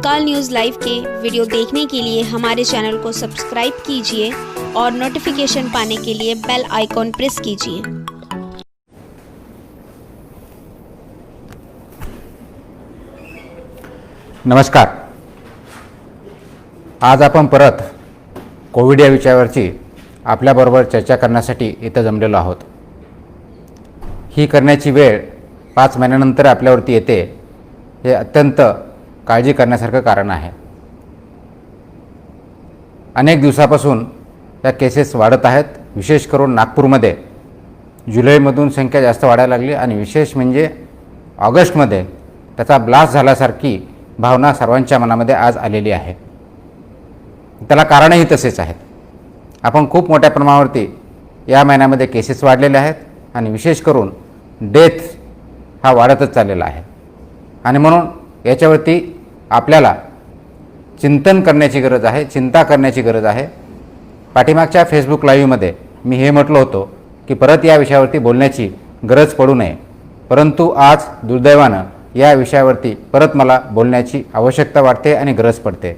तत्काल news live के video देखने के लिए हमारे चैनल को सब्सक्राइब कीजिए और नोटिफिकेशन पाने के लिए बेल आइकॉन प्रेस कीजिए। नमस्कार। आज आपण परत कोविड या विषयावरची आपल्याबरोबर चर्चा करण्यासाठी इथं जमलेलो आहोत। ही करण्याची वेळ 5 महिन्यानंतर आपल्यावरती येते, हे अत्यंत काळजी करण्यासारखं कारण आहे। अनेक दिवसापासून या केसेस वाढत आहेत। विशेष करून नागपूरमध्ये जुलैमधून संख्या जास्त वाढायला लागली आणि विशेष म्हणजे ऑगस्टमध्ये त्याचा ब्लास्ट झाल्यासारखी भावना सर्वांच्या मनामध्ये आज आलेली आहे। त्याला कारणही तसेच आहेत। आपण खूप मोठ्या प्रमाणावरती या महिन्यामध्ये केसेस वाढलेले आहेत आणि विशेष करून डेथ हा वाढतच चाललेला आहे आणि म्हणून याच्यावरती आपल्याला चिंतन करण्याची गरज आहे, चिंता करण्याची गरज आहे। पाठीमागच्या फेसबुक लाईव्हमध्ये मी हे म्हटलं होतं की परत या विषयावरती बोलण्याची गरज पडू नये, परंतु आज दुर्दैवानं या विषयावरती परत मला बोलण्याची आवश्यकता वाटते आणि गरज पडते।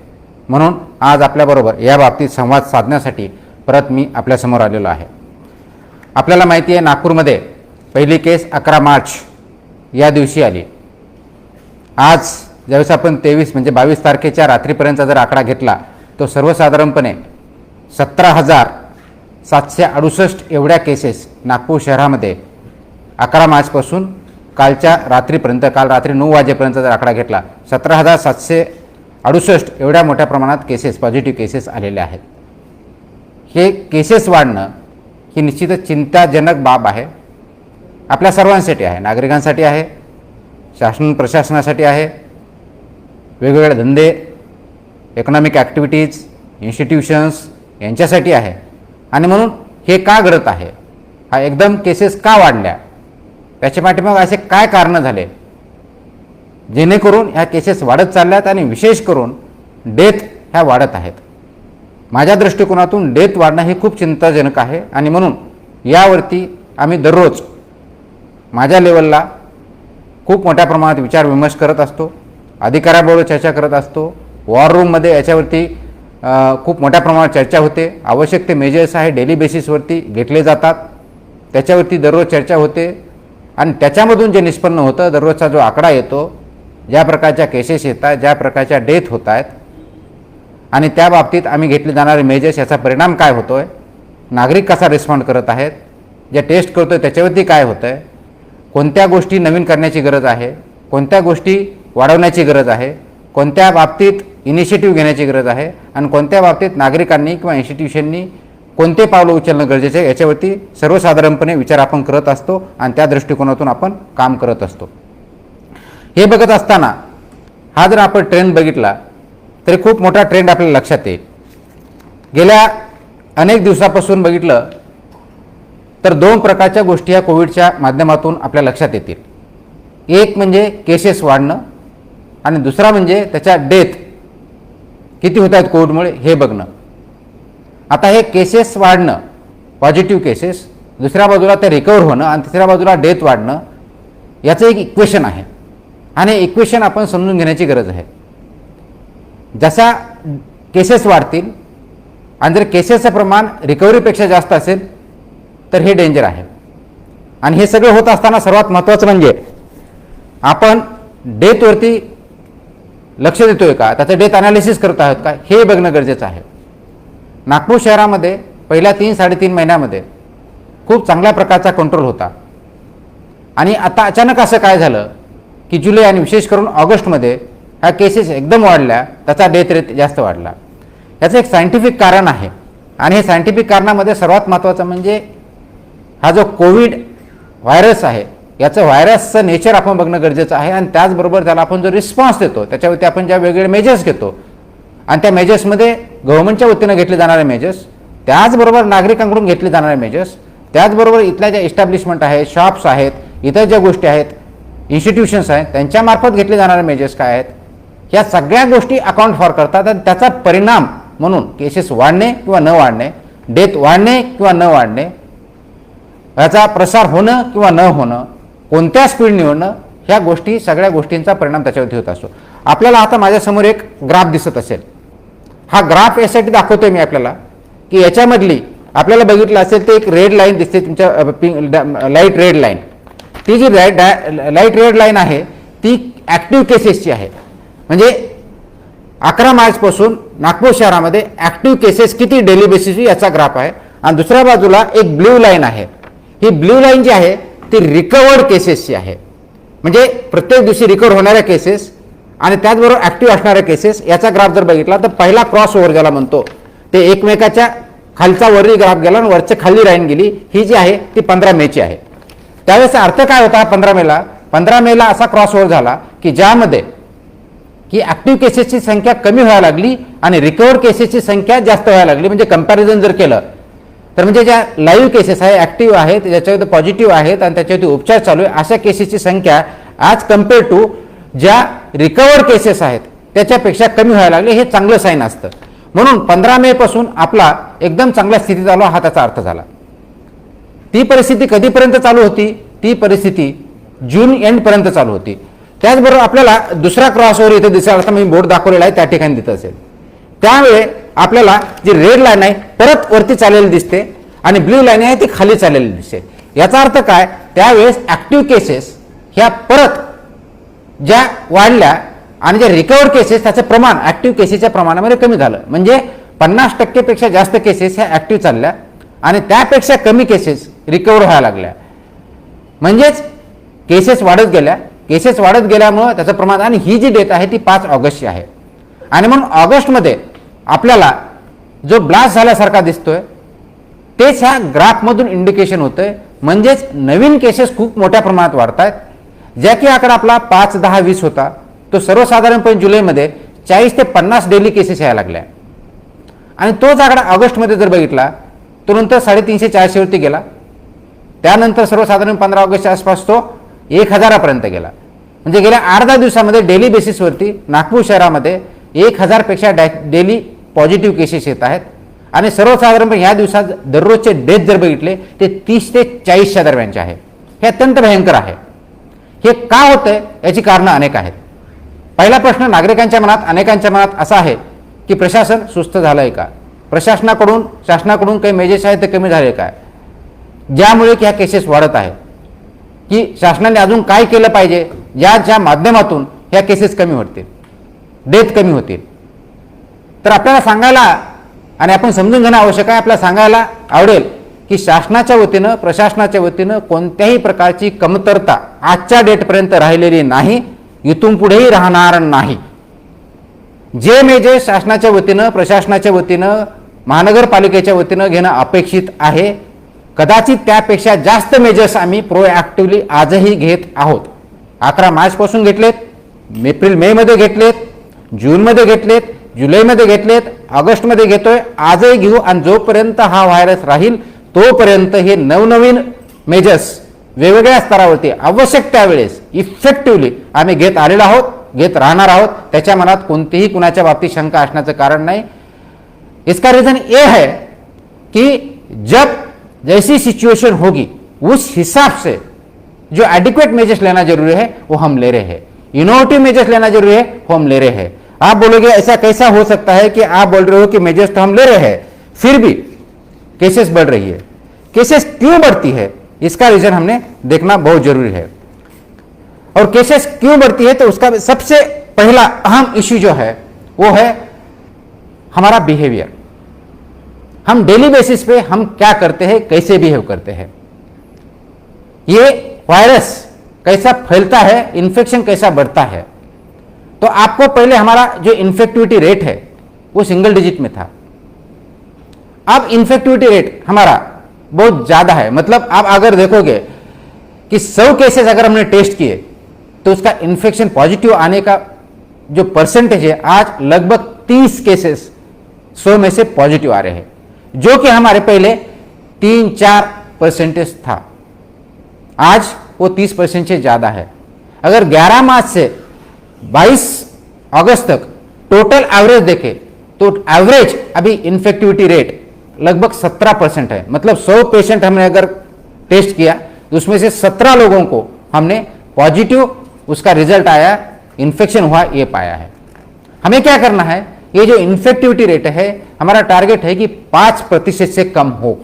म्हणून आज आपल्याबरोबर या बाबतीत संवाद साधण्यासाठी परत मी आपल्यासमोर आलेलो आहे। आपल्याला माहिती आहे नागपूरमध्ये पहिली केस 11 मार्च या दिवशी आली। आज ज्यावेळेस आपण 23 म्हणजे 22 तारखेच्या रात्रीपर्यंतचा जर आकडा घेतला तो सर्वसाधारणपणे 17,768 एवढ्या केसेस नागपूर शहरामध्ये 11 मार्चपासून कालच्या रात्रीपर्यंत, काल रात्री 9 वाजेपर्यंत जर आकडा घेतला 17,768 एवढ्या मोठ्या प्रमाणात केसेस, पॉझिटिव्ह केसेस आलेले आहेत। हे केसेस वाढणं ही निश्चितच चिंताजनक बाब आहे। आपल्या सर्वांसाठी आहे, नागरिकांसाठी आहे, शासन प्रशासनासाठी आहे, वेगवेगळे धंदे, इकॉनॉमिक ॲक्टिव्हिटीज, इन्स्टिट्यूशन्स यांच्यासाठी आहे। आणि म्हणून हे का घडत आहे, हा एकदम केसेस का वाढल्या, त्याच्या पाठीमागे असे काय कारणं झाले जेणेकरून ह्या केसेस वाढत चालल्यात आणि विशेष करून डेथ ह्या वाढत आहेत। माझ्या दृष्टिकोनातून डेथ वाढणं हे खूप चिंताजनक आहे आणि म्हणून यावरती आम्ही दररोज माझ्या लेवलला खूप मोठ्या प्रमाणात विचार विमर्श करत असतो, अधिकाऱ्यांबरोबर चर्चा करत असतो। वॉर रूममध्ये याच्यावरती खूप मोठ्या प्रमाणात चर्चा होते। आवश्यक ते मेजर्स आहे डेली बेसिसवरती घेतले जातात, त्याच्यावरती दररोज चर्चा होते आणि त्याच्यामधून जे निष्पन्न होतं, दररोजचा जो आकडा येतो, ज्या प्रकारच्या केसेस येतात, ज्या प्रकारच्या डेथ होत आहेत आणि त्या बाबतीत आम्ही घेतले जाणारे मेजर्स, याचा परिणाम काय होतो आहे, नागरिक कसा रिस्पॉन्ड करत आहेत, ज्या टेस्ट करतो आहे त्याच्यावरती काय होतं आहे, कोणत्या गोष्टी नवीन करण्याची गरज आहे, कोणत्या गोष्टी वाढवण्याची गरज आहे, कोणत्या बाबतीत इनिशिएटिव्ह घेण्याची गरज आहे आणि कोणत्या बाबतीत नागरिकांनी किंवा इन्स्टिट्यूशननी कोणते पावलं उचलणं गरजेचं आहे, याच्यावरती सर्वसाधारणपणे विचार आपण करत असतो आणि त्या दृष्टिकोनातून आपण काम करत असतो। हे बघत असताना हा जर आपण ट्रेंड बघितला तरी खूप मोठा ट्रेंड आपल्याला लक्षात येईल। गेल्या अनेक दिवसापासून बघितलं तर 2 प्रकारच्या गोष्टी या कोविडच्या माध्यमातून आपल्या लक्षात येतील। एक म्हणजे केसेस वाढणं आणि दुसरा म्हणजे त्याच्या डेथ किती होत आहेत कोविडमुळे हे बघणं। आता हे केसेस वाढणं, पॉझिटिव्ह केसेस, दुसऱ्या बाजूला ते रिकवर होणं आणि तिसऱ्या बाजूला डेथ वाढणं, याचं एक इक्वेशन आहे आणि इक्वेशन आपण समजून घेण्याची गरज आहे। जसा केसेस वाढतील आणि जर केसेसचं प्रमाण रिकव्हरीपेक्षा जास्त असेल तर हे डेंजर आहे। आणि हे सगळं होत असताना सर्वात महत्त्वाचं म्हणजे आपण डेथवरती लक्ष देतोय का, त्याचं डेथ अनालिसिस करत आहोत का, हे बघणं गरजेचं आहे। नागपूर शहरामध्ये पहिल्या 3-3.5 महिन्यामध्ये खूप चांगल्या प्रकारचा कंट्रोल होता आणि आता अचानक असं काय झालं की जुलै आणि विशेष करून ऑगस्टमध्ये ह्या केसेस एकदम वाढल्या, त्याचा डेथ रेट जास्त वाढला। याचं एक सायंटिफिक कारण आहे आणि हे सायंटिफिक कारणामध्ये सर्वात महत्त्वाचं म्हणजे हा जो कोविड व्हायरस आहे, याचं व्हायरसचं नेचर आपण बघणं गरजेचं आहे आणि त्याचबरोबर त्याला आपण जो रिस्पॉन्स देतो, त्याच्यावरती आपण ज्या वेगवेगळे मेजर्स घेतो आणि त्या मेजर्समध्ये गव्हर्नमेंटच्या वतीनं घेतले जाणारे मेजर्स, त्याचबरोबर नागरिकांकडून घेतले जाणारे मेजर्स, त्याचबरोबर इथल्या ज्या इस्टॅब्लिशमेंट आहेत, शॉप्स आहेत, इतर ज्या गोष्टी आहेत, इन्स्टिट्यूशन्स आहेत, त्यांच्यामार्फत घेतले जाणारे मेजर्स काय आहेत, ह्या सगळ्या गोष्टी अकाउंट फॉर करतात आणि त्याचा परिणाम म्हणून केसेस वाढणे किंवा न वाढणे, डेथ वाढणे किंवा न वाढणे, याचा प्रसार होणं किंवा न होणं, कोणत्या स्पीडने होणं, ह्या गोष्टी, सगळ्या गोष्टींचा परिणाम त्याच्यावरती होत असतो। आपल्याला आता माझ्यासमोर एक ग्राफ दिसत असेल. हा ग्राफ यासाठी दाखवतोय मी आपल्याला की याच्यामधली आपल्याला बघितलं असेल तर एक रेड लाईन दिसते तुमच्या लाईट रेड लाईन. ती जी लाईट रेड लाईन आहे ती ॲक्टिव्ह केसेसची आहे. म्हणजे 11 मार्चपासून नागपूर शहरामध्ये ॲक्टिव्ह केसेस किती डेली बेसिस याचा ग्राफ आहे. आणि दुसऱ्या बाजूला एक ब्ल्यू लाईन आहे. ही ब्ल्यू लाईन जी आहे ती रिकवर्ड केसेसची आहे. म्हणजे प्रत्येक दिवशी रिकवर होणाऱ्या केसेस आणि त्याचबरोबर ॲक्टिव्ह असणाऱ्या केसेस याचा ग्राफ जर बघितला तर पहिला क्रॉस ओव्हर ज्याला म्हणतो ते एकमेकाच्या खालचा वरही ग्राफ गेला आणि वरच्या खाली लाईन गेली. ही जी आहे ती 15 मेची आहे. त्यावेळेस अर्थ काय होता 15 मेला असा क्रॉस ओव्हर झाला की ज्यामध्ये की ॲक्टिव्ह केसेसची संख्या कमी व्हायला लागली आणि रिकवर केसेसची संख्या जास्त व्हायला लागली. म्हणजे कंपॅरिझन जर केलं तर म्हणजे ज्या लाईव्ह केसेस आहे ॲक्टिव्ह आहेत ज्याच्यावर पॉझिटिव्ह आहेत आणि त्याच्यावरती उपचार चालू आहे अशा केसेसची संख्या आज कम्पेअर टू ज्या रिकवर केसेस आहेत त्याच्यापेक्षा कमी व्हायला लागले. हे चांगलं साईन असतं. म्हणून 15 मे पासून आपला एकदम चांगल्या स्थितीत आलो हा त्याचा अर्थ झाला. ती परिस्थिती कधीपर्यंत चालू होती. ती परिस्थिती जून एंडपर्यंत चालू होती. त्याचबरोबर आपल्याला दुसरा क्रॉस ओव्हर इथे दिसेल. आता मी बोर्ड दाखवलेला आहे त्या ठिकाणी दिसत असेल. त्यावेळे आपल्याला जी रेड लाईन आहे परत वरती चाललेली दिसते आणि ब्ल्यू लाईन आहे ती खाली चाललेली दिसते. याचा अर्थ काय त्यावेळेस ॲक्टिव्ह केसेस ह्या परत ज्या वाढल्या आणि ज्या रिकवर केसेस त्याचं प्रमाण ॲक्टिव्ह केसेसच्या प्रमाणामध्ये कमी झालं. म्हणजे 50% पेक्षा जास्त केसेस ह्या ॲक्टिव्ह चालल्या आणि त्यापेक्षा कमी केसेस रिकवर व्हायला लागल्या. म्हणजेच केसेस वाढत गेल्या. केसेस वाढत गेल्यामुळं त्याचं प्रमाण आणि ही जी डेट आहे ती 5 ऑगस्टची आहे. आणि म्हणून ऑगस्टमध्ये आपल्याला जो ब्लास्ट झाल्यासारखा दिसतोय तेच ह्या ग्राफमधून इंडिकेशन होतंय. म्हणजेच नवीन केसेस खूप मोठ्या प्रमाणात वाढत आहेत. ज्या की आकडा आपला 5, 10, 20 होता तो सर्वसाधारणपणे जुलैमध्ये 40 ते 50 डेली केसेस यायला लागल्या आणि तोच आकडा ऑगस्टमध्ये जर बघितला तो नंतर 350-400 वरती गेला. त्यानंतर सर्वसाधारण 15 ऑगस्टच्या आसपास तो 1000 गेला. म्हणजे गेल्या 8-10 दिवसामध्ये डेली बेसिसवरती नागपूर शहरामध्ये 1000 पेक्षा डेली पॉझिटिव्ह केसेस येत आहेत आणि सर्वसाधारणपणे ह्या दिवसात दररोजचे डेथ जर बघितले ते 30 ते 40च्या दरम्यानचे आहे. हे अत्यंत भयंकर आहे. हे का होतंय याची कारणं अनेक आहेत. पहिला प्रश्न नागरिकांच्या मनात अनेकांच्या मनात असा आहे की प्रशासन सुस्त झालंय का. शासनाकडून काही मेजर्स आहेत ते कमी झाले काय ज्यामुळे की ह्या केसेस वाढत आहेत की शासनाने अजून काय केलं पाहिजे ज्या माध्यमातून ह्या केसेस कमी होतील डेथ कमी होतील. तर आपल्याला सांगायला आणि आपण समजून घेणं आवश्यक आहे. आपल्याला सांगायला आवडेल की शासनाच्या वतीनं प्रशासनाच्या वतीनं कोणत्याही प्रकारची कमतरता आजच्या डेटपर्यंत राहिलेली नाही. इथून पुढेही राहणार नाही. जे मेजर्स शासनाच्या वतीनं प्रशासनाच्या वतीनं महानगरपालिकेच्या वतीनं घेणं अपेक्षित आहे कदाचित त्यापेक्षा जास्त मेजर्स आम्ही प्रोॲक्टिव्हली आजही घेत आहोत. 11 मार्चपासून घेतलेत, एप्रिल मे मध्ये घेतलेत, जूनमध्ये घेतलेत, जुलैमध्ये घेतलेत, ऑगस्टमध्ये घेतोय, आजही घेऊ. आणि जोपर्यंत हा व्हायरस राहील तोपर्यंत हे नवनवीन मेजर्स वेगवेगळ्या स्तरावरती आवश्यक त्यावेळेस इफेक्टिव्हली आम्ही घेत आलेलो आहोत, घेत राहणार आहोत. त्याच्या मनात कोणतीही कुणाच्या बाबतीत शंका असण्याचं कारण नाही. इसका रीजन ये है कि जब जैसी सिचुएशन होगी उस हिसाब से जो एडिक्वेट मेजर्स लेना जरूरी है वो हम ले रहे हैं. इनोवेटिव मेजर्स लेना जरूरी है वो हम ले रहे हैं. आप बोलोगे ऐसा कैसा हो सकता है कि आप बोल रहे हो कि मेजर्स तो हम ले रहे हैं फिर भी केसेस बढ़ रही है. केसेस क्यों बढ़ती है इसका रीजन हमने देखना बहुत जरूरी है. और केसेस क्यों बढ़ती है तो उसका सबसे पहला अहम इश्यू जो है वो है हमारा बिहेवियर. हम डेली बेसिस पे हम क्या करते हैं, कैसे बिहेव करते हैं, ये वायरस कैसा फैलता है, इन्फेक्शन कैसा बढ़ता है. तो आपको पहले हमारा जो इन्फेक्टिविटी रेट है वो सिंगल डिजिट में था. अब इन्फेक्टिविटी रेट हमारा बहुत ज्यादा है. मतलब आप अगर देखोगे कि 100 केसेस अगर हमने टेस्ट किए तो उसका इन्फेक्शन पॉजिटिव आने का जो परसेंटेज है आज लगभग 30 केसेस 100 में से पॉजिटिव आ रहे हैं, जो कि हमारे पहले 3-4% था. आज वो 30% से ज्यादा है. अगर 11 मार्च से 22 अगस्त तक टोटल एवरेज देखें तो एवरेज अभी इन्फेक्टिविटी रेट लगभग 17% है. मतलब 100 पेशेंट हमने अगर टेस्ट किया तो उसमें से 17 लोगों को हमने पॉजिटिव उसका रिजल्ट आया इन्फेक्शन हुआ ये पाया है। हमें क्या करना है, ये जो इन्फेक्टिविटी रेट है हमारा टारगेट है कि 5% से कम हो।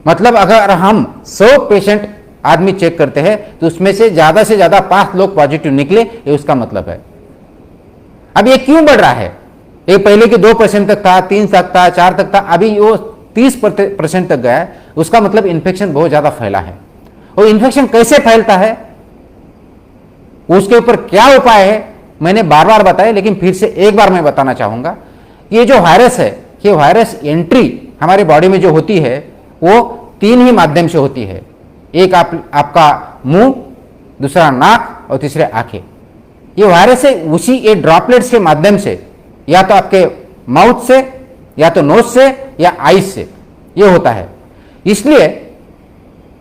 मतलब अगर हम 100 पेशेंट आदमी चेक करते हैं तो उसमें से ज्यादा 5 लोग पॉजिटिव निकले, ये उसका मतलब है। अब ये क्यों बढ़ रहा है? ये पहले के 2% तक था, 3 तक था, 4 तक था, अभी वो 30% तक गया है। उसका मतलब इन्फेक्शन बहुत ज्यादा फैला है। और इन्फेक्शन कैसे फैलता है, उसके ऊपर क्या उपाय है, मैंने बार बार बताया, लेकिन फिर से एक बार मैं बताना चाहूंगा। ये जो वायरस है, ये वायरस एंट्री हमारे बॉडी में जो होती है वो 3 ही माध्यम से होती है। एक आपका मुंह, दूसरा नाक और तीसरे आंखें। ये वायरस है उसी ये ड्रॉपलेट्स के माध्यम से, या तो आपके माउथ से, या तो नोज से, या आईज से ये होता है। इसलिए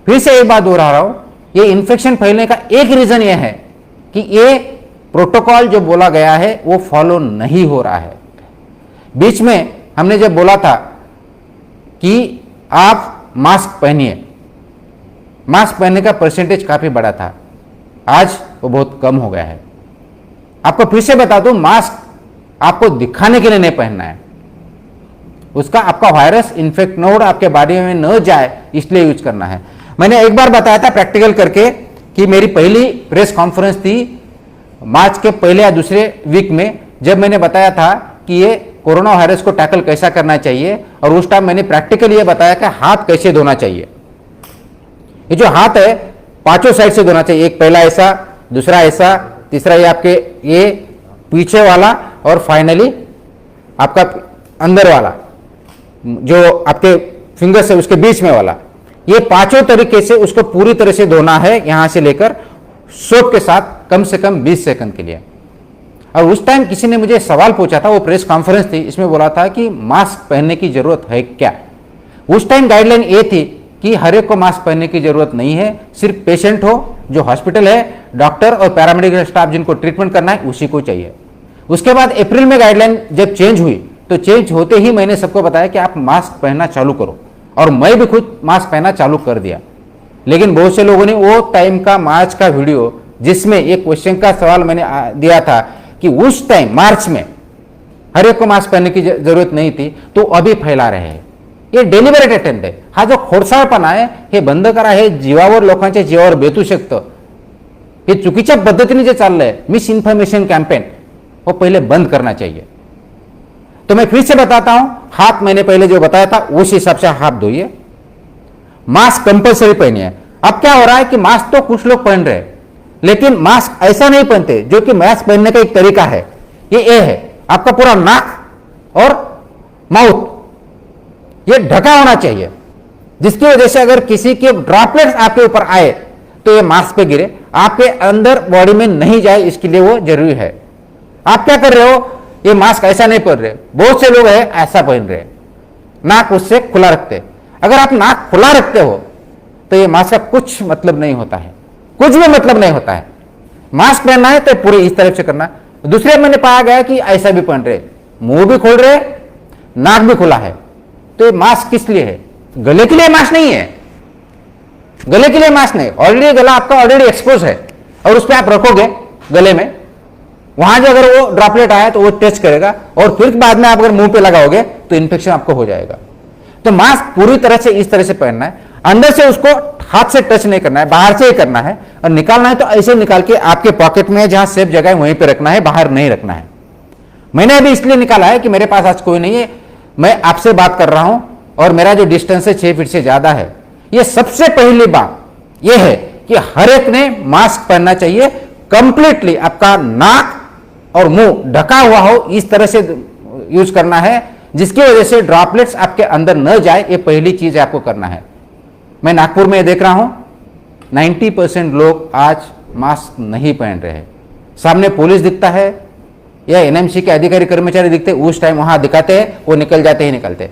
फिर से एक बात दोहरा रहा हूं, ये इन्फेक्शन फैलने का एक रीजन ये है कि ये प्रोटोकॉल जो बोला गया है वो फॉलो नहीं हो रहा है। बीच में हमने जब बोला था कि आप मास्क पहनिए, मास्क पहनने का परसेंटेज काफी बड़ा था, आज वो बहुत कम हो गया है। आपको फिर से बता दूं, मास्क आपको दिखाने के लिए नहीं पहनना है, उसका आपका वायरस इन्फेक्ट न हो, आपके बॉडी में न जाए इसलिए यूज करना है। मैंने एक बार बताया था प्रैक्टिकल करके कि मेरी पहली प्रेस कॉन्फ्रेंस थी मार्च के पहले या दूसरे वीक में, जब मैंने बताया था कि ये कोरोना वायरस को टैकल कैसा करना चाहिए, और उस टाइम मैंने प्रैक्टिकली ये बताया कि हाथ कैसे धोना चाहिए। ये जो हाथ है 5 साइड से धोना चाहिए, एक पहला ऐसा, दूसरा ऐसा, तीसरा ये आपके ये पीछे वाला, और फाइनली आपका अंदर वाला जो आपके फिंगर्स है उसके बीच में वाला। ये 5 तरीके से उसको पूरी तरह से धोना है, यहां से लेकर सोप के साथ कम से कम 20 सेकंड के लिए। और उस टाइम किसी ने मुझे सवाल पूछा था, वो प्रेस कॉन्फ्रेंस थी, इसमें बोला था कि मास्क पहनने की जरूरत है क्या। उस टाइम गाइडलाइन ये थी कि हर एक को मास्क पहनने की जरूरत नहीं है, सिर्फ पेशेंट हो, जो हॉस्पिटल है, डॉक्टर और पैरामेडिकल स्टाफ जिनको ट्रीटमेंट करना है उसी को चाहिए। उसके बाद अप्रैल में गाइडलाइन जब चेंज हुई तो चेंज होते ही मैंने सबको बताया कि आप मास्क पहनना चालू करो, और मैं भी खुद मास्क पहनना चालू कर दिया। लेकिन बहुत से लोगों ने वो टाइम का मार्च का वीडियो जिसमें एक क्वेश्चन का सवाल मैंने दिया था कि उस टाइम मार्च में हर एक को मास्क पहनने की जरूरत नहीं थी, तो अभी फैला रहे हैं। हे डेलिबरेट अटेम्प्ट आहे, हा जो खोडसाळपणा आहे हे बंद करा। हे जीवावर, लोकांच्या जीवावर बेतू शकतं। हे चुकीच्या पद्धतीने जे चाललंय मिस इन्फॉर्मेशन कैंपेन, वो पहले बंद करना चाहिए। तो मैं फिर से बताता हूं, हाथ मैंने पहले जो बताया था उस हिसाब से हाथ धोइए, मास्क कंपलसरी पहनिए। अब क्या हो रहा है कि मास्क तो कुछ लोग पहन रहे हैं, लेकिन मास्क ऐसा नहीं पहनते, जो कि मास्क पहनने का एक तरीका है, ये है आपका पूरा नाक और माउथ ये ढका होना चाहिए, जिसकी वजह से अगर किसी के ड्रॉपलेट्स आपके ऊपर आए तो ये मास्क पे गिरे, आपके अंदर बॉडी में नहीं जाए, इसके लिए वो जरूरी है। आप क्या कर रहे हो, ये मास्क ऐसा नहीं पहन रहे, बहुत से लोग हैं ऐसा पहन रहे, नाक उससे खुला रखते। अगर आप नाक खुला रखते हो तो ये मास्क का कुछ मतलब नहीं होता है, कुछ भी मतलब नहीं होता है। मास्क पहनना है तो पूरे इस तरह से करना। दूसरे मैंने पाया गया कि ऐसा भी पहन रहे, मुंह भी खोल रहे, नाक भी खुला है। तो ये मास्क किस लिए है? गले के लिए मास्क नहीं है, गले के लिए मास्क नहीं। ऑलरेडी गला आपका ऑलरेडी एक्सपोज है, और उस पर आप रखोगे गले में, वहां जो अगर वो ड्रॉपलेट आया तो वो टच करेगा, और फिर बाद में आप अगर मुंह पे लगाओगे तो इन्फेक्शन आपको हो जाएगा। तो मास्क पूरी तरह से इस तरह से पहनना है, अंदर से उसको हाथ से टच नहीं करना है, बाहर से ही करना है। और निकालना है तो ऐसे निकाल के आपके पॉकेट में जहां सेफ जगह है वहीं पे रखना है, बाहर नहीं रखना है। मैंने अभी इसलिए निकाला है कि मेरे पास आज कोई नहीं है, मैं आपसे बात कर रहा हूं और मेरा जो डिस्टेंस है 6 फीट से ज्यादा है। ये सबसे पहली बात यह है कि हर एक ने मास्क पहनना चाहिए, कंप्लीटली आपका नाक और मुंह ढका हुआ हो, इस तरह से यूज करना है, जिसकी वजह से ड्रॉपलेट्स आपके अंदर न जाए। ये पहली चीज आपको करना है। मैं नागपुर में देख रहा हूं 90% लोग आज मास्क नहीं पहन रहे हैं। सामने पुलिस दिखता है या एनएमसी के अधिकारी कर्मचारी दिखते, उस टाइम वहां दिखाते हैं, वो निकल जाते ही निकलते,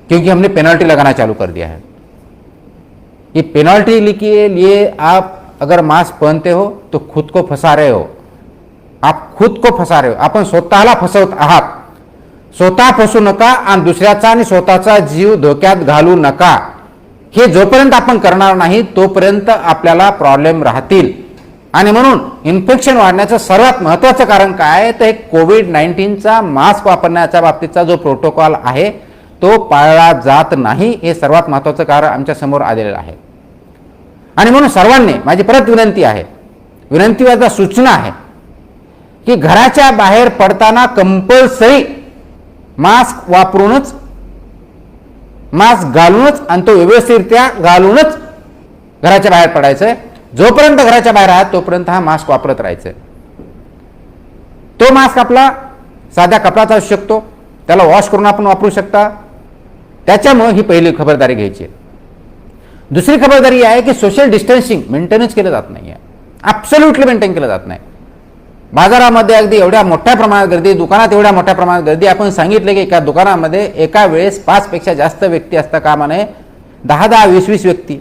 क्योंकि हमने पेनल्टी लगाना चालू कर दिया है। ये पेनल्टी के लिए आप अगर मास्क पहनते हो तो खुद को फंसा रहे हो, आप खुद को फंसा रहे हो, आपण स्वतःला फसवत आहात। स्वतः फसू नका आणि दुसऱ्याचा आणि स्वतःचा जीव धोक्यात घालू नका। हे जोपर्यंत आपण करणार नाही तोपर्यंत आपल्याला प्रॉब्लेम राहतील। आणि म्हणून इन्फेक्शन वाढण्याचं सर्वात महत्त्वाचं कारण काय आहे, तर हे कोविड-19चा मास्क वापरण्याच्या बाबतीतचा जो प्रोटोकॉल आहे तो पाळला जात नाही, हे सर्वात महत्त्वाचं कारण आमच्या समोर आलेलं आहे. आणि म्हणून सर्वांनी माझी परत विनंती सूचना आहे की घराच्या बाहेर पडताना कंपल्सरी मास्क वापरूनच, मास्क घालूनच आणि तो व्यवस्थितरित्या घालूनच घराच्या बाहेर पडायचंय. जोपर्यंत घराच्या बाहेर आहात तोपर्यंत हा मास्क वापरत राहायचंय. तो मास्क आपला साध्या कपड्याचा असू शकतो, त्याला वॉश करून आपण वापरू शकता. त्याच्यामुळे ही पहिली खबरदारी घ्यायची. दुसरी खबरदारी आहे की सोशल डिस्टन्सिंग मेंटेनच केलं जात नाही आहे, ॲब्सोल्युटली मेंटेन केलं जात नाही. बाजारामध्ये अगदी एवढ्या मोठ्या प्रमाणात गर्दी, दुकानात एवढ्या मोठ्या प्रमाणात गर्दी. आपण सांगितलं की एका दुकानामध्ये एका वेळेस 5 पेक्षा जास्त व्यक्ती असता कामा नये. 10-10, 20-20 व्यक्ती.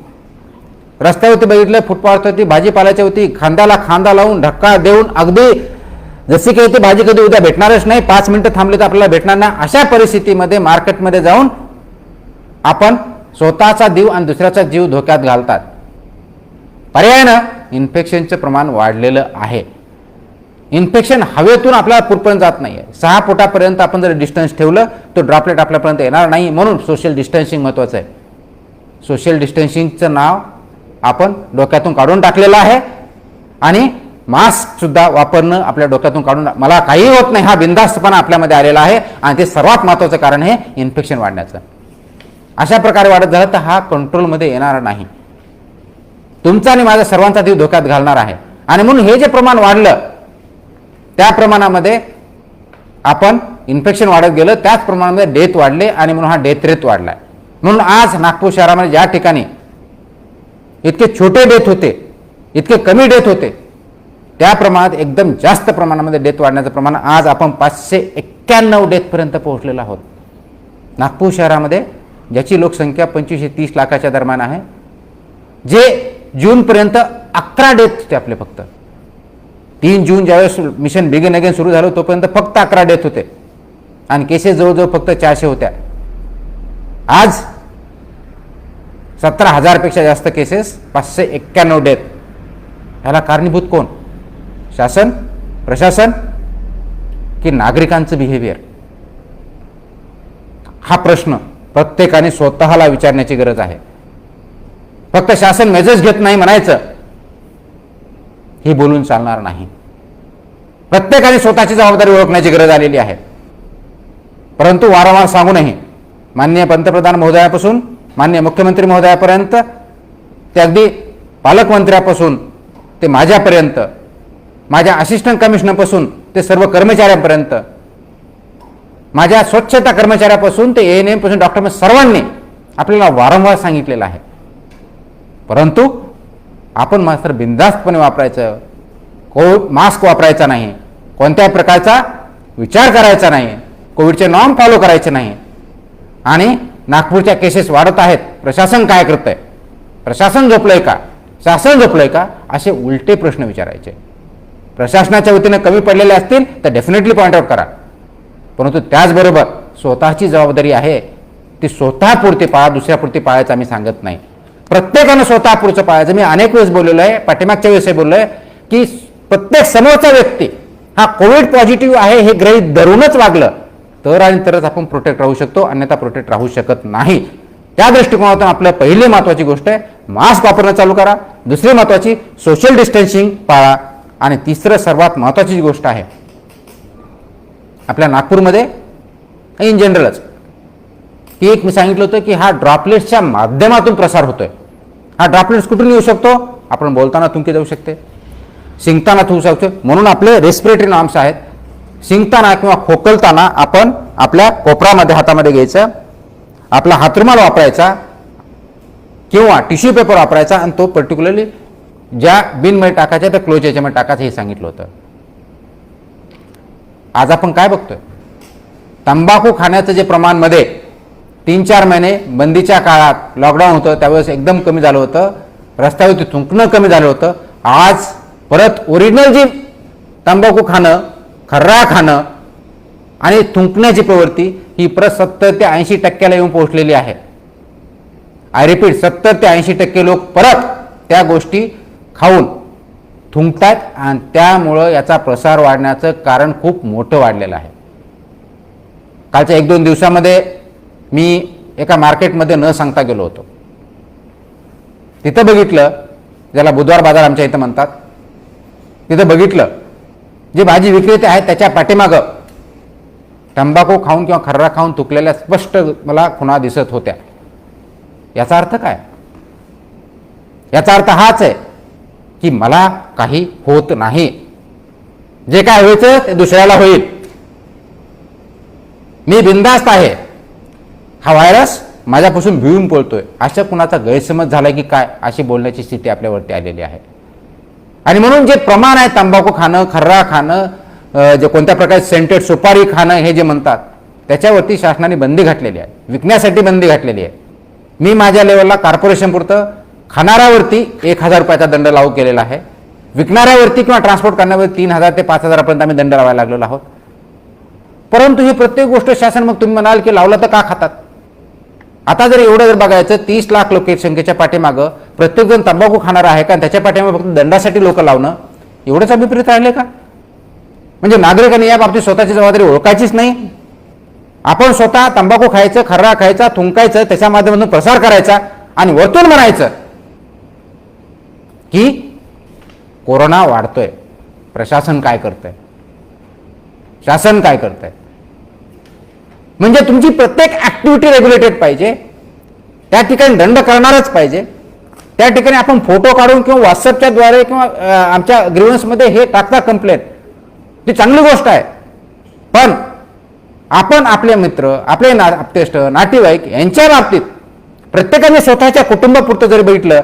रस्त्यावरती बघितलं, फुटपाथवरती भाजीपाल्याच्या होती, खांद्याला खांदा लावून धक्का देऊन अगदी जशी काही ती भाजी कधी उद्या भेटणारच नाही, 5 मिनिटं थांबले तर आपल्याला भेटणार नाही, अशा परिस्थितीमध्ये मार्केटमध्ये जाऊन आपण स्वतःचा जीव आणि दुसऱ्याचा जीव धोक्यात घालतात. पर्यायानं इन्फेक्शनचं प्रमाण वाढलेलं आहे. इन्फेक्शन हवेतून आपल्याला पुरपर्यंत जात नाही आहे. 6 फुटापर्यंत आपण जर डिस्टन्स ठेवलं तर ड्रॉपलेट आपल्यापर्यंत येणार नाही. म्हणून सोशल डिस्टन्सिंग महत्त्वाचं आहे. सोशल डिस्टन्सिंगचं नाव आपण डोक्यातून काढून टाकलेलं आहे आणि मास्क सुद्धा वापरणं आपल्या डोक्यातून काढून, मला काही होत नाही हा बिनधास्तपणा आपल्यामध्ये आलेला आहे आणि ते सर्वात महत्त्वाचं कारण आहे इन्फेक्शन वाढण्याचं. अशा प्रकारे वाढत झालं तर हा कंट्रोलमध्ये येणार नाही. तुमचा आणि माझा सर्वांचा जीव धोक्यात घालणार आहे. आणि म्हणून हे जे प्रमाण वाढलं त्या प्रमाणामध्ये आपण इन्फेक्शन वाढत गेलं, त्याच प्रमाणामध्ये डेथ वाढले आणि म्हणून हा डेथ रेट वाढला. म्हणून आज नागपूर शहरामध्ये ज्या ठिकाणी इतके छोटे डेथ होते, इतके कमी डेथ होते, त्या प्रमाणात एकदम जास्त प्रमाणामध्ये डेथ वाढण्याचं प्रमाण आज आपण 591 डेथपर्यंत पोहोचलेलो आहोत. नागपूर शहरामध्ये ज्याची लोकसंख्या 25 ते 30 लाखाच्या दरम्यान आहे, जे जूनपर्यंत 11 डेथ होते आपले. फक्त 3 जून ज्यावेळेस मिशन बिगिन अगेन सुरू झालं तोपर्यंत फक्त 11 डेथ होते आणि केसेस जवळजवळ फक्त 400 होत्या. आज 17,000 पेक्षा जास्त केसेस, 591 डेथ. ह्याला कारणीभूत कोण? शासन, प्रशासन की नागरिकांचं बिहेवियर? हा प्रश्न प्रत्येकाने स्वतःला विचारण्याची गरज आहे. फक्त शासन मेजर्स घेत नाही म्हणायचं हे बोलून चालणार नाही. प्रत्येकाने स्वतःची जबाबदारी ओळखण्याची गरज आलेली आहे. परंतु वारंवार सांगूनही माननीय पंतप्रधान महोदयापासून माननीय मुख्यमंत्री महोदयापर्यंत ते अगदी पालकमंत्र्यापासून ते माझ्यापर्यंत, माझ्या असिस्टंट कमिशनरपासून ते सर्व कर्मचाऱ्यांपर्यंत, माझ्या स्वच्छता कर्मचाऱ्यापासून ते ANM पासून डॉक्टर सर्वांनी आपल्याला वारंवार सांगितलेलं आहे. परंतु आपण मात्र बिनधास्तपणे वापरायचं, मास्क वापरायचा नाही, कोणत्याही प्रकारचा विचार करायचा नाही, कोविडचे नॉर्म फॉलो करायचे नाही. आणि नागपूरच्या केसेस वाढत आहेत, प्रशासन काय करतंय, प्रशासन झोपलंय का, शासन झोपलंय का, असे उलटे प्रश्न विचारायचे. प्रशासनाच्या वतीने कमी पडलेले असतील तर डेफिनेटली पॉइंट आउट करा. परंतु त्याचबरोबर स्वतःची जबाबदारी आहे ती स्वतःपुरती पाळा, दुसऱ्यापुरती पाळायचं आम्ही सांगत नाही. प्रत्येकानं स्वतःपुरचं पाळायचं. मी अनेक वेळेस बोललेलो आहे, पाठीमागच्या वेळेस बोललोय की प्रत्येक समोरचा व्यक्ती हा कोविड पॉझिटिव्ह आहे हे गृहीत धरूनच वागलं तर आणि तरच आपण प्रोटेक्ट राहू शकतो, अन्यथा प्रोटेक्ट राहू शकत नाही. त्या दृष्टिकोनातून आपल्या पहिली महत्त्वाची गोष्ट आहे मास्क वापरणं चालू करा. दुसरी महत्त्वाची सोशल डिस्टन्सिंग पाळा. आणि तिसरं सर्वात महत्त्वाची गोष्ट आहे आपल्या नागपूरमध्ये इन जनरलच की एक मी सांगितलं होतं की हा ड्रॉपलेट्सच्या माध्यमातून प्रसार होतोय. हा ड्रॉपलेट्स कुठून येऊ शकतो? आपण बोलताना थुंकी जाऊ शकते, शिंकताना थुंकू शकतो. म्हणून आपले रेस्पिरेटरी नॉर्म्स आहेत. शिंकताना किंवा खोकलताना आपण आपल्या कोपरामध्ये हातामध्ये घ्यायचं, आपला हातरुमाल वापरायचा किंवा टिश्यू पेपर वापरायचा आणि तो पर्टिक्युलरली ज्या बिनमध्ये टाकायच्या त्या क्लोज याच्यामध्ये टाकायचं हे सांगितलं होतं. आज आपण काय बघतोय? तंबाखू खाण्याचं जे प्रमाण मध्ये 3-4 महिने बंदीच्या काळात लॉकडाऊन होतं त्यावेळेस एकदम कमी झालं होतं, रस्त्यावरती थुंकणं कमी झालं होतं. आज परत ओरिजिनल जी तंबाखू खाणं, खर्रा खाणं आणि थुंकण्याची प्रवृत्ती ही परत 70 ते 80% येऊन पोहोचलेली आहे. आय रिपीट, 70 ते 80% लोक परत त्या गोष्टी खाऊन थुंकतात आणि त्यामुळं याचा प्रसार वाढण्याचं कारण खूप मोठं वाढलेलं आहे. कालच्या 1-2 दिवसामध्ये मी एका मार्केटमध्ये न सांगता गेलो होतो. तिथं बघितलं, ज्याला बुधवार बाजार आमच्या इथं म्हणतात, तिथं बघितलं जे भाजी विक्रेते आहेत त्याच्या पाठीमागं तंबाखू खाऊन किंवा खर्रा खाऊन थुकलेल्या स्पष्ट मला खुणा दिसत होत्या. याचा अर्थ काय? याचा अर्थ हाच आहे की मला काही होत नाही, जे काय व्हायचं ते दुसऱ्याला होईल, मी बिनधास्त आहे, हा व्हायरस माझ्यापासून भिवून पळतोय, अशा कुणाचा गैरसमज झाला की काय अशी बोलण्याची स्थिती आपल्यावरती आलेली आहे. आणि म्हणून जे प्रमाण आहे तंबाखू खाणं, खर्रा खाणं, जे कोणत्या प्रकारे सेंटेड सुपारी खाणं हे जे म्हणतात त्याच्यावरती शासनाने बंदी घातलेली आहे, विकण्यासाठी बंदी घातलेली आहे. मी माझ्या लेवलला कॉर्पोरेशन पुरतं खाणाऱ्यावरती 1,000 रुपयाचा दंड लागू केलेला आहे, विकणाऱ्यावरती किंवा ट्रान्सपोर्ट करण्यावरती 3,000 ते 5,000 पर्यंत आम्ही दंड लावायला लागलेलो आहोत. परंतु ही प्रत्येक गोष्ट शासन, मग तुम्ही म्हणाल की लावलं तर का खातात? आता जर एवढं जर बघायचं 30 लाख लोकसंख्येच्या पाठीमागं प्रत्येकजण तंबाखू खाणार आहे का, त्याच्या पाठीमागं फक्त दंडासाठी लोक लावणं एवढंच अभिप्रेत राहिले का? म्हणजे नागरिकांनी या बाबतीत स्वतःची जबाबदारी ओळखायचीच नाही. आपण स्वतः तंबाखू खायचं, खर्रा खायचा, थुंकायचं, त्याच्या माध्यमातून प्रसार करायचा आणि वरतून म्हणायचं की कोरोना वाढतोय, प्रशासन काय करतंय, शासन काय करतंय. म्हणजे तुमची प्रत्येक ऍक्टिव्हिटी रेग्युलेटेड पाहिजे, त्या ठिकाणी दंड करणारच पाहिजे. त्या ठिकाणी आपण फोटो काढून किंवा व्हॉट्सअपच्या द्वारे किंवा आमच्या ग्रीव्हन्समध्ये हे टाकता कंप्लेंट, ती चांगली गोष्ट आहे. पण आपण आपले मित्र, आपले आप्तेष्ट, नातेवाईक यांच्या बाबतीत प्रत्येकाने स्वतःच्या कुटुंबापुरतं जरी बघितलं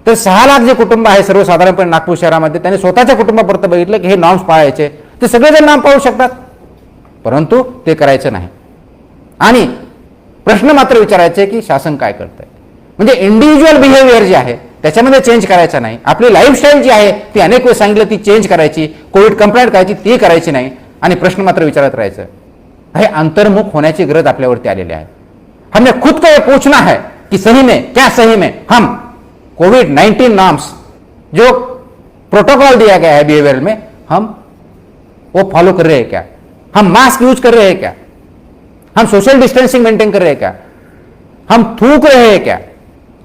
तर 6 लाख जे कुटुंब आहे सर्वसाधारणपणे नागपूर शहरामध्ये, त्यांनी स्वतःच्या कुटुंबापुरतं बघितलं की हे नॉर्म्स पाळायचे, ते सगळेजण नाम पाळू शकतात, परंतु ते करायचं नाही. आणि प्रश्न मात्र विचारायचे की शासन काय करतंय. म्हणजे इंडिव्हिज्युअल बिहेवियर जे आहे त्याच्यामध्ये चेंज करायचा नाही. आपली लाईफस्टाईल जी आहे ती अनेक वेळ सांगितलं ती चेंज करायची, कोविड कंप्लेंट करायची ती करायची नाही, आणि प्रश्न मात्र विचारत राहायचं. हे अंतर्मुख होण्याची गरज आपल्यावरती आलेली आहे. हमें खुद को ये पूछना है कि सही में क्या, सही में हम कोविड-19 नॉर्म्स जो प्रोटोकॉल दिया गया है बिहेवियर में, हम वो फॉलो कर रहे हैं क्या, हम मास्क यूज कर रहे हैं क्या, हम सोशल डिस्टेंसिंग मेंटेन कर रहे हैं क्या, हम थूक रहे हैं क्या,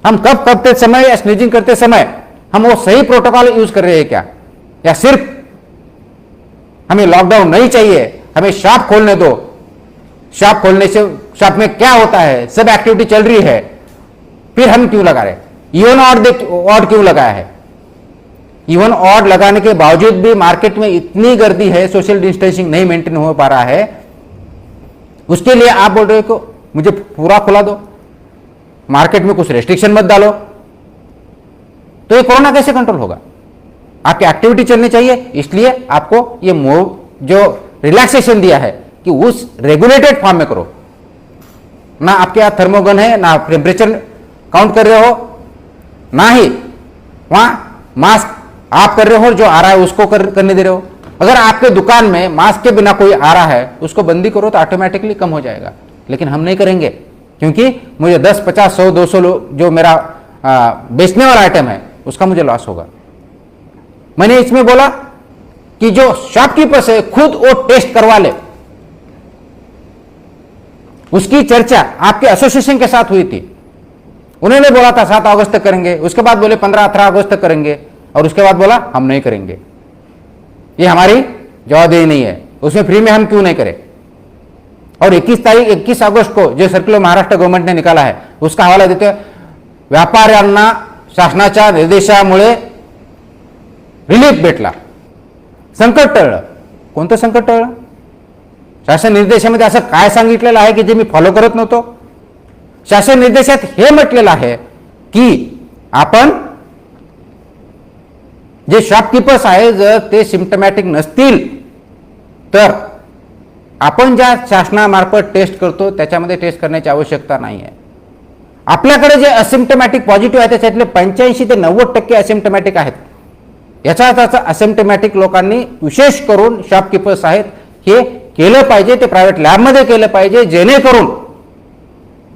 हम कफ करते समय या स्नीजिंग करते समय हम वो सही प्रोटोकॉल यूज कर रहे हैं क्या, या सिर्फ हमें लॉकडाउन नहीं चाहिए, हमें शॉप खोलने दो, शॉप खोलने से शॉप में क्या होता है, सब एक्टिविटी चल रही है, फिर हम क्यों लगा रहे, इवन ऑड क्यों लगाया है. इवन ऑड लगाने के बावजूद भी मार्केट में इतनी गर्दी है, सोशल डिस्टेंसिंग नहीं मेंटेन हो पा रहा है, उसके लिए आप बोल रहे हो कि मुझे पूरा खुला दो, मार्केट में कुछ रेस्ट्रिक्शन मत डालो, तो ये कोरोना कैसे कंट्रोल होगा. आपकी एक्टिविटी चलनी चाहिए, इसलिए आपको ये जो रिलैक्सेशन दिया है कि उस रेगुलेटेड फॉर्म में करो. ना आपके यहाँ थर्मोगन है, ना आप टेम्परेचर काउंट कर रहे हो, ना ही वहां मास्क आप कर रहे हो, जो आ रहा है उसको करने दे रहे हो. अगर आपके दुकान में मास्क के बिना कोई आ रहा है उसको बंदी करो तो ऑटोमेटिकली कम हो जाएगा. लेकिन हम नहीं करेंगे, क्योंकि मुझे 10, 50, 100, 200 जो मेरा बेचने वाला आइटम है उसका मुझे लॉस होगा. मैंने इसमें बोला कि जो शॉपकीपर्स है खुद वो टेस्ट करवा ले. उसकी चर्चा आपके एसोसिएशन के साथ हुई थी. उन्होंने बोला था 7 अगस्त तक करेंगे, उसके बाद बोले 15-18 अगस्त तक करेंगे, और उसके बाद बोला हम नहीं करेंगे. ये हमारी जवाबदेही नहीं है, उसमें फ्री में हम क्यों नहीं करें. और 21 अगस्त को जो सर्क्युलर महाराष्ट्र गवर्नमेंट ने निकाला है उसका हवाला देते व्यापाऱ्यांना शासनाच्या निर्देशामुळे रिलीफ भेटला, संकट टळलं. कोणतं संकट टळलं? शासन निर्देशामध्ये असं काय सांगितलेलं आहे की जे मी फॉलो करत नव्हतो. शासन निर्देशात हे म्हटलेलं आहे की आपण जे शॉपकीपर्स आहे जर ते सिम्पटमॅटिक नसतील तर आपण ज्या शासनामार्फत टेस्ट करतो त्याच्यामध्ये टेस्ट करण्याची आवश्यकता नाही आहे. आपल्याकडे जे असिम्पटमॅटिक पॉझिटिव्ह आहे त्याच्यातले 85 ते 90% असिम्पटमॅटिक आहेत. याचा अर्थ असिम्पटमॅटिक लोकांनी विशेष करून शॉपकीपर्स आहेत हे केलं पाहिजे, ते प्रायव्हेट लॅबमध्ये केलं पाहिजे, जेणेकरून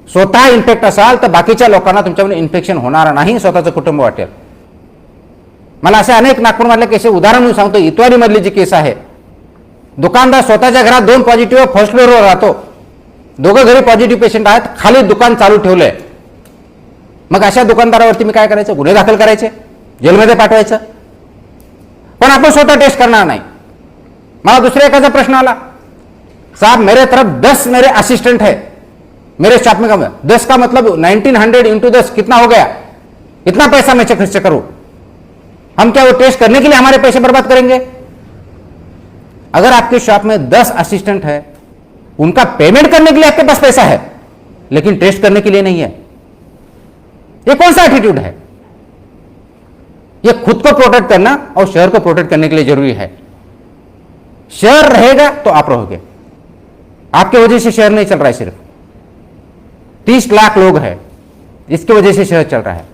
स्वतः इन्फेक्ट असाल तर बाकीच्या लोकांना तुमच्यामध्ये इन्फेक्शन होणार नाही, स्वतःचं कुटुंब वाटेल. मला असे अनेक नागपूरमधले केस उदाहरण म्हणून सांगतो. इतवारी मधली जी केस आहे, दुकानदार स्वतःच्या घरात 2 पॉझिटिव्ह फर्स्ट फ्लोअरवर राहतो, दोघं घरी पॉझिटिव्ह पेशंट आहेत, खाली दुकान चालू ठेवलंय. मग अशा दुकानदारावरती मी काय करायचं? गुन्हे दाखल करायचे, जेलमध्ये पाठवायचं. पण आपण स्वतः टेस्ट करणार नाही. मला दुसऱ्या एकाचा प्रश्न आला, साहब मेरे तरफ 10 मेरे असिस्टेंट है मेरे स्टाफ में, 10 का मतलब 1900 इंटू 10 कितना हो गया? इतना पैसा मैं खर्च करूं? हम क्या वो टेस्ट करने के लिए हमारे पैसे बर्बाद करेंगे? अगर आपके शॉप में 10 असिस्टेंट है, उनका पेमेंट करने के लिए आपके पास पैसा है, लेकिन टेस्ट करने के लिए नहीं है, ये कौन सा एटीट्यूड है? ये खुद को प्रोटेक्ट करना और शहर को प्रोटेक्ट करने के लिए जरूरी है. शहर रहेगा तो आप रहोगे. आपके वजह से शहर नहीं चल रहा है. सिर्फ 30 लाख लोग हैं, इसकी वजह से शहर चल रहा है.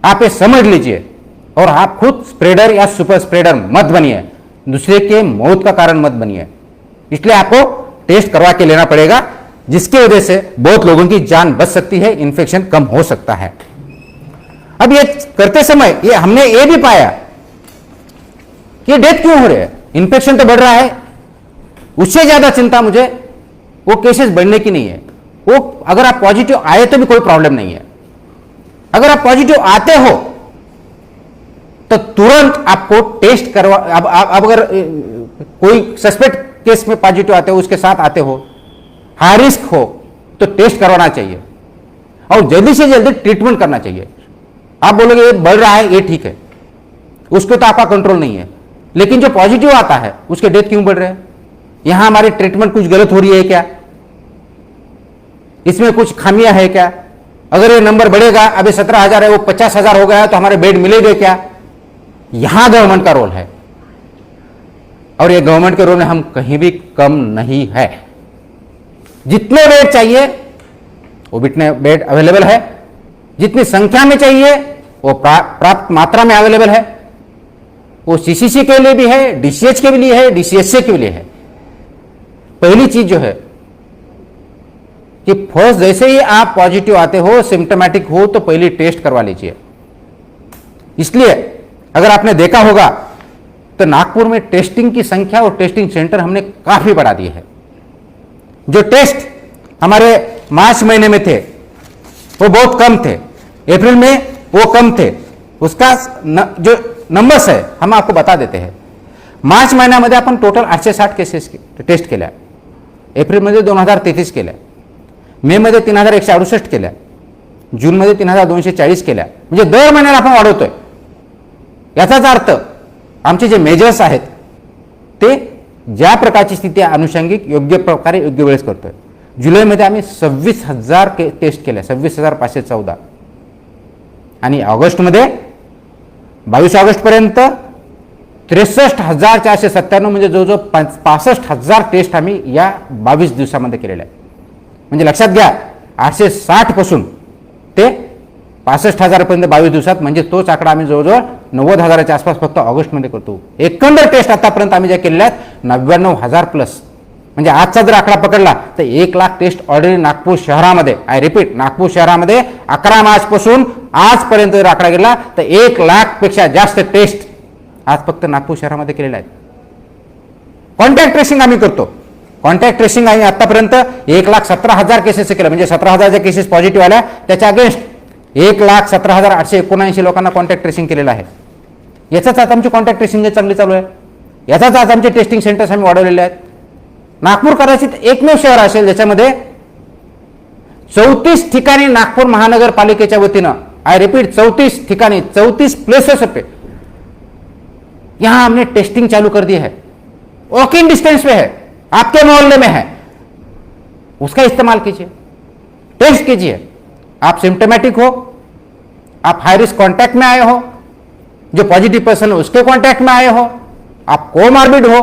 आप ये समझ लीजिए और आप खुद स्प्रेडर या सुपर स्प्रेडर मत बनिए, दूसरे के मौत का कारण मत बनिए. इसलिए आपको टेस्ट करवा के लेना पड़ेगा, जिसकी वजह से बहुत लोगों की जान बच सकती है, इन्फेक्शन कम हो सकता है. अब ये करते समय ये हमने ये भी पाया कि डेथ क्यों हो रही है, इन्फेक्शन तो बढ़ रहा है. उससे ज्यादा चिंता मुझे वो केसेस बढ़ने की नहीं है. वो अगर आप पॉजिटिव आए तो भी कोई प्रॉब्लम नहीं है. अगर आप पॉजिटिव आते हो तो तुरंत आपको टेस्ट करवा. अब अगर कोई सस्पेक्ट केस में पॉजिटिव आते हो, उसके साथ आते हो, हाई रिस्क हो, तो टेस्ट करवाना चाहिए और जल्दी से जल्दी ट्रीटमेंट करना चाहिए. आप बोलोगे ये बढ़ रहा है, ये ठीक है, उसको तो आपका कंट्रोल नहीं है, लेकिन जो पॉजिटिव आता है उसके डेथ क्यों बढ़ रहे हैं? यहां हमारी ट्रीटमेंट कुछ गलत हो रही है क्या? इसमें कुछ खामियां है क्या? अगर ये नंबर बढ़ेगा, अभी 17,000 है, वो 50,000 हो गया है, तो हमारे बेड मिलेंगे क्या? यहां गवर्नमेंट का रोल है, और ये गवर्नमेंट के रोल में हम कहीं भी कम नहीं है. जितने बेड चाहिए वो जितने बेड अवेलेबल है, जितनी संख्या में चाहिए वो प्राप्त मात्रा में अवेलेबल है. वो सीसीसी के लिए भी है, डीसीएच के लिए है, डीसीएचसी के लिए है. पहली चीज जो है कि फर्स्ट जैसे ही आप पॉजिटिव आते हो, सिम्टोमेटिक हो, तो पहली टेस्ट करवा लीजिए. इसलिए अगर आपने देखा होगा तो नागपुर में टेस्टिंग की संख्या और टेस्टिंग सेंटर हमने काफी बढ़ा दिए हैं. जो टेस्ट हमारे मार्च महीने में थे वो बहुत कम थे, अप्रैल में वो कम थे. उसका जो नंबर्स है हम आपको बता देते हैं. मार्च महिन्यामध्ये आपण टोटल 860 केसेस टेस्ट केल्या, एप्रिलमध्ये 2033 केल्या, मे मध्ये 3168 केल्या, जूनमध्ये 3240 केल्या. म्हणजे दर महिन्याला आपण वाढवतोय. याचाच अर्थ आमचे जे मेजर्स आहेत ते ज्या प्रकारची स्थिती अनुषंगिक योग्य प्रकारे योग्य वेळेस करतोय. जुलैमध्ये आम्ही 26,000 टेस्ट केल्या, 26,514, आणि ऑगस्टमध्ये 22 ऑगस्ट पर्यंत 63,497, म्हणजे जवळजवळ 65,000 टेस्ट आम्ही या 22 दिवसामध्ये केलेल्या आहेत. म्हणजे लक्षात घ्या, 860 पासून ते 65,000 पर्यंत 22 दिवसात, म्हणजे तोच आकडा आम्ही जवळजवळ 90,000च्या आसपास फक्त ऑगस्टमध्ये करतो. एकंदर टेस्ट आतापर्यंत आम्ही ज्या केलेल्या आहेत 99,000 प्लस. म्हणजे आजचा जर आकडा पकडला तर 1 लाख टेस्ट ऑलरेडी नागपूर शहरामध्ये, आय रिपीट, नागपूर शहरामध्ये 11 मार्च पासून आजपर्यंत जर आकडा गेला तर 1 लाख पेक्षा जास्त टेस्ट आज फक्त नागपूर शहरामध्ये केलेल्या आहेत. कॉन्टॅक्ट ट्रेसिंग आम्ही करतो. कॉन्टॅक्ट ट्रेसिंग आम्ही आतापर्यंत 1,17,000 केसेस केलं, म्हणजे 17,000 केसेस पॉझिटिव्ह आल्या, त्याच्या अगेन्स्ट 1,17,879 लोकांना कॉन्टॅक्ट ट्रेसिंग केलेलं आहे. याचाच आज आमची कॉन्टॅक्ट ट्रेसिंग चांगली चालू आहे. याचाच आज आमचे टेस्टिंग सेंटर्स आम्ही वाढवलेले आहेत. नागपूर कदाचित एकमेव शहर असेल ज्याच्यामध्ये 34 ठिकाणी नागपूर महानगरपालिकेच्या वतीनं, आय रिपीट 34 ठिकाणी, 34 प्लेसेस पे यहां हमने टेस्टिंग चालू कर दी है. वॉकिंग डिस्टेंस पे है, आपके मोहल्ले में है, उसका इस्तेमाल कीजिए, टेस्ट कीजिए. आप सिम्टोमेटिक हो, आप हाई रिस्क कांटेक्ट में आए हो, जो पॉजिटिव पर्सन है उसके कांटेक्ट में आए हो, आप कोमॉर्बिड हो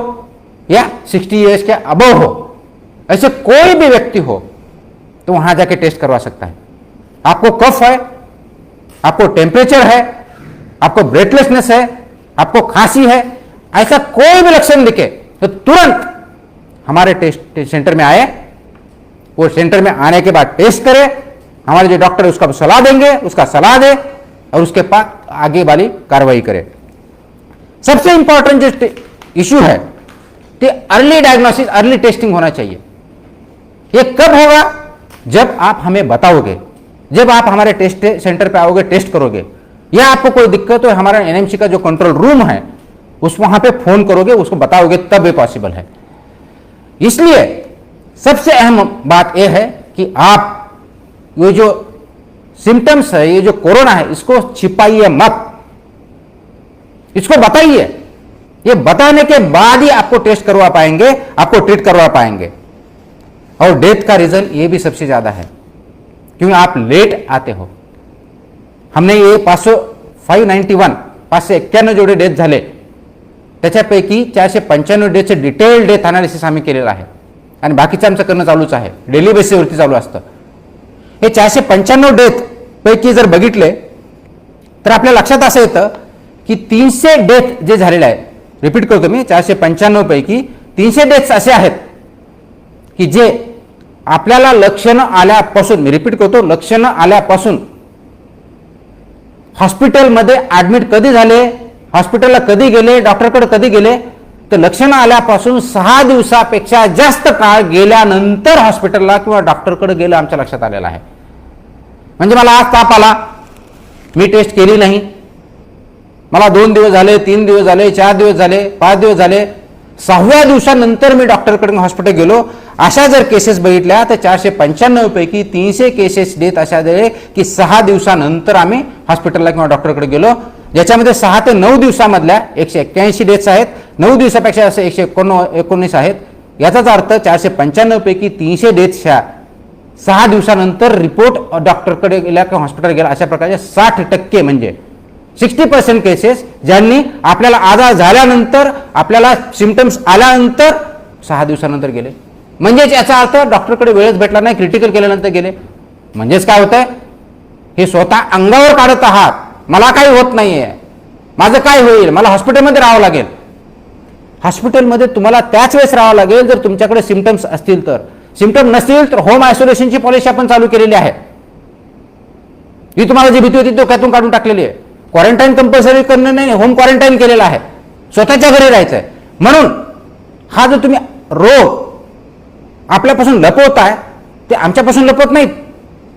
या 60 ईयर्स के अबव हो, ऐसे कोई भी व्यक्ति हो तो वहां जाके टेस्ट करवा सकता है. आपको कफ है, आपको टेम्परेचर है, आपको ब्रेथलेसनेस है, आपको खांसी है, ऐसा कोई भी लक्षण दिखे तो तुरंत हमारे टेस्ट सेंटर में आए. वो सेंटर में आने के बाद टेस्ट करें, हमारे जो डॉक्टर उसका सलाह देंगे, उसका सलाह दे, और उसके बाद आगे वाली कार्रवाई करें। सबसे इंपॉर्टेंट जो इश्यू है कि अर्ली डायग्नोसिस, अर्ली टेस्टिंग होना चाहिए। ये कब होगा? जब आप हमें बताओगे, जब आप हमारे टेस्ट सेंटर पे आओगे, टेस्ट करोगे, या आपको कोई दिक्कत हो, हमारा एनएमसी का जो कंट्रोल रूम है उस वहां पे फोन करोगे, उसको बताओगे, तब ये पॉसिबल है। इसलिए सबसे अहम बात यह है कि आप ये जो सिम्टम्स है, ये जो कोरोना है, इसको छिपाइए मत, इसको बताइए। ये बताने के बाद ही आपको टेस्ट करवा पाएंगे, आपको ट्रीट करवा पाएंगे। और डेथ का रीजन ये भी सबसे ज्यादा है, क्योंकि आप लेट आते हो। हमने ये 591 जेवढे डेथ झाले त्याच्यापैकी 495 डेथचे डिटेल डेथ अनालिसिस आम्ही केलेला आहे आणि बाकीचं आमचं करणं चालूच आहे, डेली बेसिसवरती चालू असतं। हे 495 डेथ पैकी जर बघितले तर आपल्या लक्षात असं येतं की 300 डेथ जे झालेले आहेत, रिपीट करतो मी, 495 पैकी 300 डेथ्स असे आहेत की जे आपल्याला लक्षणं आल्यापासून, मी रिपीट करतो, लक्षणं आल्यापासून हॉस्पिटलमध्ये ऍडमिट कधी झाले, हॉस्पिटलला कधी गेले, डॉक्टरकडे कधी गेले, तर लक्षणं आल्यापासून 6 दिवसापेक्षा जास्त काळ गेल्यानंतर हॉस्पिटलला किंवा डॉक्टरकडे गेलं आमच्या लक्षात आलेलं आहे। म्हणजे मला आज ताप आला, मी टेस्ट केली नाही, मला 2 दिवस झाले, 3 दिवस झाले, 4 दिवस झाले, 5 दिवस झाले, 6व्या दिवसानंतर मी डॉक्टरकडे हॉस्पिटल गेलो, अशा जर केसेस बघितल्या तर 495 पैकी 300 केसेस डेथ अशा झाले की 6 दिवसानंतर आम्ही हॉस्पिटलला किंवा डॉक्टरकडे गेलो, ज्याच्यामध्ये 6 ते 9 दिवसामधल्या 181 डेथ्स आहेत, 9 दिवसापेक्षा असे 119 आहेत। याचाच अर्थ 495 पैकी 300 डेथ्स ह्या 6 दिवसानंतर रिपोर्ट डॉक्टरकडे गेल्या किंवा हॉस्पिटल गेला, अशा प्रकारचे 60% म्हणजे 60% केसेस ज्यांनी आपल्याला आजार झाल्यानंतर, आपल्याला सिम्पटम्स आल्यानंतर 6 दिवसानंतर गेले। म्हणजेच याचा अर्थ डॉक्टरकडे वेळच भेटला नाही, क्रिटिकल केल्यानंतर गेले। म्हणजेच काय होतंय, हे स्वतः अंगावर काढत आहात, मला काही होत नाहीये, माझं काय होईल, मला हॉस्पिटलमध्ये राहावं लागेल। हॉस्पिटलमध्ये तुम्हाला त्याच वेळेस राहावं लागेल जर तुमच्याकडे सिम्पटम्स असतील तर। सिम्पटम नसतील तर होम आयसोलेशनची पॉलिसी आपण चालू केलेली आहे। ही तुम्हाला जी भीती होती तो त्यातून काढून टाकलेली आहे। क्वारंटाईन कंपल्सरी करणं नाही, होम क्वारंटाईन केलेलं आहे, स्वतःच्या घरी राहायचंय। म्हणून हा जो तुम्ही रोग आपल्यापासून लपवताय ते आमच्यापासून लपवत नाहीत,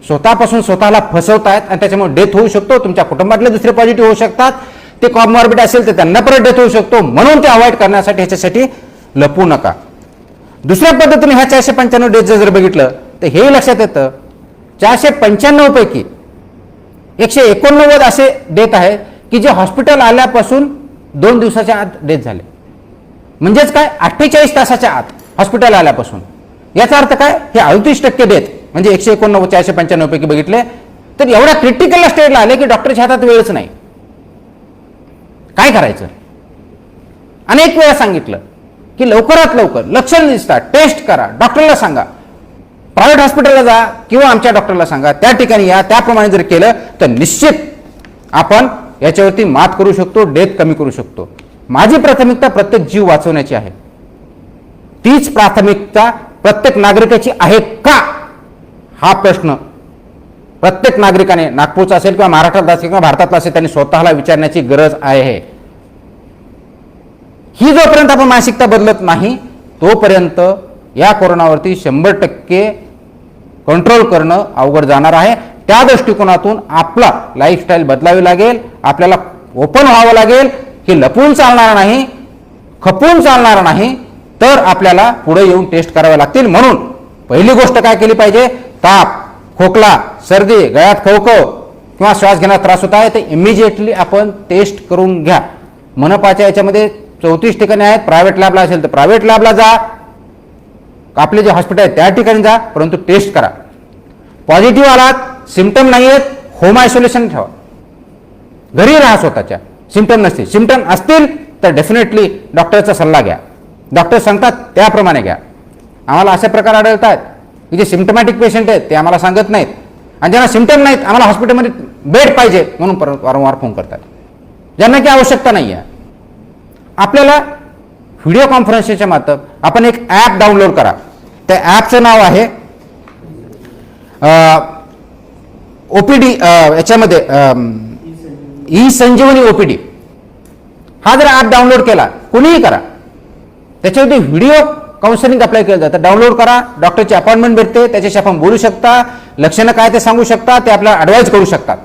स्वतःपासून स्वतःला फसवतायत आणि त्याच्यामुळे डेथ होऊ शकतो। तुमच्या कुटुंबातले दुसरे पॉझिटिव्ह होऊ शकतात, ते कॉमॉर्बिड असेल तर त्यांना परत डेथ होऊ शकतो। म्हणून ते अवॉइड करण्यासाठी ह्याच्यासाठी लपवू नका। दुसऱ्या पद्धतीने ह्या 495 डेथ जर बघितलं तर हे लक्षात येतं 495 पैकी 189 असे डेथ आहेत की जे हॉस्पिटल आल्यापासून 2 दिवसाच्या आत डेथ झाले। म्हणजेच काय, 48 तासाच्या आत हॉस्पिटल आल्यापासून। याचा अर्थ काय, हे 38% डेथ म्हणजे 189 495 पैकी बघितले तर एवढ्या क्रिटिकल स्टेजला आले की डॉक्टरच्या हातात वेळच नाही। काय करायचं? अनेक वेळा सांगितलं की लवकरात लवकर लक्षण दिसतात टेस्ट करा, डॉक्टरला सांगा, प्रायव्हेट हॉस्पिटलला जा किंवा आमच्या डॉक्टरला सांगा, त्या ठिकाणी या। त्याप्रमाणे जर केलं तर निश्चित आपण याच्यावरती मात करू शकतो, डेथ कमी करू शकतो। माझी प्राथमिकता प्रत्येक जीव वाचवण्याची आहे, तीच प्राथमिकता प्रत्येक नागरिकाची आहे का, हा प्रश्न प्रत्येक नागरिकाने, नागपूरचा असेल किंवा महाराष्ट्रातला असेल किंवा भारतातला असेल, त्यांनी स्वतःला विचारण्याची गरज आहे। ही जोपर्यंत आपण मानसिकता बदलत नाही तोपर्यंत या कोरोनावरती 100% कंट्रोल करणं अवघड जाणार आहे। त्या दृष्टिकोनातून आपला लाईफस्टाईल बदलावी लागेल, आपल्याला ओपन व्हावं लागेल, हे लपून चालणार नाही, खपून चालणार नाही, तर आपल्याला पुढे येऊन टेस्ट करावे लागतील। म्हणून पहिली गोष्ट काय केली पाहिजे, ताप, खोकला, सर्दी, गळ्यात खवखव किंवा श्वास घेण्यास त्रास होत आहे ते इमिजिएटली आपण टेस्ट करून घ्या। मनपाच्या याच्यामध्ये 34 ठिकाणी आहेत, प्रायव्हेट लॅबला असेल तर प्रायव्हेट लॅबला जा, आपले जे हॉस्पिटल आहे त्या ठिकाणी जा, परंतु टेस्ट करा। पॉझिटिव्ह आलात, सिम्पटम नाही आहेत, होम आयसोलेशन ठेवा, घरी राहा स्वतःच्या। सिम्पटम नसतील, सिम्पटम असतील तर डेफिनेटली डॉक्टरचा सल्ला घ्या, डॉक्टर सांगतात त्याप्रमाणे घ्या। आम्हाला असे प्रकार आढळतात की जे सिम्पटमॅटिक पेशंट आहेत ते आम्हाला सांगत नाहीत आणि ज्यांना सिम्पटम नाहीत आम्हाला हॉस्पिटलमध्ये बेड पाहिजे म्हणून वारंवार फोन करतात, ज्यांना की आवश्यकता नाही आहे। आपल्याला व्हिडिओ कॉन्फरन्सच्या माध्यमात आपण एक ॲप डाउनलोड करा, त्या ॲपचं नाव आहे OPD, याच्यामध्ये ई संजीवनी ओपीडी हा जर ॲप डाउनलोड केला, कुणीही करा, त्याच्यावरती व्हिडिओ काउन्सिलिंग अप्लाय केलं जातं. डाउनलोड करा, डॉक्टरची अपॉइंटमेंट भेटते, त्याच्याशी आपण बोलू शकता, लक्षणं काय ते सांगू शकता, ते आपल्याला ॲडवाईज करू शकतात.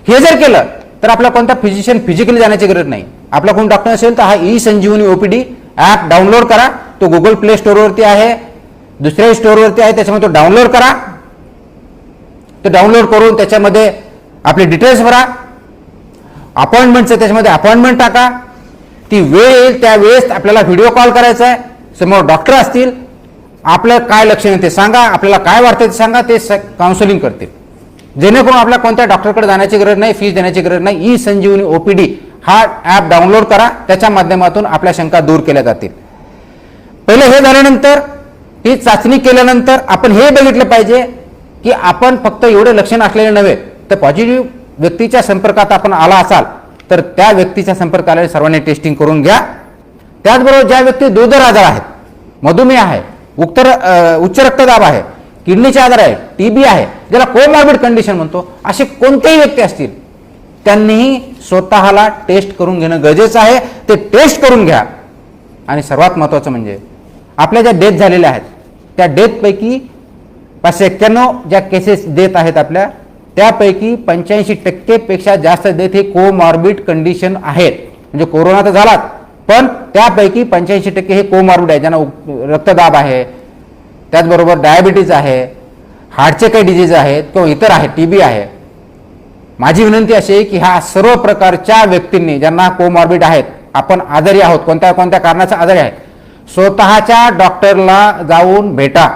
हे जर केलं तर आपला कोणता फिजिशियन फिजिकली जाण्याची गरज नाही. आपला कोण डॉक्टर असेल तर हा ई संजीवनी ओपीडी ॲप डाउनलोड करा. तो गुगल प्ले स्टोअरवरती आहे, दुसऱ्याही स्टोअरवरती आहे, त्याच्यामध्ये तो डाउनलोड करा. ते डाउनलोड करून त्याच्यामध्ये आपले डिटेल्स भरा, अपॉइंटमेंटचं त्याच्यामध्ये अपॉइंटमेंट टाका. ती वेळ येईल त्या वेळेस आपल्याला व्हिडिओ कॉल करायचा आहे, समोर डॉक्टर असतील, आपलं काय लक्षण ते सांगा, आपल्याला काय वाटतं ते सांगा, ते काउन्सिलिंग करतील. जेणेकरून आपल्याला कोणत्या डॉक्टरकडे जाण्याची गरज नाही, फीस देण्याची गरज नाही. ई संजीवनी ओपीडी हा ॲप डाउनलोड करा, त्याच्या माध्यमातून आपल्या शंका दूर केल्या जातील. पहिले हे झाल्यानंतर, ही चाचणी केल्यानंतर आपण हे बघितलं पाहिजे की आपण फक्त एवढे लक्षण असलेले नव्हे, तर पॉझिटिव्ह व्यक्तीच्या संपर्कात आपण आला असाल तर त्या व्यक्तीच्या संपर्कात आलेल्या सर्वांनी टेस्टिंग करून घ्या. त्याचबरोबर ज्या व्यक्ती दुर्धर आजार आहेत, मधुमेह आहे, उच्च रक्तदाब आहे, किडनीचे आजार आहे, टीबी आहे, ज्याला कोमॉर्बिड कंडिशन म्हणतो, असे कोणतेही व्यक्ती असतील त्यांनीही स्वतःला टेस्ट करून घेणं गरजेचं आहे. ते टेस्ट करून घ्या. आणि सर्वात महत्त्वाचं म्हणजे आपल्या ज्या डेथ झालेल्या आहेत त्या डेथपैकी 591 ज्या केसेस डेथ आहेत आपल्या, त्यापैकी 85% पेक्षा जास्त डेथ हे कोमॉर्बिड कंडिशन आहेत. म्हणजे कोरोना तर झालाच, पण त्यापैकी 85% हे कोमॉर्बिड आहे, ज्यांना रक्तदाब आहे, त्याचबरोबर डायबिटीज आहे, हार्टचे काही डिजीज आहेत किंवा इतर आहेत, टीबी आहे. माझी विनंती अशी आहे की ह्या सर्व प्रकारच्या व्यक्तींनी ज्यांना कोमॉर्बिड आहेत, आपण आजारी आहोत, कोणत्या कोणत्या कारणाचा आजारी आहे, स्वतःच्या डॉक्टरला जाऊन भेटा.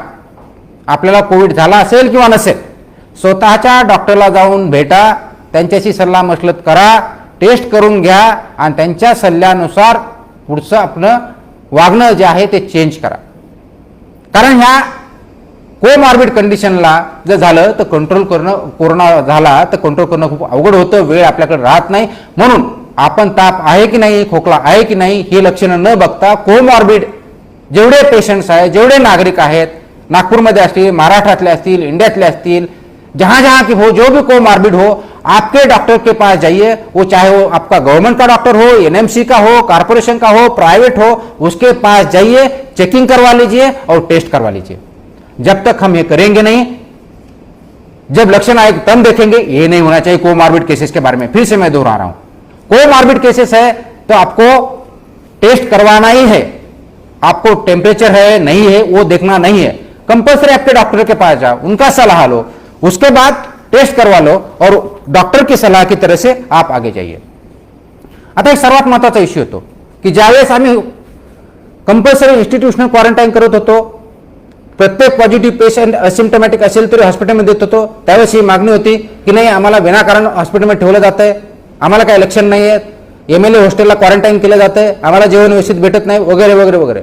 आपल्याला कोविड झाला असेल किंवा नसेल, स्वतःच्या डॉक्टरला जाऊन भेटा, त्यांच्याशी सल्ला मसलत करा, टेस्ट करून घ्या आणि त्यांच्या सल्ल्यानुसार पुढचं आपलं वागणं जे आहे ते चेंज करा. कारण ह्या कोमॉर्बिड कंडिशनला जर झालं तर कंट्रोल करणं, कोरोना झाला तर कंट्रोल करणं खूप अवघड होतं, वेळ आपल्याकडे राहत नाही. म्हणून आपण ताप आहे की नाही, खोकला आहे की नाही हे लक्षणं न बघता कोमॉर्बिड जेवढे पेशंट्स आहेत, जेवढे नागरिक आहेत, नागपुरमध्ये असतील, महाराष्ट्रातले असतील, इंडियातले असतील, जहां जहां की हो, जो भी कोमॉर्बिड हो, आपके डॉक्टर के पास जाइए. वो चाहे वो आपका गवर्नमेंट का डॉक्टर हो, एनएमसी का हो, कारपोरेशन का हो, प्राइवेट हो, उसके पास जाइए, चेकिंग करवा लीजिए और टेस्ट करवा लीजिए. जब तक हम ये करेंगे नहीं, जब लक्षण आए तब देखेंगे. ये नहीं होना चाहिए कोमॉर्बिड केसेस के बारे में. फिर से मैं दोहरा रहा हूं, कोमॉर्बिड केसेस है तो आपको टेस्ट करवाना ही है. आपको टेम्परेचर है नहीं है वो देखना नहीं है, कंपल्सरी आपके डॉक्टर के पास जाओ, उनका सलाह लो, उसके बाद टेस्ट करवा लो और डॉक्टर की सलाह की तरह से आप आगे जाइए. आता एक सर्वात महत्वाचा इश्यू होतो की ज्यावेळेस आम्ही कंपल्सरी इन्स्टिट्यूशनल क्वारंटाईन करत होतो, प्रत्येक पॉझिटिव्ह पेशंट असिम्टमॅटिक असेल तरी हॉस्पिटलमध्ये देत होतो, त्यावेळेस ही मागणी होती की नाही, आम्हाला विनाकारण हॉस्पिटलमध्ये ठेवलं जात आहे, आम्हाला काही लक्षण नाही आहेत, MLA हॉस्टेलला क्वारंटाईन केलं जातं आहे, आम्हाला जेवण व्यवस्थित भेटत नाही वगैरे वगैरे वगैरे.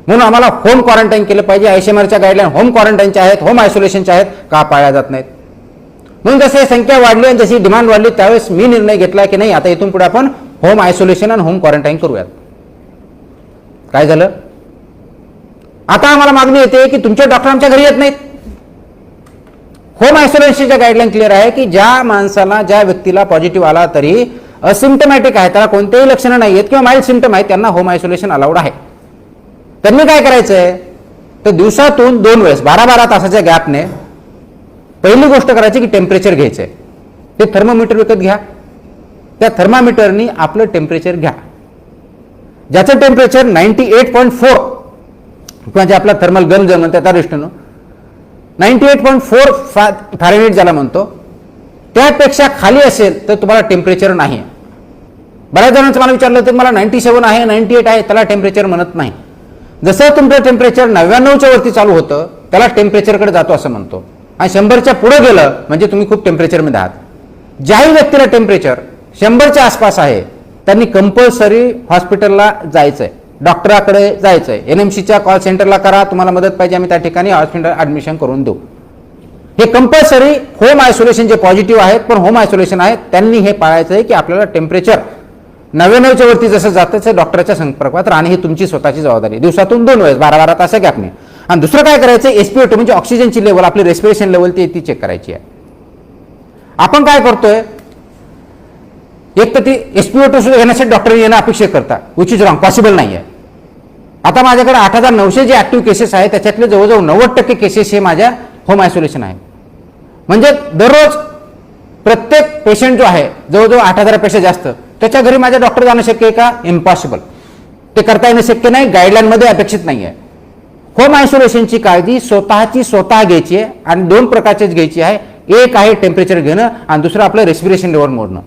म्हणून आम्हाला होम क्वारंटाईन केलं पाहिजे. ICMRच्या गाईडलाईन होम क्वारंटाईनच्या आहेत, होम आयसोलेशनच्या आहेत, का पाळल्या जात नाहीत. म्हणून जसे संख्या वाढली आणि जशी डिमांड वाढली त्यावेळेस मी निर्णय घेतला की नाही, आता इथून पुढे आपण होम आयसोलेशन आणि होम क्वारंटाईन करूयात. काय झालं, आता आम्हाला मागणी येते की तुमचे डॉक्टर आमच्या घरी येत नाहीत. होम आयसोलेशनच्या गाईडलाईन क्लिअर आहे की ज्या माणसाला, ज्या व्यक्तीला पॉझिटिव्ह आला तरी असिम्टमॅटिक आहे, त्याला कोणतेही लक्षणं नाही आहेत किंवा माइल्ड सिम्टम आहेत, त्यांना होम आयसोलेशन अलाउड आहे. त्यांनी काय करायचंय तर दिवसातून 2 वेळेस 12-12 तासाच्या गॅपने पहिली गोष्ट करायची की टेम्परेचर घ्यायचंय. ते थर्मोमीटर विकत घ्या, त्या थर्मामीटरनी आपलं टेम्परेचर घ्या. ज्याचं टेम्परेचर 98.4 किंवा जे आपला थर्मल गन जर म्हणतात त्या दृष्टीनं 98.4 फॅरेनहाइट ज्याला म्हणतो, त्यापेक्षा खाली असेल तर तुम्हाला टेम्परेचर नाही. बऱ्याच जणांचं मला विचारलं तर मला 97 आहे, 98 आहे, त्याला टेम्परेचर म्हणत नाही. जसं तुमचं टेम्परेचर 99च्या वरती चालू होतं त्याला टेम्परेचरकडे जातो असं म्हणतो, आणि 100च्या पुढे गेलं म्हणजे तुम्ही खूप टेम्परेचरमध्ये आहात. ज्याही व्यक्तीला टेम्परेचर 100च्या आसपास आहे त्यांनी कंपल्सरी हॉस्पिटलला जायचंय, डॉक्टराकडे जायचंय. NMCच्या कॉल सेंटरला करा, तुम्हाला मदत पाहिजे, आम्ही त्या ठिकाणी हॉस्पिटल ऍडमिशन करून देऊ. हे कंपल्सरी होम आयसोलेशन जे पॉझिटिव्ह आहेत पण होम आयसोलेशन आहेत त्यांनी हे पाळायचं आहे की आपल्याला टेम्परेचर 99च्या वरती जसं जातं तसं डॉक्टरच्या संपर्कात राहणे ही तुमची स्वतःची जबाबदारी. दिवसातून 2 वेळेस 12-12 तास गॅपने. आणि दुसरं काय करायचं, SpO2 म्हणजे ऑक्सिजनची लेवल, आपली रेस्पिरेशन लेवल ती चेक करायची आहे. आपण काय करतोय, एक तर ती SpO2 सुद्धा घेण्यासाठी डॉक्टर येणं अपेक्षित करता, विच इज रॉंग, पॉसिबल नाही आहे. आता माझ्याकडे 8,900 जे ऍक्टिव्ह केसेस आहेत त्याच्यातले जवळजवळ 90% केसेस हे माझ्या होम आयसोलेशन आहे. म्हणजे दररोज प्रत्येक पेशंट जो आहे जवळजवळ 8,000 पेक्षा जास्त त्याच्या घरी माझ्या डॉक्टर जाणं शक्य आहे का? इम्पॉसिबल. ते करता येणं शक्य नाही, गाईडलाईनमध्ये अपेक्षित नाही आहे. होम आयसोलेशनची काळजी स्वतः घ्यायची आहे आणि 2 प्रकारचीच घ्यायची आहे. एक आहे टेम्परेचर घेणं आणि दुसरं आपलं रेस्पिरेशन लेवल मोजणं.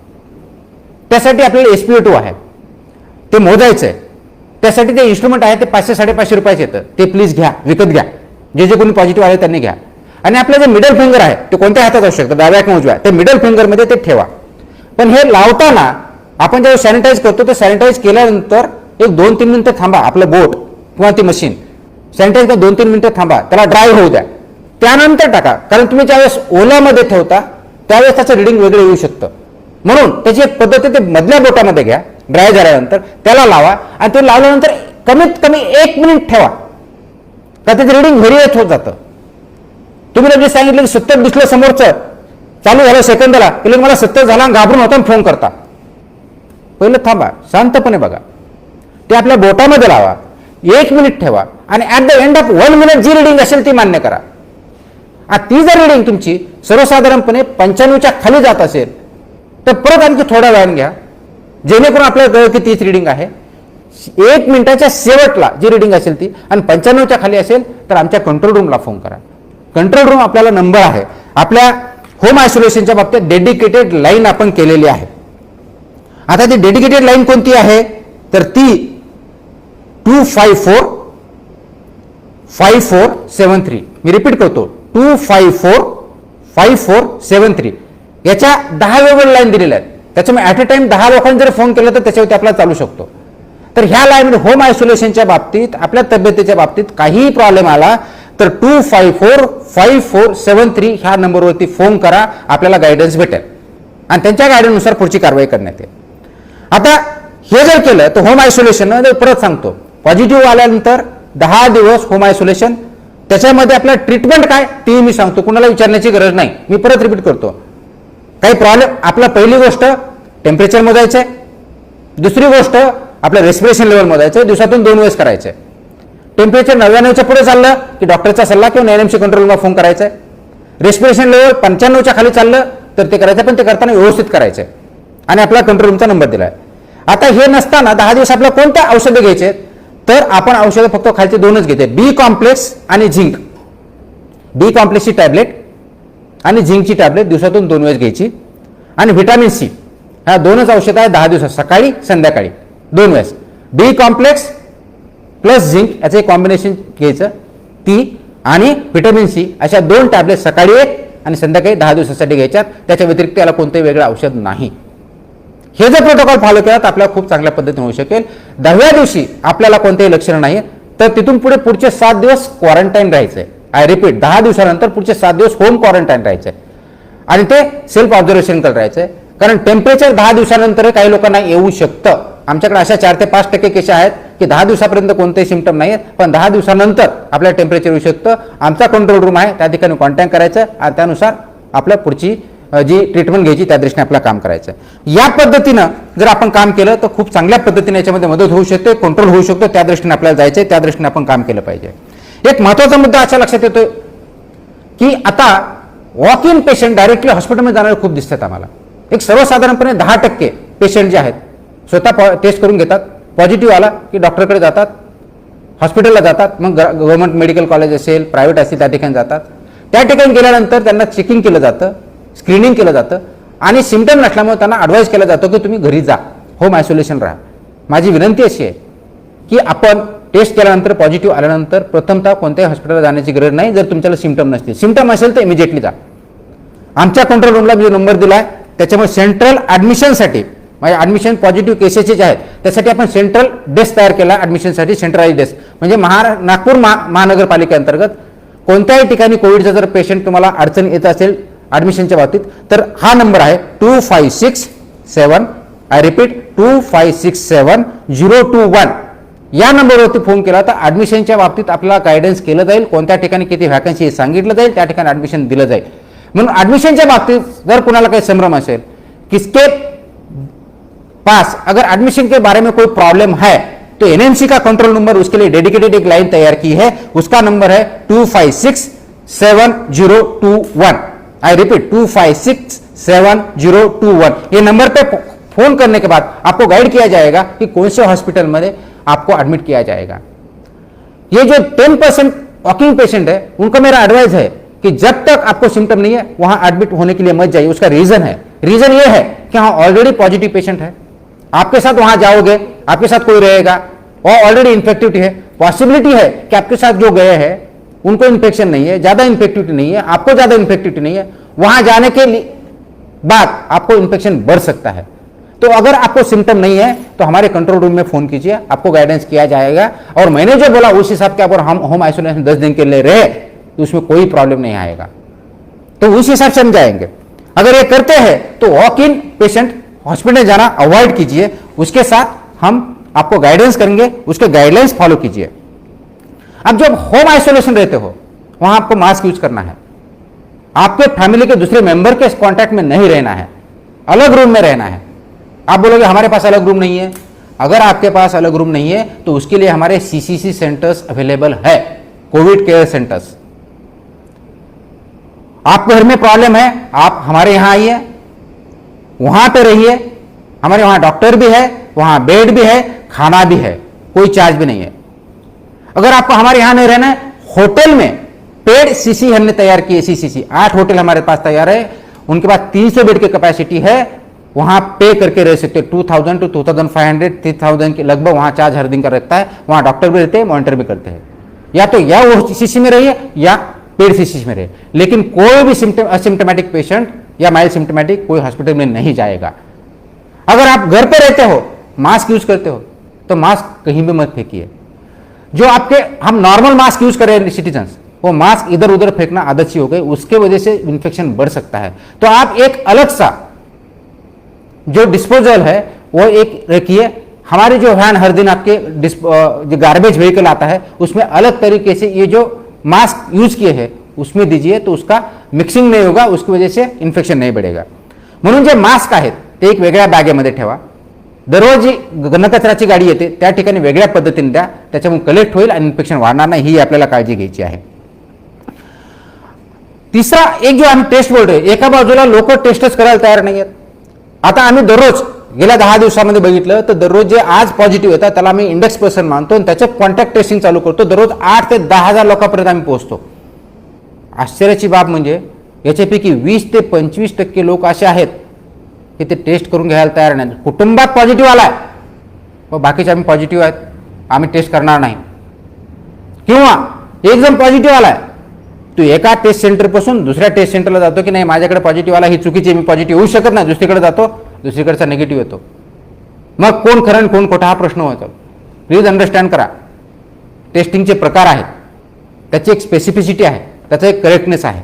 त्यासाठी आपल्याला SpO2 आहे ते मोजायचं आहे. त्यासाठी ते इन्स्ट्रुमेंट आहे ते 500-550 रुपयाचं येतं. ते प्लीज घ्या, विकत घ्या. जे कोणी पॉझिटिव्ह आहे त्यांनी घ्या. आणि आपलं जे मिडल फिंगर आहे ते कोणत्या हातात असू शकतं, डाव्या किंवा उजव्या, ते मिडल फिंगरमध्ये ते ठेवा. पण हे लावताना आपण जेव्हा सॅनिटाईज करतो ते सॅनिटाईज केल्यानंतर एक 2-3 मिनिटं थांबा. आपलं बोट किंवा ती मशीन सॅनिटाईज करा, 2-3 मिनिटं थांबा, त्याला ड्राय होऊ द्या, त्यानंतर टाका. कारण तुम्ही ज्यावेळेस ओल्यामध्ये ठेवता त्यावेळेस त्याचं रिडिंग वेगळं येऊ शकतं. म्हणून त्याची एक पद्धत आहे, ते मधल्या बोटामध्ये घ्या, ड्राय झाल्यानंतर त्याला लावा आणि ते लावल्यानंतर कमीत कमी 1 मिनिट ठेवा, का त्याचं रिडिंग व्हेरिएट होत जातं. तुम्ही लगेच सांगितलं की 70 दिसलं समोरचं, चालू झालं सेकंदाला, की मला 70 झाला घाबरून होता फोन करता. पहिलं थांबा, शांतपणे बघा, ते आपल्या बोटामध्ये लावा, 1 मिनिट ठेवा आणि at the end of 1 minute जी रिडिंग असेल ती मान्य करा. ती जर रिडिंग तुमची सर्वसाधारणपणे 95च्या खाली जात असेल तर परत आणखी थोड्या वेळाने घ्या, जेणेकरून आपल्याला कळेल की तीच रिडिंग आहे. 1 मिनिटाच्या शेवटला जी रिडिंग असेल ती आणि 95च्या खाली असेल तर आमच्या कंट्रोल रूमला फोन करा. कंट्रोल रूम आपल्याला नंबर आहे. आपल्या होम आयसोलेशनच्या बाबतीत डेडिकेटेड लाईन आपण केलेली आहे. आता ती डेडिकेटेड लाईन कोणती आहे तर ती 2545473. मी रिपीट करतो, 2545473. याच्या 10 वेगवेगळ्या लाईन दिलेल्या आहेत. त्याच्यामुळे ऍट अ टाइम 10 लोकांनी जर फोन केला तर त्याच्यावरती आपल्याला चालू शकतो. तर ह्या लाईनमध्ये होम आयसोलेशनच्या बाबतीत आपल्या तब्येतीच्या बाबतीत काहीही प्रॉब्लेम आला तर 2545473 ह्या नंबरवरती फोन करा, आपल्याला गायडन्स भेटेल आणि त्यांच्या गायडन्सनुसार पुढची कारवाई करण्यात येईल. आता हे जर केलं तर होम आयसोलेशन, परत सांगतो, पॉझिटिव्ह आल्यानंतर 10 दिवस होम आयसोलेशन. त्याच्यामध्ये आपलं ट्रीटमेंट काय ते मी सांगतो, कुणाला विचारण्याची गरज नाही. मी परत रिपीट करतो, काही प्रॉब्लेम, आपला पहिली गोष्ट टेम्परेचर मोजायचं आहे, दुसरी गोष्ट आपलं रेस्पिरेशन लेवल मोजायचं आहे, दिवसातून 2 वेळेस करायचं आहे. टेम्परेचर 99च्या पुढे चाललं की डॉक्टरचा सल्ला किंवा NMC कंट्रोल रूमला फोन करायचा आहे. रेस्पिरेशन लेवल 95च्या खाली चाललं तर ते करायचं, पण ते करताना व्यवस्थित करायचं आणि आपला कंट्रोल रूमचा नंबर दिलाय. आता हे नसताना 10 दिवस आपल्याला कोणत्या औषधं घ्यायचे तर आपण औषधं फक्त खालचे 2च घ्यायचे, बी कॉम्प्लेक्स आणि झिंक. बी कॉम्प्लेक्सची टॅबलेट आणि झिंकची टॅबलेट दिवसातून 2 वेळेस घ्यायची आणि व्हिटॅमिन सी, ह्या 2च औषधं आहेत 10 दिवसात, सकाळी संध्याकाळी 2 वेळेस. बी कॉम्प्लेक्स प्लस झिंक याचं एक कॉम्बिनेशन घ्यायचं, ती आणि व्हिटॅमिन सी अशा 2 टॅबलेट सकाळी 1 आणि संध्याकाळी 10 दिवसासाठी घ्यायच्यात. त्याच्या व्यतिरिक्त याला कोणतंही वेगळं औषध नाही. हे जर प्रोटोकॉल फॉलो केला तर आपल्याला खूप चांगल्या पद्धतीने होऊ शकेल. 10व्या दिवशी आपल्याला कोणतेही लक्षण नाही तर तिथून पुढचे 7 दिवस क्वारंटाईन राहायचंय. आय रिपीट, 10 दिवसानंतर पुढचे 7 दिवस होम क्वारंटाईन राहायचंय आणि ते सेल्फ ऑब्झर्वेशन करत राहायचंय. कारण टेम्परेचर 10 दिवसानंतर काही लोकांना येऊ शकतं. आमच्याकडे अशा 4 ते 5% केस आहेत की 10 दिवसापर्यंत कोणतेही सिम्पटम नाही आहेत, पण 10 दिवसानंतर आपल्याला टेम्परेचर येऊ शकतं. आमचा कंट्रोल रूम आहे, त्या ठिकाणी कॉन्टॅक्ट करायचं आणि त्यानुसार आपल्या पुढची जी ट्रीटमेंट घ्यायची त्या दृष्टीने आपल्याला काम करायचं. या पद्धतीनं जर आपण काम केलं तर खूप चांगल्या पद्धतीने याच्यामध्ये मदत होऊ शकते, कंट्रोल होऊ शकतो. त्या दृष्टीने आपल्याला जायचंय, त्या दृष्टीने आपण काम केलं पाहिजे. एक महत्त्वाचा मुद्दा अशा लक्षात येतोय की आता वॉक इन पेशंट डायरेक्टली हॉस्पिटलमध्ये जाणारे खूप दिसतात आम्हाला. एक सर्वसाधारणपणे 10% पेशंट जे आहेत स्वतः टेस्ट करून घेतात, पॉझिटिव्ह आला की डॉक्टरकडे जातात, हॉस्पिटलला जातात, मग गव्हर्नमेंट मेडिकल कॉलेज असेल, प्रायव्हेट असेल त्या ठिकाणी जातात. त्या ठिकाणी गेल्यानंतर त्यांना चेकिंग केलं जातं, स्क्रीनिंग केलं जातं आणि सिम्पटम नसल्यामुळे त्यांना ॲडवाईस केलं जातं की तुम्ही घरी जा, होम आयसोलेशन राहा. माझी विनंती अशी आहे की आपण टेस्ट केल्यानंतर पॉझिटिव्ह आल्यानंतर प्रथमतः कोणत्याही हॉस्पिटलला जाण्याची गरज नाही. जर तुमच्याला सिम्पटम नसतील, सिम्पटम असेल तर इमिजिएटली जा. आमच्या कंट्रोल रूमला मी जो नंबर दिला आहे त्याच्यामुळे सेंट्रल ॲडमिशनसाठी, म्हणजे ॲडमिशन पॉझिटिव्ह केसेस जे आहेत त्यासाठी आपण सेंट्रल डेस्क तयार केला ॲडमिशनसाठी, सेंट्रलाइज डेस्क. म्हणजे नागपूर महानगरपालिकेअंतर्गत कोणत्याही ठिकाणी कोविडचा जर पेशंट तुम्हाला अडचण येत असेल ॲडमिशनच्या बाबतीत तर हा नंबर आहे 2567, आय रिपीट 2567-021. या नंबरवरती फोन केला तर ॲडमिशनच्या बाबतीत आपल्याला गायडन्स केलं जाईल, कोणत्या ठिकाणी किती व्हॅकन्सी सांगितलं जाईल, त्या ठिकाणी ॲडमिशन दिलं जाईल. म्हणून ॲडमिशनच्या बाबतीत जर कुणाला काही संभ्रम असेल की पास अगर एडमिशन के बारे में कोई प्रॉब्लम है तो एनएमसी का कंट्रोल नंबर उसके लिए डेडिकेटेड एक लाइन तैयार की है, उसका नंबर है 256701। I repeat 256701। ये नंबर पे फोन करने के बाद आपको गाइड किया जाएगा कि कौन से हॉस्पिटल में आपको एडमिट किया जाएगा। ये जो 10% वॉकिंग पेशेंट है उनका मेरा एडवाइस है कि जब तक आपको सिम्टम नहीं है वहां एडमिट होने के लिए मत जाइए। उसका रीजन ये है कि वहां ऑलरेडी पॉजिटिव पेशेंट है, आपके साथ वहां जाओगे, आपके साथ कोई रहेगा और ऑलरेडी इन्फेक्टिविटी है, पॉसिबिलिटी है कि आपके साथ जो गए हैं उनको इन्फेक्शन नहीं है, ज्यादा इन्फेक्टिविटी नहीं है, आपको ज्यादा इन्फेक्टिविटी नहीं है, वहां जाने के बाद आपको इन्फेक्शन बढ़ सकता है। तो अगर आपको सिम्टम नहीं है तो हमारे कंट्रोल रूम में फोन कीजिए, आपको गाइडेंस किया जाएगा। और मैंने जो बोला उस हिसाब के अगर हम होम आइसोलेशन 10 दिन के लिए रहे तो उसमें कोई प्रॉब्लम नहीं आएगा, तो उस हिसाब से हम जाएंगे। अगर ये करते हैं तो वॉक इन पेशेंट हॉस्पिटल जाना अवॉइड कीजिए, उसके साथ हम आपको गाइडेंस करेंगे, उसके गाइडलाइंस फॉलो कीजिए। अब जब होम आइसोलेशन रहते हो वहां आपको मास्क यूज करना है, आपके फैमिली के दूसरे मेंबर के कांटेक्ट में नहीं रहना है, अलग रूम में रहना है। आप बोलोगे हमारे पास अलग रूम नहीं है, अगर आपके पास अलग रूम नहीं है तो उसके लिए हमारे सीसीसी सेंटर्स अवेलेबल है, कोविड केयर सेंटर्स। आपको घर में प्रॉब्लम है, आप हमारे यहां आइए, वहां पे रहिए, हमारे वहां डॉक्टर भी है, वहां बेड भी है, खाना भी है, कोई चार्ज भी नहीं है। अगर आपको हमारे यहां नहीं रहना है, होटल में पेड सीसी हमने तैयार की है, सीसीसी 8 होटल हमारे पास तैयार है, उनके पास 300 बेड की कैपेसिटी है, वहां पे करके रह सकते हैं। 2000 to 2500 3000 के लगभग वहां चार्ज हर दिन का रहता है, वहां डॉक्टर भी रहते हैं, मॉनिटर भी करते हैं। या तो या वो सीसी में रहिए या पेड सीसी में रहिए, लेकिन कोई भी असिम्टोमेटिक पेशेंट या माइल्ड सिम्टोमेटिक कोई हॉस्पिटल में नहीं जाएगा। अगर आप घर पे रहते हो, मास्क यूज करते हो तो मास्क कहीं भी मत फेंकिए। जो आपके हम नॉर्मल मास्क यूज कर रहे हैं सिटीजन, वो मास्क इधर उधर फेंकना आदत सी हो गई, उसके वजह से इन्फेक्शन बढ़ सकता है। तो आप एक अलग सा जो डिस्पोजल है वो एक रखिए। हमारी जो वैन हर दिन आपके जो गार्बेज व्हीकल आता है उसमें अलग तरीके से ये जो मास्क यूज किए हैं उसमें दीजिए, तो उसका मिक्सिंग नहीं होगा, उसकी वजह से इन्फेक्शन नाही बढ़ेगा। म्हणून जे मास्क आहेत ते एक वेगळ्या बॅगेमध्ये ठेवा। दररोज जी घनकचऱ्याची गाडी येते त्या ठिकाणी वेगळ्या पद्धतीने द्या, त्याच्यामुळे कलेक्ट होईल आणि इन्फेक्शन वाढणार नाही, ही आपल्याला काळजी घ्यायची आहे। तिसरा एक जो आम्ही टेस्ट बोलतोय, एका बाजूला लोक टेस्टच करायला तयार नाही आहेत। आता आम्ही दररोज गेल्या 10 दिवसामध्ये बघितलं तर दररोज जे आज पॉझिटिव्ह येतात त्याला आम्ही इंडेक्स पर्सन मानतो आणि त्याचे कॉन्टॅक्ट टेस्टिंग चालू करतो। दररोज 8 ते 10,000 लोकांपर्यंत आम्ही पोहोचतो। आश्चर्याची बाब म्हणजे याच्यापैकी 20 ते 25% लोक असे आहेत की ते टेस्ट करून घ्यायला तयार नाही। कुटुंबात पॉझिटिव्ह आलाय व बाकीचे आम्ही पॉझिटिव्ह आहेत, आम्ही टेस्ट करणार नाही। किंवा एक जण पॉझिटिव्ह आलाय, तू एका टेस्ट सेंटर पासून दुसऱ्या टेस्ट सेंटरला जातो की नाही माझ्याकडे पॉझिटिव्ह आला, ही चुकीची, मी पॉझिटिव्ह होऊ शकत नाही, दुसरीकडे जातो, दुसरीकडचा निगेटिव्ह येतो। मग कोण खरं आणि कोण खोटा हा प्रश्न होतो। प्लीज अंडरस्टँड करा, टेस्टिंगचे प्रकार आहेत, त्याची एक स्पेसिफिसिटी आहे, त्याचा एक करेक्टनेस आहे।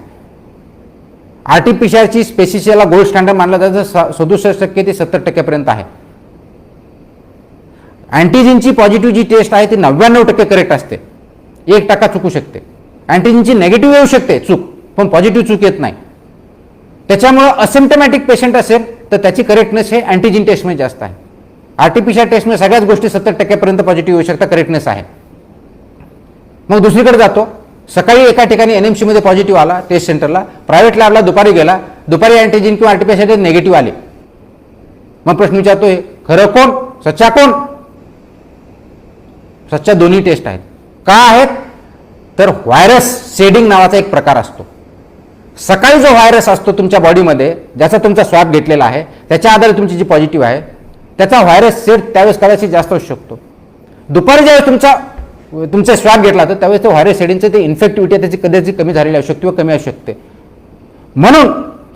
आरटीपीसीआरची स्पेसिसला गोल्ड स्टँडर्ड मानलं जातं, 67% ते 70% पर्यंत आहे। अँटीजेनची पॉझिटिव्ह जी टेस्ट आहे ती 99% करेक्ट असते, 1% चुकू शकते। अँटीजेनची नेगेटिव्ह येऊ शकते चूक, पण पॉझिटिव्ह चूक येत नाही। त्याच्यामुळे असिम्टोमॅटिक पेशंट असेल तर त्याची करेक्टनेस हे अँटीजेन टेस्टमध्ये जास्त आहे। आरटीपीसीआर टेस्टमध्ये सगळ्याच गोष्टी 70% पर्यंत पॉझिटिव्ह येऊ शकतात, करेक्टनेस आहे। मग दुसरीकडे जातो, सकाळी एका ठिकाणी एनएमसी मध्ये पॉझिटिव्ह आला टेस्ट सेंटरला, प्रायव्हेट लॅबला दुपारी गेला, दुपारी अँटीजेन किंवा आरटीपीसीआर नेगेटिव्ह आले। मग प्रश्न विचारतोय खरं कोण, सच्चा कोण? सच्चा दोन्ही टेस्ट आहेत। का आहेत तर व्हायरस शेडिंग नावाचा एक प्रकार असतो। सकाळी जो व्हायरस असतो तुमच्या बॉडीमध्ये, ज्याचा तुमचा स्वॅब घेतलेला आहे, त्याच्या आधारे तुमची जी पॉझिटिव्ह आहे त्याचा व्हायरस सेड त्यावेळेस कदाचित जास्त असू शकतो। दुपारी ज्यावेळेस तुमचा स्वॅब घेतला तर त्यावेळेस तो व्हायरस शेडिंगचं ते इन्फेक्टिव्हिटी त्याची कदाचित कमी झालेली असू शकते व कमी असू शकते। म्हणून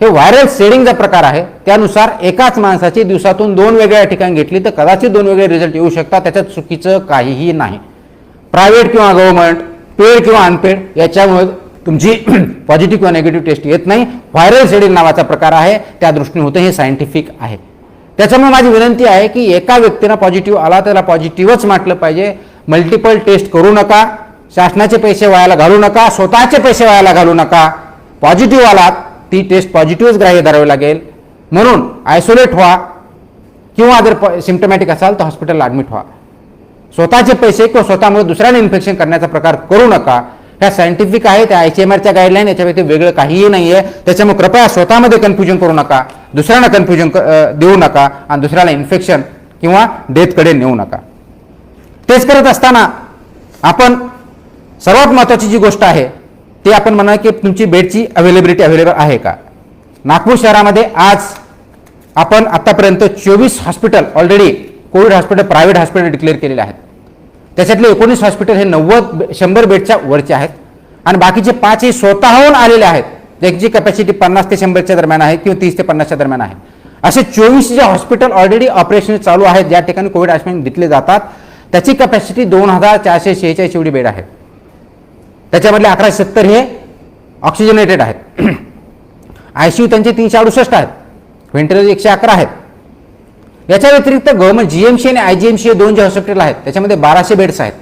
हे व्हायरल शेडिंगचा प्रकार आहे, त्यानुसार एकाच माणसाची दिवसातून 2 वेगळ्या ठिकाणी घेतली तर कदाचित 2 वेगळे रिझल्ट येऊ शकतात, त्याच्यात चुकीचं काहीही नाही। प्रायव्हेट किंवा गव्हर्नमेंट, पेड किंवा अनपेड याच्यामुळे तुमची पॉझिटिव्ह किंवा निगेटिव्ह टेस्ट येत नाही। व्हायरल शेडिंग नावाचा प्रकार आहे, त्या दृष्टीने होतं, हे सायंटिफिक आहे। त्याच्यामुळे माझी विनंती आहे की एका व्यक्तीला पॉझिटिव्ह आला त्याला पॉझिटिव्हच म्हटलं पाहिजे, मल्टिपल टेस्ट करू नका, शासनाचे पैसे वायाला घालू नका, स्वतःचे पैसे वायाला घालू नका। पॉझिटिव्ह आलात ती टेस्ट पॉझिटिव्हच ग्राह्य धरावी लागेल, म्हणून आयसोलेट व्हा, किंवा जर सिम्टमॅटिक असाल तर हॉस्पिटलला ॲडमिट व्हा. स्वतःचे पैसे किंवा स्वतःमुळे दुसऱ्याने इन्फेक्शन करण्याचा प्रकार करू नका. ह्या सायंटिफिक आहे, त्या ICMRच्या गाईडलाईन, याच्या व्यतिरिक्त वेगळं काहीही नाही आहे. त्याच्यामुळे कृपया स्वतःमध्ये कन्फ्युजन करू नका, दुसऱ्यांना कन्फ्युजन देऊ नका आणि दुसऱ्याला इन्फेक्शन किंवा डेथकडे नेऊ नका. तेच करत असताना आपण सर्वात महत्त्वाची जी गोष्ट आहे ती आपण म्हणा की तुमची बेडची अवेलेबल आहे का. नागपूर शहरामध्ये आज आपण आतापर्यंत 24 hospital already Covid hospital private hospital declare केलेले आहेत. त्याच्यातले 19 हॉस्पिटल हे 100 बेडच्या वरचे आहेत आणि बाकीचे 5 हे स्वतःहून आलेले आहेत, ज्याची कॅपॅसिटी 50 ते 100च्या दरम्यान आहे किंवा 30 ते 50च्या दरम्यान आहे. असे 24 जे हॉस्पिटल ऑलरेडी ऑपरेशन चालू आहेत, ज्या ठिकाणी कोविड हॉस्पिटल घेतले जातात, त्याची कॅपॅसिटी 2446 एवढी बेड आहे. त्याच्यामधले 1170 हे ऑक्सिजनेटेड आहेत. ICU त्यांचे 368 आहेत, व्हेंटिलेटर 111 आहेत. याच्या व्यतिरिक्त गव्हर्नमेंट GMC आणि IGMC हे 2 जे हॉस्पिटल आहेत त्याच्यामध्ये 1200 बेड्स आहेत.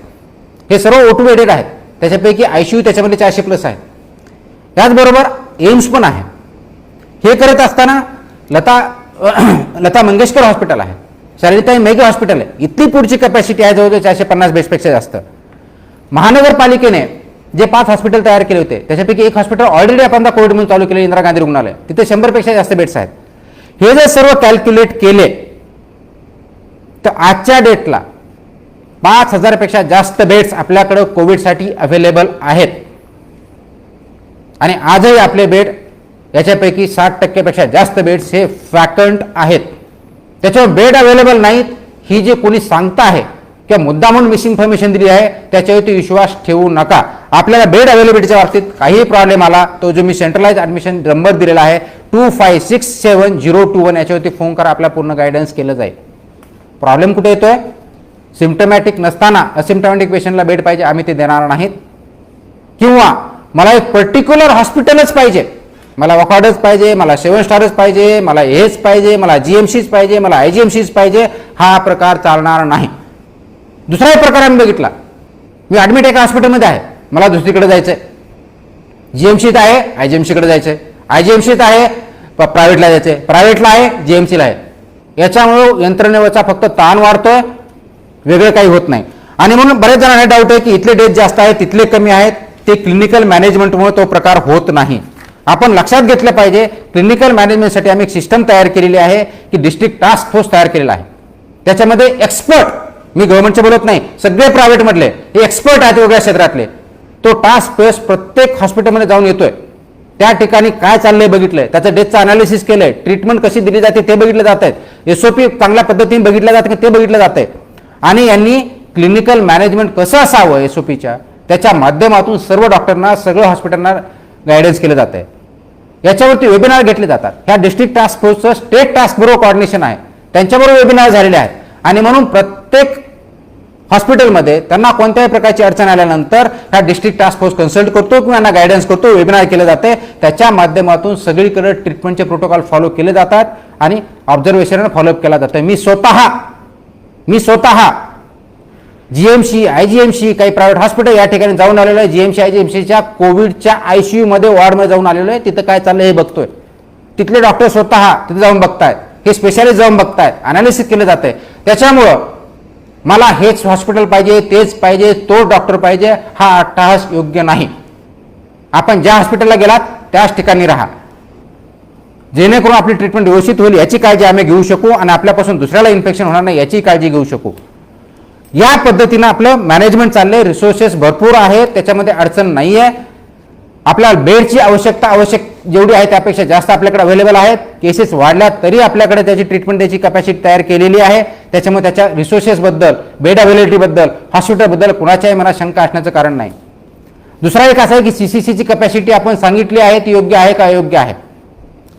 हे सर्व O2 बेडेड आहेत. त्याच्यापैकी ICU त्याच्यामध्ये 400+ आहेत. त्याचबरोबर एम्स पण आहे. हे करत असताना लता मंगेशकर हॉस्पिटल आहे, शालिनीताई मेघे हॉस्पिटल आहे. इतकी पुढची कॅपॅसिटी आहे जवळजवळ 450 बेड्सपेक्षा जास्त. महानगरपालिकेने जे 5 हॉस्पिटल तयार केले होते त्याच्यापैकी एक हॉस्पिटल ऑलरेडी आपण कोविड म्हणून चालू केले, इंदिरा गांधी रुग्णालय, तिथे 100पेक्षा जास्त बेड्स आहेत. हे जर सर्व कॅल्क्युलेट केले तर आजच्या डेटला 5000पेक्षा जास्त बेड्स आपल्याकडे कोविडसाठी अवेलेबल आहेत. आणि आजही आपले बेड याच्यापैकी 60%पेक्षा जास्त बेड्स हे वॅकंट आहेत. त्याच्यावर बेड अवेलेबल नाहीत ही जे कोणी सांगता आहे किंवा मुद्दा म्हणून मिसइन्फॉर्मेशन दिली आहे त्याच्यावरती विश्वास ठेवू नका. आपल्याला बेड अवेलेबिलिटीच्या बाबतीत काही प्रॉब्लेम आला तो जो मी सेंट्रलाइज ॲडमिशन नंबर दिलेला आहे 2567 याच्यावरती फोन करा, आपला पूर्ण गायडन्स केलं जाईल. प्रॉब्लेम कुठे येतोय? सिम्टमॅटिक नसताना असिम्टमॅटिक पेशंटला बेड पाहिजे, आम्ही ते देणार नाहीत. किंवा मला एक पर्टिक्युलर हॉस्पिटलच पाहिजे, मला वॉकॉर्डच पाहिजे, मला 7 स्टारच पाहिजे, मला हेच पाहिजे, मला GMCच पाहिजे, मला IGMCच पाहिजे, हा प्रकार चालणार नाही. दुसरा एक प्रकार आम्ही बघितला, मी ॲडमिट एका हॉस्पिटलमध्ये आहे, मला दुसरीकडे जायचंय, GMCत आहे IGMCकडे जायचंय, IGMCत आहे प्रायव्हेटला जायचंय, प्रायव्हेटला आहे GMCला आहे. याच्यामुळे यंत्रणेवरचा फक्त ताण वाढतोय, वेगळं काही होत नाही. आणि म्हणून बरेच जणांना डाऊट आहे की इथले डेथ जास्त आहेत तिथले कमी आहेत. ते क्लिनिकल मॅनेजमेंटमुळे तो प्रकार होत नाही. आपण लक्षात घेतलं पाहिजे, क्लिनिकल मॅनेजमेंटसाठी आम्ही एक सिस्टम तयार केलेली आहे की डिस्ट्रिक्ट टास्क फोर्स तयार केलेला आहे. त्याच्यामध्ये एक्सपर्ट, मी गव्हर्नमेंटचे बोलत नाही, सगळे प्रायव्हेटमधले हे एक्सपर्ट आहेत वेगळ्या क्षेत्रातले. तो टास्क फोर्स प्रत्येक हॉस्पिटलमध्ये जाऊन येतोय, त्या ठिकाणी काय चाललंय बघितलंय, त्याचं डेथचं अनालिसिस केलंय, ट्रीटमेंट कशी दिली जाते ते बघितलं जात आहे, SOP चांगल्या पद्धतीने बघितलं जातं ते बघितलं जात आहे. आणि यांनी क्लिनिकल मॅनेजमेंट कसं असावं SOPच्या त्याच्या माध्यमातून सर्व डॉक्टरना सगळं हॉस्पिटलना गायडन्स केलं जात आहे. याच्यावरती वेबिनार घेतले जातात. ह्या डिस्ट्रिक्ट टास्क फोर्सचं स्टेट टास्क बरोबर कोऑर्डिनेशन आहे, त्यांच्याबरोबर वेबिनार झालेले आहेत. आणि म्हणून प्रत्येक हॉस्पिटलमध्ये त्यांना कोणत्याही प्रकारची अडचण आल्यानंतर ह्या डिस्ट्रिक्ट टास्क फोर्स कन्सल्ट करतो किंवा यांना गायडन्स करतो, वेबिनार केले जाते. त्याच्या माध्यमातून सगळीकडे ट्रीटमेंटचे प्रोटोकॉल फॉलो केले जातात आणि ऑब्झर्वेशन फॉलोअप केला जातं. मी स्वतः GMC IGMC काही प्रायव्हेट हॉस्पिटल या ठिकाणी जाऊन आलेलो आहे. GMC IGMCच्या कोविडच्या ICU मध्ये वॉर्डमध्ये जाऊन आलेलो आहे. तिथं काय चाललंय हे बघतोय. तिथले डॉक्टर स्वतः तिथे जाऊन बघतायत, हे स्पेशालिस्ट जाऊन बघतायत, अनालिसिस केलं जातंय. त्याच्यामुळं मला हेच हॉस्पिटल पाहिजे, तेच पाहिजे, तो डॉक्टर पाहिजे हा अट्टहास योग्य नाही. आपण ज्या हॉस्पिटलला गेलात त्याच ठिकाणी राहा, जेणेकरून आपली ट्रीटमेंट व्यवस्थित होईल याची काळजी आम्ही घेऊ शकू आणि आपल्यापासून दुसऱ्याला इन्फेक्शन होणार नाही याची काळजी घेऊ शकू. या पद्धतीनं आपलं मॅनेजमेंट चाललंय. रिसोर्सेस भरपूर आहेत, त्याच्यामध्ये अडचण नाही आहे. आपल्याला बेडची आवश्यक जेवढी आहे त्यापेक्षा जास्त आपल्याकडे अवेलेबल आहेत. केसेस वाढल्या तरी आपल्याकडे त्याची ट्रीटमेंट द्यायची कॅपॅसिटी तयार केलेली आहे. त्याच्यामुळे त्याच्या रिसोर्सेसबद्दल, बेड अवेलेबिलिटीबद्दल, हॉस्पिटलबद्दल कुणाच्याही मनात शंका असण्याचं कारण नाही. दुसरा एक असं आहे की CCCची कॅपॅसिटी आपण सांगितली आहे ती योग्य आहे का अयोग्य आहे.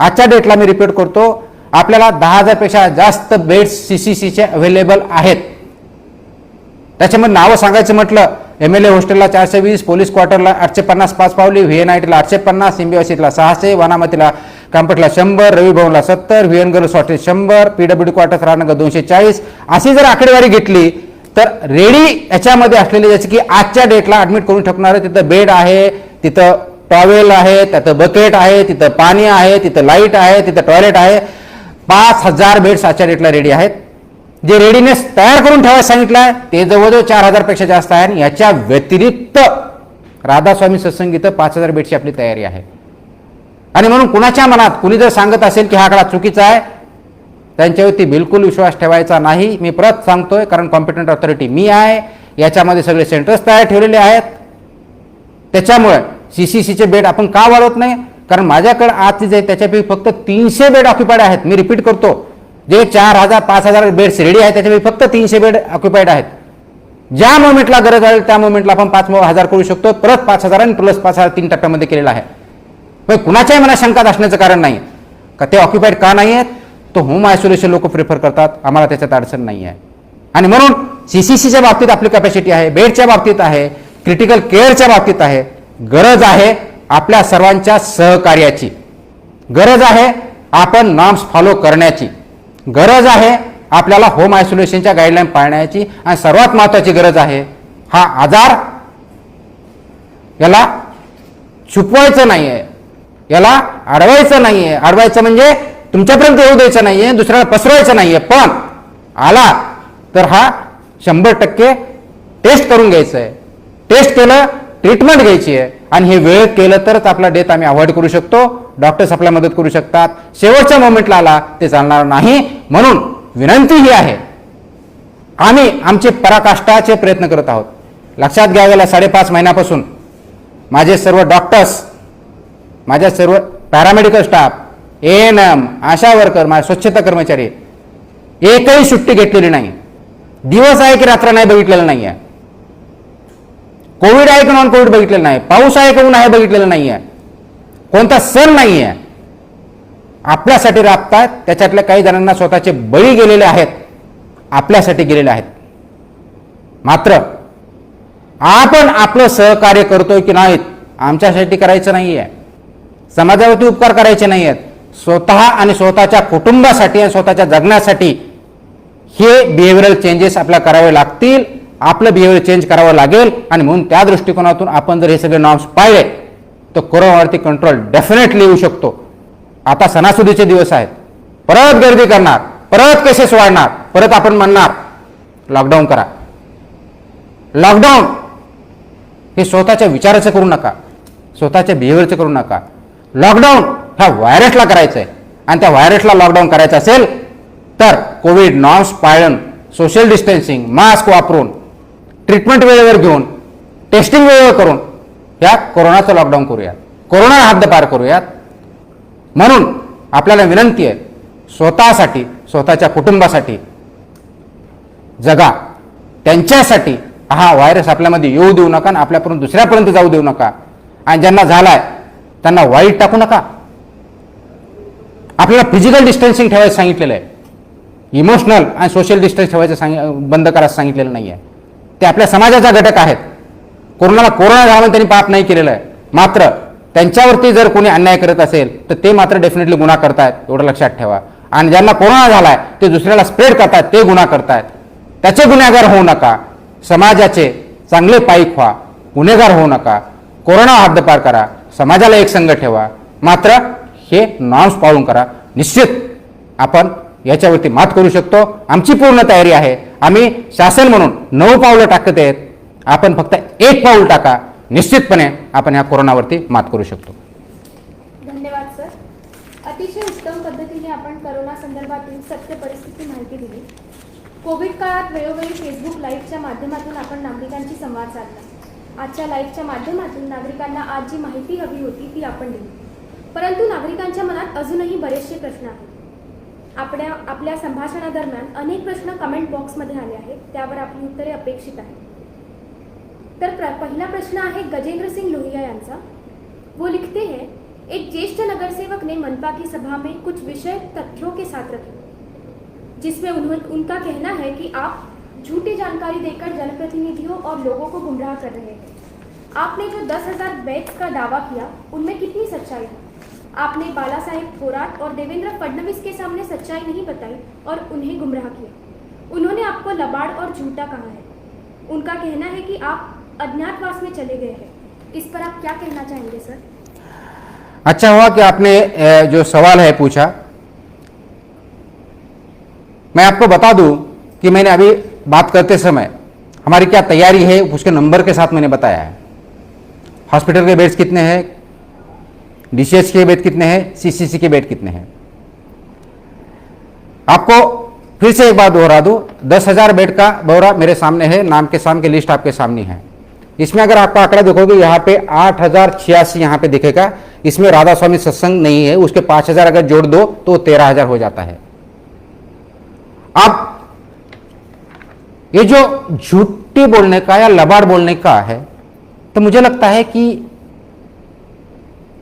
आजच्या डेटला मी रिपीट करतो, आपल्याला 10,000पेक्षा जास्त बेड्स CCCचे अवेलेबल आहेत. त्याच्यामध्ये नावं सांगायचं म्हटलं, MLA हॉस्टेलला 420, पोलीस क्वार्टरला 850 पाचपावली, VNITला 850, सिम्बियोसिसला 600, वनामतीला कांपटला 100, रवी भवनला 70, VN girls hostel 100, PWD quarter Rajnagar 240. अशी जर आकडेवारी घेतली तर रेडी याच्यामध्ये असलेले जसे की आजच्या डेटला ॲडमिट करून ठेवणारे तिथं बेड आहे, तिथं टॉवेल आहे, तिथं बकेट आहे, तिथं पाणी आहे, तिथं लाईट आहे, तिथं टॉयलेट आहे. 5000 बेड्स आजच्या डेटला रेडी आहेत. जे रेडीनेस तयार करून ठेवायला सांगितलं आहे ते जवळजवळ 4,000 पेक्षा जास्त आहे आणि याच्या व्यतिरिक्त राधास्वामी सत्संग इथं 5,000 बेडची आपली तयारी आहे. आणि म्हणून कुणाच्या मनात कुणी जर सांगत असेल की हा आकडा चुकीचा आहे त्यांच्यावरती बिलकुल विश्वास ठेवायचा नाही. मी परत सांगतोय, कारण कॉम्पिटंट ऑथॉरिटी मी आहे, याच्यामध्ये सगळे सेंटर्स तयार ठेवलेले आहेत. त्याच्यामुळे CCCचे बेड आपण का वाढवत नाही, कारण माझ्याकडे आज जे आहे त्याच्यापैकी फक्त 300 बेड ऑक्युपाईड आहेत. मी रिपीट करतो, जे 4,000 5,000 बेड्स रेडी आहेत त्याच्यापैकी फक्त 300 बेड ऑक्युपाईड आहेत. ज्या मोमेंटला गरज आहे त्या मोमेंटला आपण 5,000 करू शकतो. परत 5,000 आणि प्लस 5,000 3 टप्प्यामध्ये केलेला आहे. पण कुणाच्याही मनात शंका असण्याचं कारण नाही का ते ऑक्युपाईड का नाही आहेत. तो होम आयसोलेशन लोक प्रिफर करतात, आम्हाला त्याच्यात अडचण नाही आहे. आणि म्हणून CCCच्या बाबतीत आपली कॅपॅसिटी आहे, बेडच्या बाबतीत आहे, क्रिटिकल केअरच्या बाबतीत आहे. गरज आहे आपल्या सर्वांच्या सहकार्याची, गरज आहे आपण नॉर्म्स फॉलो करण्याची, गरज आहे आपल्याला होम आयसोलेशनच्या गाईडलाईन पाळण्याची. आणि सर्वात महत्त्वाची गरज आहे हा आजार याला छुपवायचं नाही आहे, याला अडवायचं नाही आहे. अडवायचं म्हणजे तुमच्यापर्यंत येऊ द्यायचं नाही आहे, दुसऱ्याला पसरवायचं नाही आहे. पण आला तर हा 100% टेस्ट करून घ्यायचं आहे. टेस्ट केलं, ट्रीटमेंट घ्यायची आहे आणि हे वेळेत केलं तरच आपला डेथ आम्ही अवॉइड करू शकतो. डॉक्टर्स आपल्याला मदत करू शकतात. शेवटच्या मोमेंटला आला ते चालणार नाही. म्हणून विनंती ही आहे, आम्ही आमचे पराकाष्ठाचे प्रयत्न करत आहोत. लक्षात घ्या, गेल्या 5.5 महिन्यापासून माझे सर्व डॉक्टर्स, माझ्या सर्व पॅरामेडिकल स्टाफ, ANM, आशा वर्कर, माझे स्वच्छता कर्मचारी एकही सुट्टी घेतलेली नाही. दिवस आहे की रात्र नाही बघितलेलं नाही आहे. कोविड आहे की नॉन कोविड बघितलेलं नाही. पाऊस आहे की ऊन आहे बघितलेलं नाही आहे. कोणता सण नाही आहे. आपल्यासाठी राबतात. त्याच्यातल्या काही जणांना स्वतःचे बळी गेलेले आहेत, आपल्यासाठी गेलेले आहेत. मात्र आपण आपलं सहकार्य करतोय की नाहीत आमच्यासाठी करायचं नाही आहे. समाजावरती उपकार करायचे नाही आहेत. स्वतः आणि स्वतःच्या कुटुंबासाठी आणि स्वतःच्या जगण्यासाठी हे बिहेवियरल चेंजेस आपल्याला करावे लागतील. आपलं बिहेवियर चेंज करावं लागेल. आणि म्हणून त्या दृष्टिकोनातून आपण जर हे सगळे नॉर्म्स पाळले तर कोरोनावरती कंट्रोल डेफिनेटली येऊ शकतो. आता सणासुदीचे दिवस आहेत, परत गर्दी करणार, परत केसेस वाढणार, परत आपण म्हणणार लॉकडाऊन करा. लॉकडाऊन हे स्वतःच्या विचाराचं करू नका, स्वतःच्या बिहेवियरचं करू नका. लॉकडाऊन ह्या व्हायरसला करायचं आहे. आणि त्या व्हायरसला लॉकडाऊन करायचं असेल तर कोविड नॉर्म्स पाळून, सोशल डिस्टन्सिंग, मास्क वापरून, ट्रीटमेंट वेळेवर घेऊन, टेस्टिंग वेळेवर करून या कोरोनाचं लॉकडाऊन करूयात, कोरोना हद्दपार करूयात. म्हणून आपल्याला विनंती आहे, स्वतःसाठी, स्वतःच्या कुटुंबासाठी जगा. त्यांच्यासाठी हा व्हायरस आपल्यामध्ये येऊ देऊ नका आणि आपल्यापर्यंत दुसऱ्यापर्यंत जाऊ देऊ नका. आणि ज्यांना झालाय त्यांना वाईट टाकू नका. आपल्याला फिजिकल डिस्टन्सिंग ठेवायचं सांगितलेलं आहे, इमोशनल आणि सोशल डिस्टन्स ठेवायचं बंद करायचं सांगितलेलं नाही आहे. ते आपल्या समाजाचा घटक आहेत. कोरोना झाला म्हणून त्यांनी पाप नाही केलेलं आहे. मात्र त्यांच्यावरती जर कोणी अन्याय करत असेल तर ते मात्र डेफिनेटली गुन्हा करतायत, एवढं लक्षात ठेवा. आणि ज्यांना कोरोना झालाय ते दुसऱ्याला स्प्रेड करतायत, ते गुन्हा करतायत. त्याचे गुन्हेगार होऊ नका. समाजाचे चांगले पाईक व्हा, गुन्हेगार होऊ नका. कोरोना हद्दपार करा, समाजाला एक संघ ठेवा. मात्र हे नॉर्म्स पाळून करा. निश्चित आपण याच्यावरती मात करू शकतो. आमची पूर्ण तयारी आहे. आम्ही शासन म्हणून 9 पावलं टाकत आहेत. आपण फक्त 1 पाऊल टाका, निश्चितपणे आपण या कोरोनावरती मात करू शकतो. धन्यवाद सर. अतिशय उत्तम पद्धतीने आपण करोना संदर्भातील सत्य परिस्थिती माहिती दिली. कोविड काळात वेळोवेळी फेसबुक लाईव्हच्या माध्यमातून आपण नागरिकांशी संवाद साधला. आजच्या लाईव्हच्या माध्यमातून नागरिकांना आज जी माहिती हवी होती ती आपण दिली. परंतु नागरिकांच्या मनात अजूनही बरेचसे प्रश्न आहेत. आपल्या संभाषणादरम्यान अनेक प्रश्न कमेंट बॉक्समध्ये आले आहेत, त्यावर आपली उत्तरे अपेक्षित आहेत. तर पहिला प्रश्न आहे गजेंद्र सिंह लोहिया यांचा. वो लिखते हैं, एक ज्येष्ठ नगरसेवक ने मनपा की सभा में कुछ विषय तथ्यों के साथ रखे, जिसमें उनका कहना है कि आप झूठी जानकारी देकर जनप्रतिनिधियों और लोगों को गुमराह कर रहे हैं. आपने जो 10,000 बेड्स का दावा किया उनमें कितनी सच्चाई है? आपने बाला साहेब थोराट और देवेंद्र फडणवीस के सामने सच्चाई नहीं बताई और उन्हें गुमराह किया. उन्होंने आपको लबाड़ और झूठा कहा है. उनका कहना है कि आप अज्ञातवास में चले गए हैं. इस पर आप क्या कहना चाहेंगे सर? अच्छा हुआ कि आपने जो सवाल है पूछा. मैं आपको बता दूं कि मैंने अभी बात करते समय हमारी क्या तैयारी है उसके नंबर के साथ मैंने बताया है। हॉस्पिटल के बेड्स कितने हैं, डीसीएच के बेड कितने हैं, सीसीसी के बेड कितने हैं। आपको फिर से एक बात दोहरा दूं, 10,000 बेड का ब्यौरा मेरे सामने है, नाम के सामने लिस्ट आपके सामने है। इसमें अगर आपका आंकड़ा देखोगे यहाँ पे 8,086 यहाँ पे दिखेगा, इसमें राधा स्वामी सत्संग नहीं है, उसके 5,000 अगर जोड़ दो तो 13,000 हो जाता है। अब ये जो झूठी बोलने का या लबाड़ बोलने का है, तो मुझे लगता है कि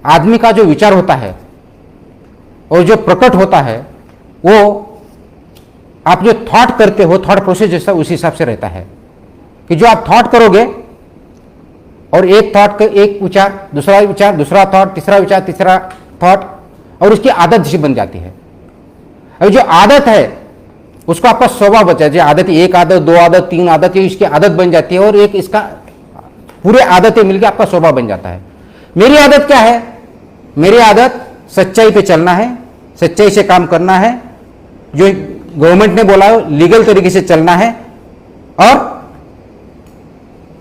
आदमी का जो विचार होता है और जो प्रकट होता है वो आप जो थॉट करते हो, थॉट प्रोसेस जैसा उसी हिसाब से रहता है कि जो आप थॉट करोगे और एक थॉट का एक विचार, दूसरा थॉट, तीसरा विचार, तीसरा थॉट, और उसकी आदत जैसी बन जाती है। अभी जो आदत है उसको आपका स्वभाव बचा है। जो आदत, एक आदत, दो आदत, तीन आदत, ये इसकी आदत बन जाती है और एक इसका पूरे आदतें मिलकर आपका स्वभाव बन जाता है। मेरी आदत क्या है? मेरी आदत सच्चाई पे चलना है, सच्चाई से काम करना है, जो गवर्नमेंट ने बोला है लीगल तरीके से चलना है, और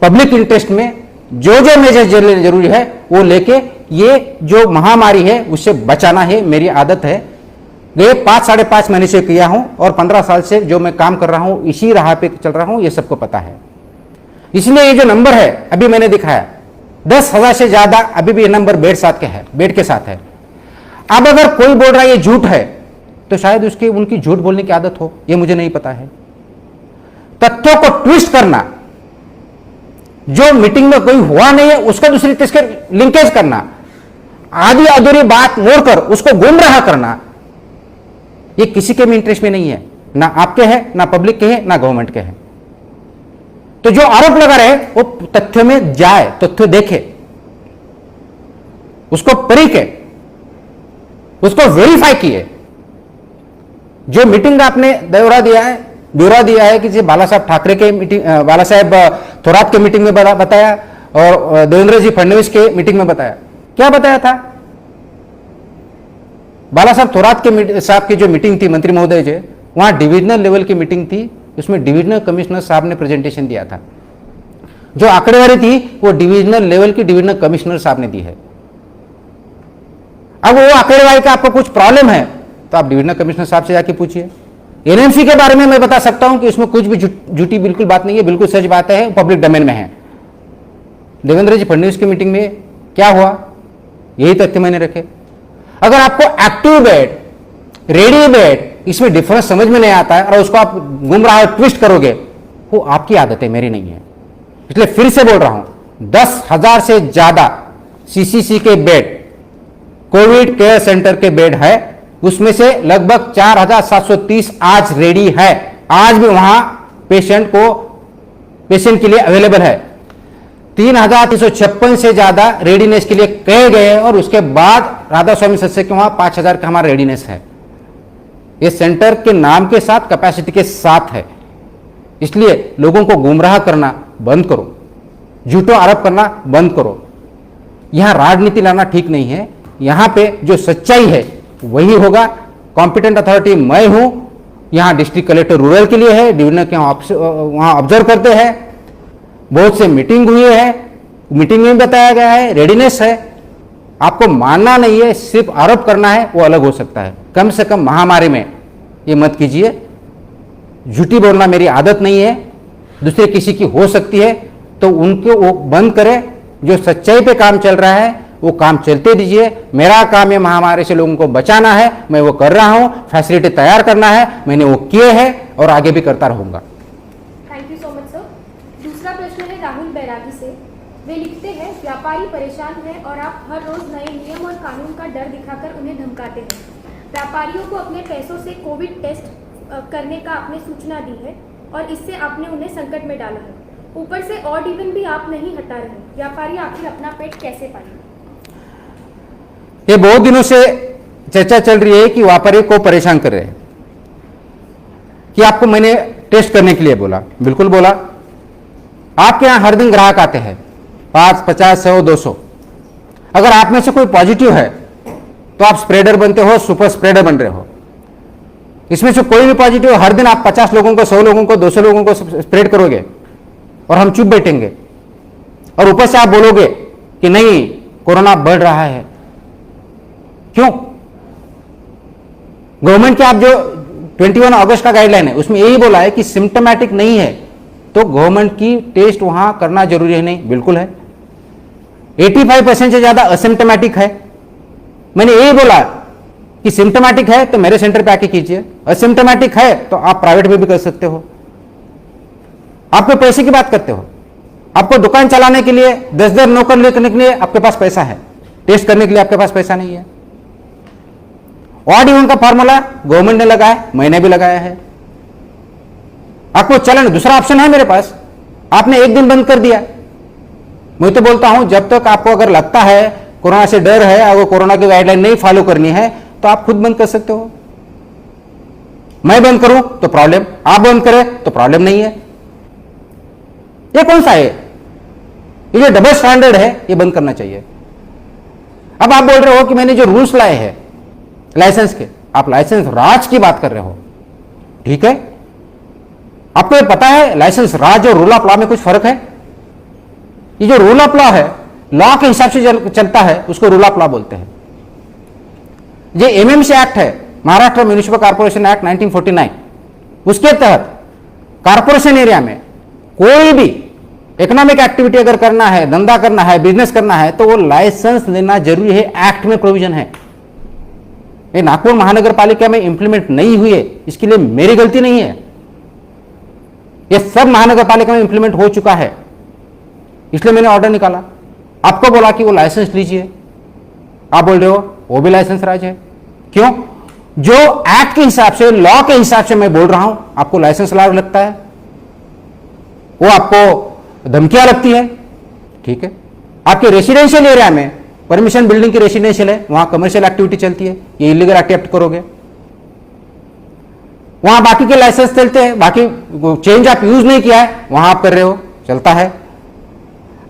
पब्लिक इंटरेस्ट में जो जो मेजर जरूरी है वो लेके ये जो महामारी है उससे बचाना है। मेरी आदत है, ये 5-5.5 महीने से किया हूं और 15 साल से जो मैं काम कर रहा हूं इसी राह पे चल रहा हूं, ये सबको पता है। इसलिए ये जो नंबर है अभी मैंने दिखाया 10,000 से ज्यादा, अभी भी ये नंबर बेड के साथ है। अब अगर कोई बोल रहा है ये झूठ है तो शायद उनकी झूठ बोलने की आदत हो, ये मुझे नहीं पता है। तथ्यों को ट्विस्ट करना, जो मीटिंग में कोई हुआ नहीं है उसको दूसरी तरह लिंकेज करना, आधी अधूरी बात मोड़कर उसको गुमराह करना, ये किसी के भी इंटरेस्ट में नहीं है, ना आपके है, ना पब्लिक के है, ना गवर्नमेंट के है। तो जो आरोप लगा रहे वो तथ्य में जाए, तथ्य देखे, उसको परीखे, उसको वेरीफाई किए। जो मीटिंग का आपने ब्यौरा दिया है कि बाला साहब ठाकरे के मीटिंग, बाला साहब थोरात के मीटिंग में बताया और देवेंद्र जी फडणवीस के मीटिंग में बताया, क्या बताया था? बाला साहब थोरात के साहब की जो मीटिंग थी मंत्री महोदय जी, वहां डिविजनल लेवल की मीटिंग थी, उसमें डिविजनल कमिश्नर साहब ने प्रेजेंटेशन दिया था। जो आंकड़ेवारी थी वो डिविजनल लेवल की डिविजनल कमिश्नर साहब ने दी है। अब वो आंकड़ेवारी का आपको कुछ प्रॉब्लम है तो आप डिविजनल कमिश्नर साहब से जाके पूछिए। एनएमसी के बारे में मैं बता सकता हूं कि इसमें कुछ भी झूठी बिल्कुल बात नहीं है, बिल्कुल सच बात है, पब्लिक डोमेन में है। देवेंद्र जी फडणवीस की मीटिंग में क्या हुआ, यही तथ्य मैंने रखे। अगर आपको एक्टिव बेड, रेडी बेड, इसमें डिफरेंस समझ में नहीं आता है और उसको आप गुमराह ट्विस्ट करोगे, वो आपकी आदत है, मेरी नहीं है। इसलिए फिर से बोल रहा हूं, 10,000 से ज्यादा सीसीसी के बेड, कोविड केयर सेंटर के बेड है, उसमें से लगभग 4,730 आज रेडी है। आज भी वहां पेशेंट के लिए अवेलेबल है। 3,356 से ज्यादा रेडीनेस के लिए कहे गए और उसके बाद राधा स्वामी सत्संग के वहां 5,000 का हमारा रेडीनेस है। ये सेंटर के नाम के साथ, कैपेसिटी के साथ है। इसलिए लोगों को गुमराह करना बंद करो, झूठों आरोप करना बंद करो। यहां राजनीति लाना ठीक नहीं है। यहां पे जो सच्चाई है वही होगा। कॉम्पिटेंट अथॉरिटी मैं हूं, यहां डिस्ट्रिक्ट कलेक्टर रूरल के लिए है, डिविजनल के वहां ऑब्जर्व करते हैं, बहुत से मीटिंग हुई है, मीटिंग में बताया गया है, रेडीनेस है। आपको मानना नहीं है, सिर्फ आरोप करना है, वो अलग हो सकता है। कम से कम महामारी में ये मत कीजिए। झूठी बोलना मेरी आदत नहीं है, दूसरे किसी की हो सकती है, तो उनको वो बंद करें। जो सच्चाई पे काम चल रहा है वो काम चलते दीजिए। मेरा काम ये महामारी से लोगों को बचाना है, मैं वो कर रहा हूं। फैसिलिटी तैयार करना है, मैंने वो किए हैं और आगे भी करता रहूंगा। Thank you so much sir. दूसरा प्रश्न है राहुल बैरागी से। वे लिखते हैं, व्यापारी परेशान हैं और आप हर रोज नए नियम और कानून का डर दिखाकर उन्हें धमकाते हैं। व्यापारियों को अपने पैसों से कोविड टेस्ट करने का आपने सूचना दी है और इससे आपने उन्हें संकट में डाला है। ऊपर से ऑड इवन भी आप नहीं हटा रहे। व्यापारी आखिर अपना पेट कैसे पालेंगे? ये बहुत दिनों से चर्चा चल रही है कि व्यापारी को परेशान कर रहे हैं कि आपको मैंने टेस्ट करने के लिए बोला। बिल्कुल बोला। आपके यहां हर दिन ग्राहक आते हैं 5, 50, 100, 200। अगर आप में से कोई पॉजिटिव है तो आप स्प्रेडर बनते हो, सुपर स्प्रेडर बन रहे हो। इसमें से कोई भी पॉजिटिव, हर दिन आप 50 लोगों को, 100 लोगों को, 200 लोगों को स्प्रेड करोगे और हम चुप बैठेंगे, और ऊपर से आप बोलोगे कि नहीं कोरोना बढ़ रहा है। क्यों? गवर्नमेंट के आप जो 21 अगस्त का गाइडलाइन है उसमें यही बोला है कि सिम्टोमेटिक नहीं है तो गवर्नमेंट की टेस्ट वहां करना जरूरी है। नहीं, बिल्कुल है। 85% से ज्यादा असिम्टोमेटिक है। मैंने यही बोला कि सिम्टोमेटिक है तो मेरे सेंटर पे आके कीजिए, असिम्टोमेटिक है तो आप प्राइवेट में भी कर सकते हो। आपको पैसे की बात करते हो, आपको दुकान चलाने के लिए 10 नौकर लेने के लिए आपके पास पैसा है, टेस्ट करने के लिए आपके पास पैसा नहीं है। ऑड इवन का फॉर्मूला गवर्नमेंट ने लगाया, मैंने भी लगाया है। आपको चलन दूसरा ऑप्शन है मेरे पास, आपने एक दिन बंद कर दिया। मैं तो बोलता हूं जब तक आपको अगर लगता है कोरोना से डर है, अगर कोरोना की गाइडलाइन नहीं फॉलो करनी है तो आप खुद बंद कर सकते हो। मैं बंद करूं तो प्रॉब्लम, आप बंद करें तो प्रॉब्लम नहीं है। ये कौन सा है? ये जो डबल स्टैंडर्ड है ये बंद करना चाहिए। अब आप बोल रहे हो कि मैंने जो रूल्स लाए हैं लाइसेंस के, आप लाइसेंस राज की बात कर रहे हो, ठीक है। आपको ये पता है लाइसेंस राज और रूल ऑफ लॉ में कुछ फर्क है? ये जो रूल ऑफ लॉ है, लॉ के हिसाब से चलता है, उसको रूल ऑफ लॉ बोलते हैं। ये एमएमसी एक्ट है, महाराष्ट्र म्युनिसिपल कॉर्पोरेशन एक्ट 1949, उसके तहत कॉर्पोरेशन एरिया में कोई भी इकोनॉमिक एक्टिविटी अगर करना है, धंधा करना है, बिजनेस करना है तो वो लाइसेंस लेना जरूरी है। एक्ट में प्रोविजन है। ये नागपुर महानगर पालिका में इंप्लीमेंट नहीं हुई है, इसके लिए मेरी गलती नहीं है। ये सब महानगर पालिका में इंप्लीमेंट हो चुका है, इसलिए मैंने ऑर्डर निकाला। आपको बोला कि वो लाइसेंस लीजिए, आप बोल रहे हो वो भी लाइसेंस राज है। क्यों? जो एक्ट के हिसाब से, लॉ के हिसाब से मैं बोल रहा हूं, आपको लाइसेंस लाभ लगता है, वो आपको धमकियां लगती है, ठीक है। आपके रेसिडेंशियल एरिया में परमिशन बिल्डिंग की रेसिडेंशियल है, वहां कमर्शियल एक्टिविटी चलती है, ये इलीगल एक्टिविटी करोगे। वहां बाकी के लाइसेंस चलते हैं, बाकी चेंज आप यूज नहीं किया है वहां आप कर रहे हो, चलता है।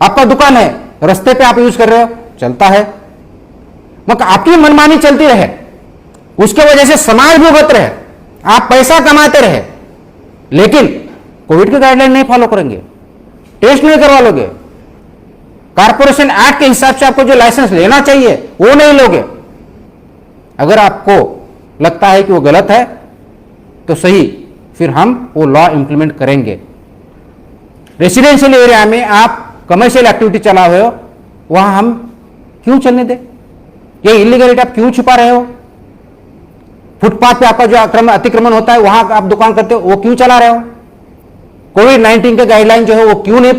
आपका दुकान है, रास्ते पे आप यूज कर रहे हो, चलता है। मगर आपकी मनमानी चलती रहे, उसके वजह से समाज भुगत रहे, आप पैसा कमाते रहे, लेकिन कोविड की गाइडलाइन नहीं फॉलो करेंगे, टेस्ट नहीं करवा लोगे, कॉर्पोरेशन एक्ट के हिसाब से आपको जो लाइसेंस लेना चाहिए वो नहीं लोगे। अगर आपको लगता है कि वो गलत है तो सही, फिर हम वो लॉ इंप्लीमेंट करेंगे। रेसिडेंशियल एरिया में आप कमर्शियल एक्टिविटी चला रहे हो, वहां हम क्यों चलने दें? ये इलीगलिटी आप क्यों छुपा रहे हो? फुटपाथ पे आपका जो अतिक्रमण होता है वहां आप दुकान करते हो, वो क्यों चला रहे हो? कोविड-19 के गाइडलाइन जो है वो क्यों नहीं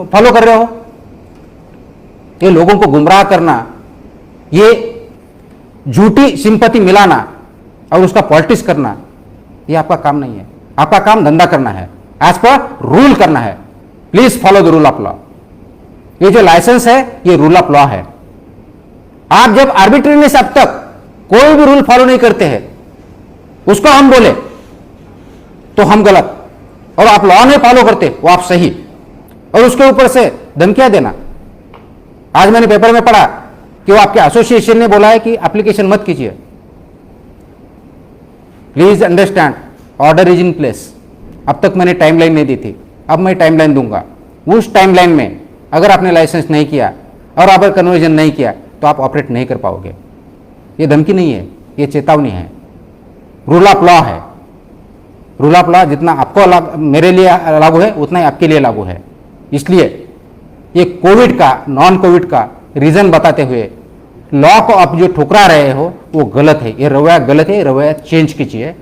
फॉलो कर रहे हो? ये लोगों को गुमराह करना, ये झूठी सिंपैथी मिलाना और उसका पॉलिटिक्स करना, ये आपका काम नहीं है। आपका काम धंधा करना है, एज पर रूल करना है। Please follow the rule of law. ये जो लाइसेंस है ये रूल ऑफ लॉ है। आप जब आर्बिट्रेरीनेस अब तक कोई भी रूल फॉलो नहीं करते हैं, उसको हम बोले तो हम गलत, और आप लॉ नहीं फॉलो करते वो आप सही, और उसके ऊपर से धमकियां देना। आज मैंने पेपर में पढ़ा कि वो आपके एसोसिएशन ने बोला है कि एप्लीकेशन मत कीजिए। Please understand, order is in place. अब तक मैंने टाइमलाइन नहीं दी थी, अब मैं टाइमलाइन दूंगा। उस टाइमलाइन में अगर आपने लाइसेंस नहीं किया और अगर कन्वर्जन नहीं किया तो आप ऑपरेट नहीं कर पाओगे। ये धमकी नहीं है, ये चेतावनी है। रूल ऑफ लॉ है। रूल ऑफ लॉ जितना आपको मेरे लिए लागू है उतना ही आपके लिए लागू है। इसलिए ये कोविड का, नॉन कोविड का रीजन बताते हुए लॉ को आप जो ठुकरा रहे हो वो गलत है, ये रवैया गलत है। रवैया चेंज कीजिए,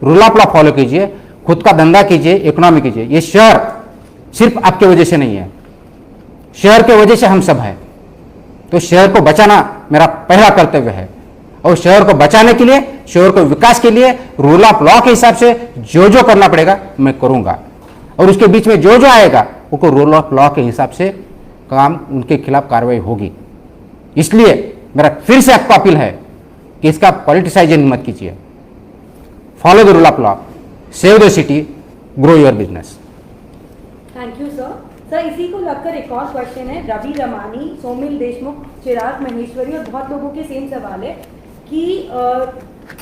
रूल ऑफ लॉ फॉलो कीजिए, खुद का धंधा कीजिए, इकोनॉमी कीजिए। ये शहर सिर्फ आपके वजह से नहीं है, शहर के वजह से हम सब हैं। तो शहर को बचाना मेरा पहला कर्तव्य है, और शहर को बचाने के लिए, शहर को विकास के लिए रूल ऑफ लॉ के हिसाब से जो जो करना पड़ेगा मैं करूंगा, और उसके बीच में जो जो आएगा उनको रूल ऑफ लॉ के हिसाब से काम, उनके खिलाफ कार्रवाई होगी। इसलिए मेरा फिर से आपको अपील है कि इसका पॉलिटिसाइजेशन मत कीजिए। Follow the rule of law, save the city, grow your business. Thank you sir. Sir इसी को लगकर एक और क्वेश्चन है, रवि रमानी, सोमिल देशमुख, चिराग महेश्वरी और बहुत लोगों के सेम सवाल है कि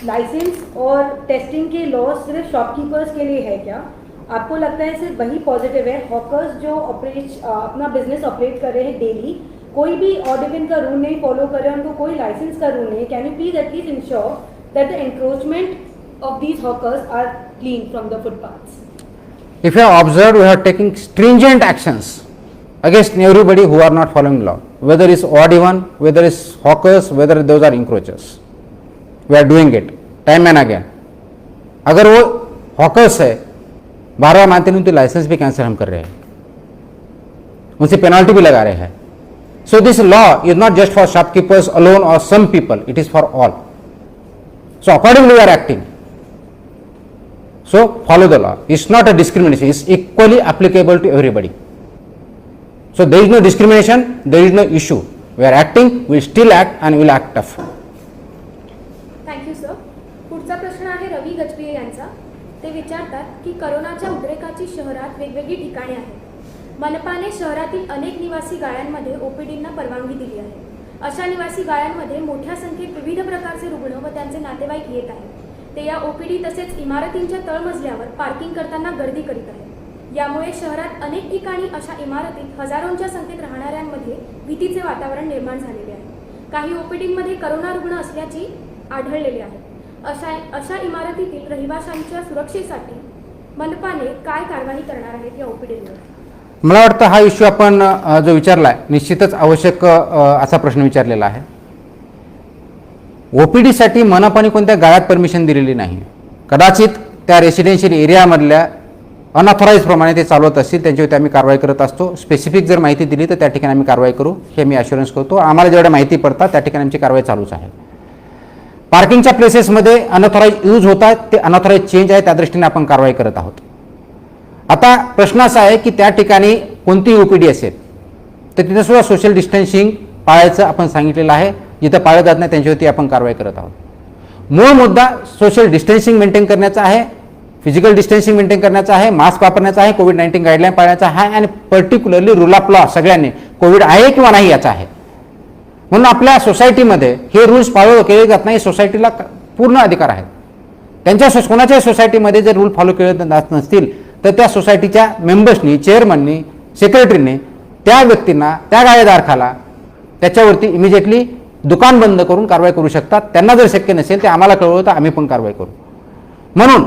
लाइसेंस और टेस्टिंग के लॉ सिर्फ शॉपकीपर्स के लिए है क्या? आपको लगता है सिर्फ वही पॉजिटिव है? हॉकर्स जो अपना बिजनेस ऑपरेट कर रहे हैं डेली, कोई भी ऑड इवन का रूल नहीं फॉलो कर रहे हैं, उनको कोई लाइसेंस का रूल नहीं, can you please at least ensure that the encroachment of these hawkers are clean from the footpaths? If you have observed, we are taking stringent actions against everybody who are not following law, whether it's odd even, whether it's hawkers, whether those are encroachers. We are doing it time and again. अगर वो hawkers है, बार-बार मानते नहीं तो licence भी cancel हम कर रहे हैं, उनसे पेनाल्टी भी लगा रहे हैं. So this law is not just for shopkeepers alone or some people, it is for all. So accordingly we are acting. So follow the law. It's not a discrimination. It's equally applicable to everybody. So there is no discrimination. There is no issue. We are acting. We still act and we will act tough. Thank you sir. पुढचा प्रश्न आहे रवी गजबिये यांचा. ते विचारतात की करोनाच्या उद्रेकाची शहरात वेगवेगळी ठिकाणे आहेत. मनपाने शहरातील अनेक निवासी गाळ्यांमध्ये ओपीडींना परवानगी दिली आहे. अशा निवासी गाळ्यांमध्ये मोठ्या संख्येत विविध प्रकारचे रुग्ण व त्यांचे नातेवाईक येत आहेत. ते या ओपीडी तसेच इमारतींच्या तळमजल्यावर पार्किंग करताना गर्दी करीत आहेत. यामुळे शहरात अनेक ठिकाणी अशा इमारतीत हजारोंच्या संख्येत राहणाऱ्यांमध्ये भीतीचे वातावरण निर्माण झालेले आहे. काही ओपीडींमध्ये करोना रुग्ण असल्याची आढळलेले आहे. अशा इमारतीतील रहिवाशांच्या सुरक्षेसाठी मनपाने काय कारवाई करणार आहेत या ओपीडींवर? मला वाटतं हा इश्यू आपण जो विचारला आहे निश्चितच आवश्यक असा प्रश्न विचारलेला आहे. ओपीडीसाठी मनपाने कोणत्या गाळ्यात परमिशन दिलेली नाही. कदाचित त्या रेसिडेन्शियल एरियामधल्या अनऑथराईज प्रमाणे ते चालवत असतील, त्यांच्यावरती आम्ही कारवाई करत असतो. स्पेसिफिक जर माहिती दिली तर त्या ठिकाणी आम्ही कारवाई करू, हे मी अश्युरन्स करतो. आम्हाला जेवढ्या माहिती पडतात त्या ठिकाणी आमची कारवाई चालूच आहे. पार्किंगच्या प्लेसेसमध्ये अनऑथराईज यूज होतात, ते अनऑथराईज चेंज आहे, त्या दृष्टीने आपण कारवाई करत आहोत. आता प्रश्न असा आहे की त्या ठिकाणी कोणती ओपीडी असेल तर तिथे सुद्धा सोशल डिस्टन्सिंग पाळायचं आपण सांगितलेलं आहे. जिथं पाळलं जात नाही त्यांच्यावरती आपण कारवाई करत आहोत. मूळ मुद्दा सोशल डिस्टन्सिंग मेंटेन करण्याचा आहे, फिजिकल डिस्टन्सिंग मेंटेन करण्याचा आहे, मास्क वापरण्याचा आहे, कोविड-19 गाईडलाईन पाळण्याचा आहे आणि पर्टिक्युलरली रूल ऑफ लॉ सगळ्यांनी कोविड आहे किंवा नाही याचा आहे. म्हणून आपल्या सोसायटीमध्ये हे रूल्स फॉलो केले जात नाही, सोसायटीला पूर्ण अधिकार आहेत. त्यांच्या कोणाच्याही सोसायटीमध्ये जर रूल फॉलो केले जात नसतील तर त्या सोसायटीच्या मेंबर्सनी, चेअरमननी, सेक्रेटरीने त्या व्यक्तींना, त्या गाळेधारकाला त्याच्यावरती इमिजिएटली दुकान बंद करून कारवाई करू शकतात. त्यांना जर शक्य नसेल ते आम्हाला कळवलं तर आम्ही पण कारवाई करू. म्हणून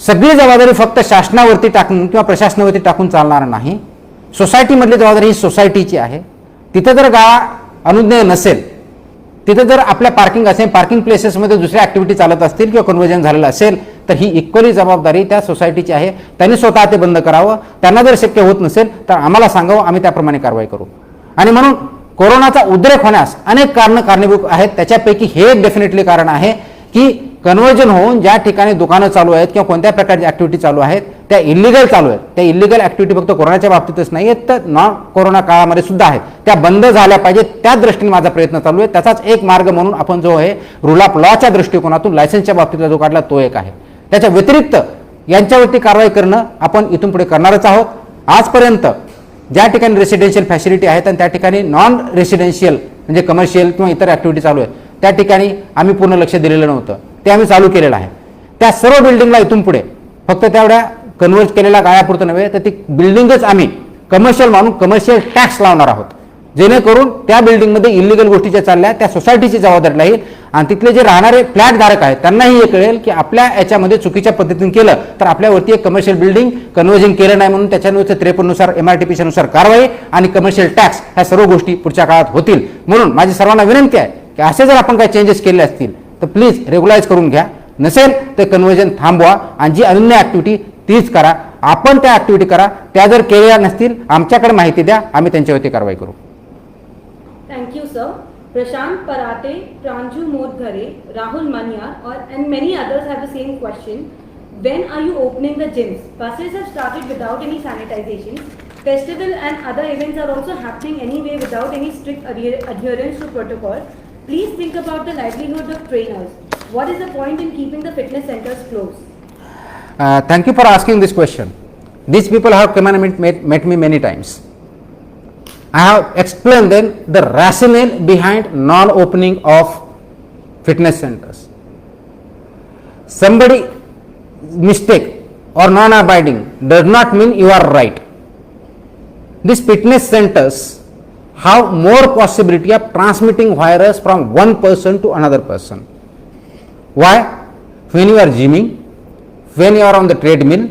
सगळी जबाबदारी फक्त शासनावरती टाकून किंवा प्रशासनावरती टाकून चालणार नाही. सोसायटीमधली जबाबदारी ही सोसायटीची आहे. तिथं जर गाळा अनुज्ञेय नसेल, तिथं जर आपल्या पार्किंग असेल, पार्किंग प्लेसेसमध्ये दुसऱ्या ॲक्टिव्हिटी चालत असतील किंवा कन्व्हर्जन झालेलं असेल तर ही इक्वली जबाबदारी त्या सोसायटीची आहे. त्यांनी स्वतः ते बंद करावं. त्यांना जर शक्य होत नसेल तर आम्हाला सांगावं, आम्ही त्याप्रमाणे कारवाई करू. आणि म्हणून कोरोनाचा उद्रेक होण्यास अनेक कारणीभूत आहेत. त्याच्यापैकी हे एक डेफिनेटली कारण आहे की कन्व्हर्जन होऊन ज्या ठिकाणी दुकानं चालू आहेत किंवा कोणत्या प्रकारची ॲक्टिव्हिटी चालू आहेत त्या इलिगल चालू आहेत. त्या इलिगल ॲक्टिव्हिटी फक्त कोरोनाच्या बाबतीतच नाही आहेत तर नॉन कोरोना काळामध्ये सुद्धा आहेत. त्या बंद झाल्या पाहिजेत, त्या दृष्टीने माझा प्रयत्न चालू आहे. त्याचाच एक मार्ग म्हणून आपण जो आहे रूल ऑफ लॉच्या दृष्टिकोनातून लायसन्सच्या बाबतीतला जो काढला तो एक आहे. त्याच्या व्यतिरिक्त यांच्यावरती कारवाई करणं आपण इथून पुढे करणारच आहोत. आजपर्यंत ज्या ठिकाणी रेसिडेन्शियल फॅसिलिटी आहेत आणि त्या ठिकाणी नॉन रेसिडेन्शियल म्हणजे कमर्शियल किंवा इतर ॲक्टिव्हिटी चालू आहेत त्या ठिकाणी आम्ही पूर्ण लक्ष दिलेलं नव्हतं, ते आम्ही चालू केलेलं आहे. त्या सर्व बिल्डिंगला इथून पुढे फक्त तेवढ्या कन्व्हर्ट केलेल्या गाळ्यापुरतं नव्हे तर ती बिल्डिंगच आम्ही कमर्शियल मानून कमर्शियल टॅक्स लावणार आहोत, जेणेकरून त्या बिल्डिंगमध्ये इलिगल गोष्टी ज्या चालल्या त्या सोसायटीची जबाबदारी राहील आणि तिथले जे राहणारे फ्लॅट धारक आहेत त्यांनाही हे कळेल की आपल्या याच्यामध्ये चुकीच्या पद्धतीने केलं तर आपल्यावरती एक कमर्शियल बिल्डिंग कन्व्हर्जन केलं नाही म्हणून त्याच्यानुसार 53 नुसार MRTP नुसार कारवाई आणि कमर्शियल टॅक्स ह्या सर्व गोष्टी पुढच्या काळात होतील. म्हणून माझी सर्वांना विनंती आहे की असे जर आपण काही चेंजेस केले असतील तर प्लीज रेग्युलाइज करून घ्या. नसेल तर कन्व्हर्जन थांबवा आणि जी अनन्य ॲक्टिव्हिटी तीच करा. आपण त्या ॲक्टिव्हिटी करा. त्या जर केलेल्या नसतील आमच्याकडे माहिती द्या, आम्ही त्यांच्यावरती कारवाई करू. Thank you sir. Prashant Parate, Pranju Modghare, Rahul Manyar and many others have the same question. When are you opening the gyms? Buses have started without any sanitization. Festival and other events are also happening anyway without any strict adherence to protocol. Please think about the livelihood of trainers. What is the point in keeping the fitness centers closed? Thank you for asking this question. These people have come and met me many times. I have explained then the rationale behind non-opening of fitness centers. somebody mistake or non-abiding does not mean you are right. These fitness centers have more possibility of transmitting virus from one person to another person. Why? When you are gymming, when you are on the treadmill,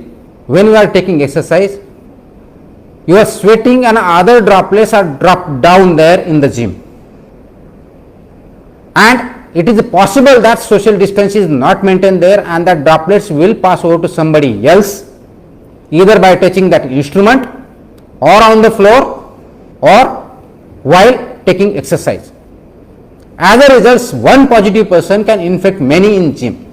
when you are taking exercise, your sweating and other droplets are dropped down there in the gym. And it is possible that social distance is not maintained there and that droplets will pass over to somebody else, either by touching that instrument or on the floor or while taking exercise. As a result, one positive person can infect many in gym.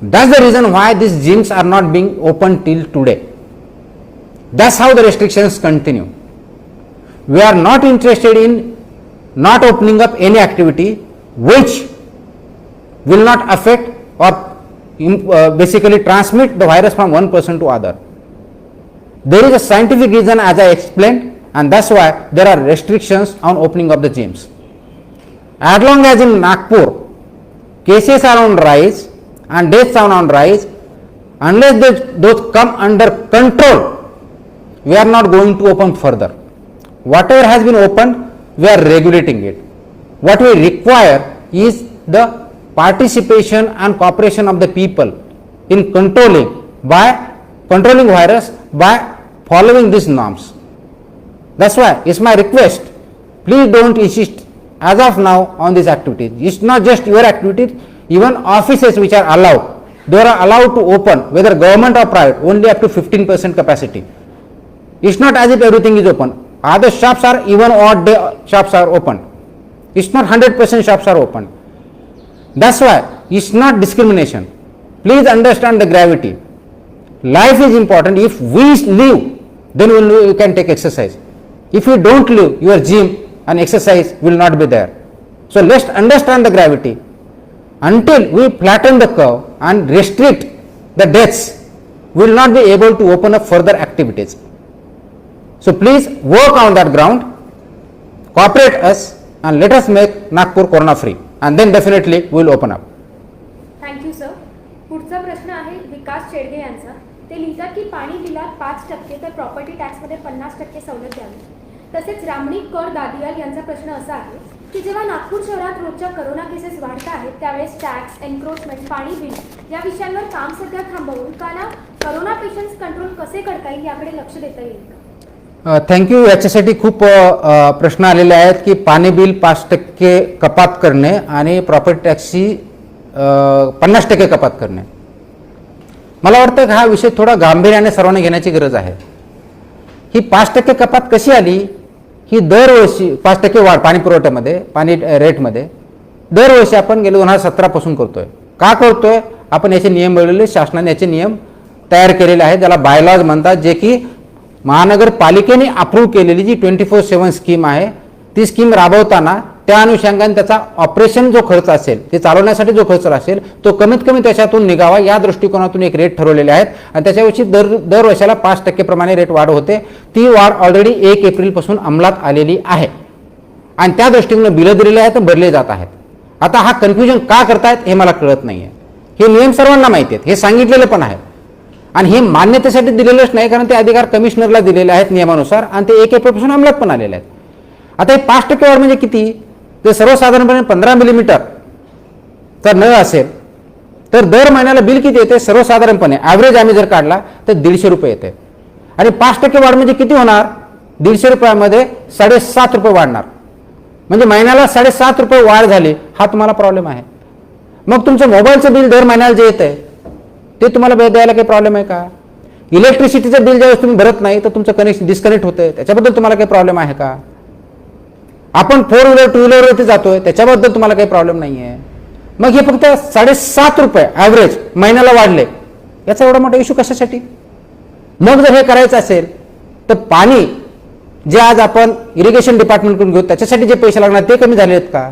That's the reason why these gyms are not being open till today. That's how the restrictions continue. We are not interested in not opening up any activity which will not affect or basically transmit the virus from one person to other. There is a scientific reason, as I explained, and that's why there are restrictions on opening of the gyms. As long as in Nagpur cases are on rise and deaths are on rise, unless those come under control, we are not going to open further. Whatever has been opened, we are regulating it. What we require is the participation and cooperation of the people in controlling virus by following these norms. That's why it's my request, please don't insist as of now on these activities. It's not just your activities, even offices which are allowed, they are allowed to open, whether government or private, only up to 15% capacity. It's not as if everything is open. Other shops are, even odd day shops are open. It's not 100% shops are open. That's why it's not discrimination. Please understand the gravity. Life is important. If we live, then only you can take exercise. If you don't live, your gym and exercise will not be there. So let's understand the gravity. Until we flatten the curve and restrict the deaths, we will not be able to open up further activities. So please work on that ground, cooperate us and let us make Nagpur corona free, and then definitely we will open up. Thank you sir. पुढचा प्रश्न आहे विकास चेडगे यांचा. ते लिहितात की पाणी बिलात 5% तर प्रॉपर्टी टॅक्समध्ये 50% सवलत द्यावी. तसेच रामणिक कर दादियाल यांचा प्रश्न असा आहे की जेव्हा नागपूर शहरात रोजच्या करोना केसेस वाढत आहेत त्यावेळेस टॅक्स, एन्क्रोचमेंट, पाणी बिल या विषयांवर काम सध्या थांबवून काना करोना पेशंट्स कंट्रोल कसे करता येईल याकडे लक्ष देता येईल का? थँक्यू. याच्यासाठी खूप प्रश्न आलेले आहेत की पाणी बिल 5% कपात करणे आणि प्रॉपर्टी टॅक्सची 50% कपात करणे. मला वाटतं की हा विषय थोडा गांभीर्याने सर्वांनी घेण्याची गरज आहे. ही 5% कपात कशी आली? ही दरवर्षी 5% वाढ पाणी पुरवठ्यामध्ये, पाणी रेटमध्ये दरवर्षी आपण गेले 2017 पासून करतोय. का करतोय? आपण याचे नियम बनवलेले, शासनाने याचे नियम तयार केलेले आहेत, ज्याला बायलॉज म्हणतात, जे की महानगरपालिकेने अप्रूव्ह केलेली जी 24/7 स्कीम आहे, ती स्कीम राबवताना त्या अनुषंगाने त्याचा ऑपरेशन जो खर्च असेल, ते चालवण्यासाठी जो खर्च असेल तो कमीत कमी त्याच्यातून निघावा या दृष्टिकोनातून एक रेट ठरवलेले आहेत आणि त्याच्याविषयी दर वर्षाला 5% प्रमाणे रेट वाढ होते. ती वाढ ऑलरेडी 1 एप्रिलपासून अंमलात आलेली आहे आणि त्या दृष्टीने बिलं दिलेले आहेत, भरले जात आहेत. आता हा कन्फ्युजन का करतायत हे मला कळत नाहीये. हे नियम सर्वांना माहिती आहेत, हे सांगितलेलं पण आहे आणि हे मान्यतेसाठी दिलेलंच नाही, कारण ते अधिकार कमिशनरला दिलेले आहेत नियमानुसार आणि ते 1 एप्रिलपासून अंमलात पण आलेले आहेत. आता हे 5% वाढ म्हणजे किती? ते सर्वसाधारणपणे 15 मिलीमीटर तर नळ असेल तर दर महिन्याला बिल किती येते? सर्वसाधारणपणे ॲव्हरेज आम्ही जर काढला तर 150 रुपये येते आणि 5% वाढ म्हणजे किती होणार? 150 रुपयामध्ये 7.5 रुपये वाढणार, म्हणजे महिन्याला 7.5 रुपये वाढ झाली. हा तुम्हाला प्रॉब्लेम आहे. मग तुमचं मोबाईलचं बिल दर महिन्याला जे येतंय ते तुम्हाला द्यायला काही प्रॉब्लेम आहे का? इलेक्ट्रिसिटीचं बिल ज्यावेळेस तुम्ही भरत नाही तर तुमचं कनेक्शन डिस्कनेक्ट होतंय, त्याच्याबद्दल तुम्हाला काही प्रॉब्लेम आहे का? आपण 4 व्हीलर 2 व्हीलरवरती जातोय त्याच्याबद्दल तुम्हाला काही प्रॉब्लेम नाही आहे. मग हे फक्त 7.5 रुपये ॲव्हरेज महिन्याला वाढले, याचा एवढा मोठा इश्यू कशासाठी? मग जर हे करायचं असेल तर पाणी जे आज आपण इरिगेशन डिपार्टमेंटकडून घेऊ त्याच्यासाठी जे पैसे लागणार ते कमी झाले आहेत का?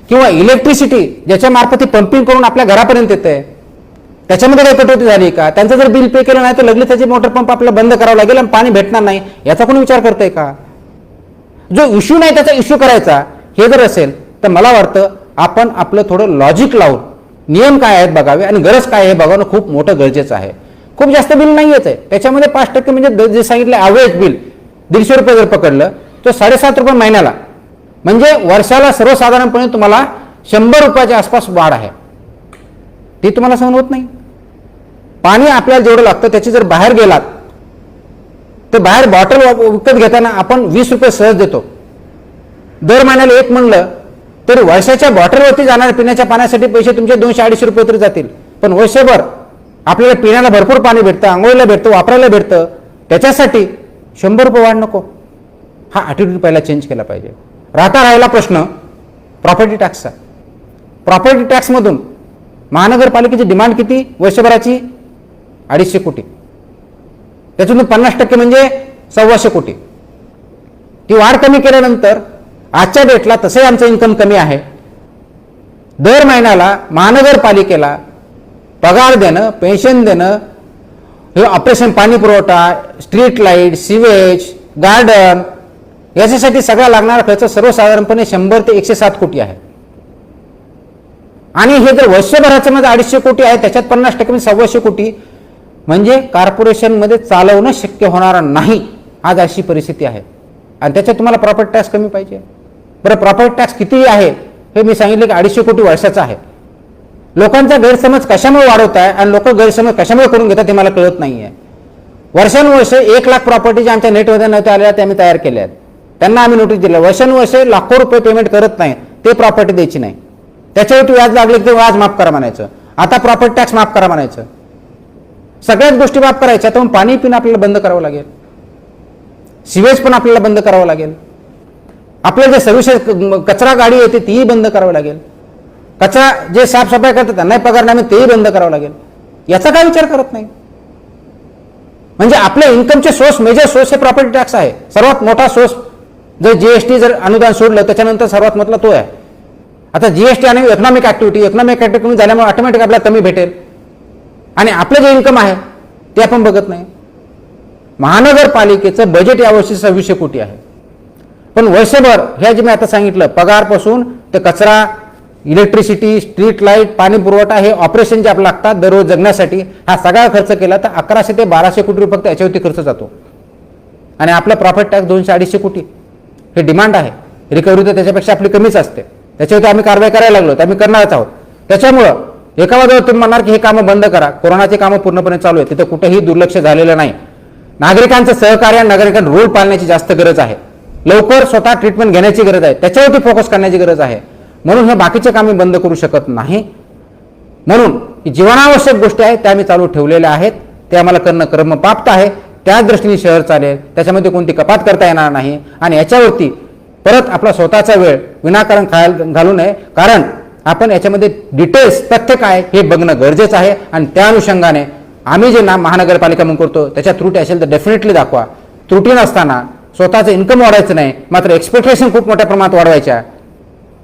किंवा इलेक्ट्रिसिटी ज्याच्या मार्फत पंपिंग करून आपल्या घरापर्यंत येते त्याच्यामध्ये काही कटौती झाली का? त्यांचं जर बिल पे केलं नाही तर लगेच त्याचे मोटर पंप आपल्याला बंद करावं लागेल आणि पाणी भेटणार नाही, याचा कोणी विचार करतोय का? जो इश्यू नाही त्याचा इश्यू करायचा हे जर असेल तर मला वाटतं आपण आपलं थोडं लॉजिक लावून नियम काय आहेत बघावे आणि गरज काय आहे बघावणं खूप मोठं गरजेचं आहे. खूप जास्त बिल नाही येत आहे त्याच्यामध्ये 5% म्हणजे जे सांगितलं ॲव्हरेज बिल 150 रुपये जर पकडलं तर 7.5 रुपये महिन्याला, म्हणजे वर्षाला सर्वसाधारणपणे तुम्हाला 100 रुपयाच्या आसपास वाढ आहे. ती तुम्हाला सहन होत नाही. पाणी आपल्याला जेवढं लागतं त्याची जर बाहेर गेलात तर बाहेर बॉटल विकत घेताना आपण 20 रुपये सहज देतो. दर महिन्याला एक म्हणलं तर वर्षाच्या बॉटलवरती जाणाऱ्या पिण्याच्या पाण्यासाठी पैसे तुमचे 200-250 रुपये तरी जातील. पण वर्षभर आपल्याला पिण्याला भरपूर पाणी भेटतं, आंघोळीला भेटतं, वापरायला भेटतं, त्याच्यासाठी 100 रुपये वाढ नको. हा ॲटिट्यूड पहिला चेंज केला पाहिजे. राहिला प्रश्न प्रॉपर्टी टॅक्सचा. प्रॉपर्टी टॅक्समधून महानगरपालिकेची डिमांड किती वर्षभराची? 250 कोटी. त्याच्यातून 50% म्हणजे 125 कोटी. ती वाढ कमी केल्यानंतर आजच्या डेटला तसे आमचं इन्कम कमी आहे. दर महिन्याला महानगरपालिकेला पगार देणं, पेन्शन देणं, हे ऑपरेशन पाणी पुरवठा, स्ट्रीट लाईट, सिवेज, गार्डन याच्यासाठी सगळा लागणारा खर्च सर्वसाधारणपणे 100 ते 107 कोटी आहे. आणि हे जर वर्षभराच्या मध्ये 250 कोटी आहे त्याच्यात 50% म्हणजे 125 कोटी, म्हणजे कॉर्पोरेशनमध्ये चालवणं शक्य होणार नाही. आज अशी परिस्थिती आहे आणि त्याच्यात तुम्हाला प्रॉपर्टी टॅक्स कमी पाहिजे. बरं, प्रॉपर्टी टॅक्स किती आहे हे मी सांगितलं की 250 कोटी वर्षाचा आहे. लोकांचा गैरसमज कशामुळे वाढवत आहे आणि लोक गैरसमज कशामुळे करून घेतात हे मला कळत नाही आहे. वर्षानुवर्ष 1 लाख प्रॉपर्टी ज्या आमच्या नेटमध्ये नव्हत्या आल्या त्या आम्ही तयार केल्या आहेत. त्यांना आम्ही नोटीस दिल्या. वर्षानुवर्ष लाखो रुपये पेमेंट करत नाही ते प्रॉपर्टी द्यायची नाही. त्याच्यावरती व्याज लागले की व्याज माफ करा म्हणायचं. आता प्रॉपर्टी टॅक्स माफ करा म्हणायचं. सगळ्याच गोष्टी माफ करायच्या. तर मग पाणी पिणं आपल्याला बंद करावं लागेल, सिवेज पण आपल्याला बंद करावं लागेल, आपल्याला जे सर्व्हिसेस कचरा गाडी येते तीही बंद करावं लागेल, कचरा जे साफसफाई करतात त्यांनाही पगार नाही तेही बंद करावं लागेल. याचा काय विचार करत नाही. म्हणजे आपल्या इन्कमचे सोर्स, मेजर सोर्स हे प्रॉपर्टी टॅक्स आहे. सर्वात मोठा सोर्स जर जीएसटी जर अनुदान सोडलं त्याच्यानंतर सर्वात मोठा तो आहे. आता जीएसटी आणि इकॉनॉमिक ऍक्टिव्हिटी कमी झाल्यामुळे ऑटोमॅटिक आपल्याला कमी भेटेल आणि आपलं जे इन्कम आहे ते आपण बघत नाही. महानगरपालिकेचं बजेट यावर्षी 2600 कोटी आहे. पण वर्षभर हे जे मी आता सांगितलं पगारपासून ते कचरा, इलेक्ट्रिसिटी, स्ट्रीट लाईट, पाणी पुरवठा हे ऑपरेशन जे आपल्याला लागतात दररोज जगण्यासाठी हा सगळा खर्च केला तर 1100 ते 1200 कोटी रुपये फक्त याच्यावरती खर्च जातो. आणि आपला प्रॉपर्टी टॅक्स 200-250 कोटी हे डिमांड आहे. रिकव्हरी तर त्याच्यापेक्षा आपली कमीच असते. त्याच्यावरती आम्ही कारवाई करायला लागलो तर आम्ही करणारच आहोत. त्याच्यामुळं एका बाजूला तुम्ही म्हणणार की हे कामं बंद करा, कोरोनाचे कामं पूर्णपणे चालू आहेत, तिथं कुठेही दुर्लक्ष झालेलं नाही. नागरिकांचं सहकार्य आणि नागरिकांना रूल पाळण्याची जास्त गरज आहे. लवकर स्वतः ट्रीटमेंट घेण्याची गरज आहे, त्याच्यावरती फोकस करण्याची गरज आहे. म्हणून हे बाकीचे कामे बंद करू शकत नाही. म्हणून जीवनावश्यक गोष्टी आहेत त्या आम्ही चालू ठेवलेल्या आहेत. ते आम्हाला करणं कर्मप्राप्त आहे. त्याच दृष्टीने शहर चालेल, त्याच्यामध्ये कोणती कपात करता येणार नाही. आणि याच्यावरती परत आपला स्वतःचा वेळ विनाकारण घालू नये, कारण आपण याच्यामध्ये डिटेल्स तथ्य काय हे बघणं गरजेचं आहे. आणि त्या अनुषंगाने आम्ही जे महानगरपालिका म्हणून करतो त्याच्यात त्रुटी असेल तर डेफिनेटली दाखवा. त्रुटी नसताना स्वतःचं इन्कम वाढवायचं नाही, मात्र एक्सपेक्टेशन खूप मोठ्या प्रमाणात वाढवायच्या.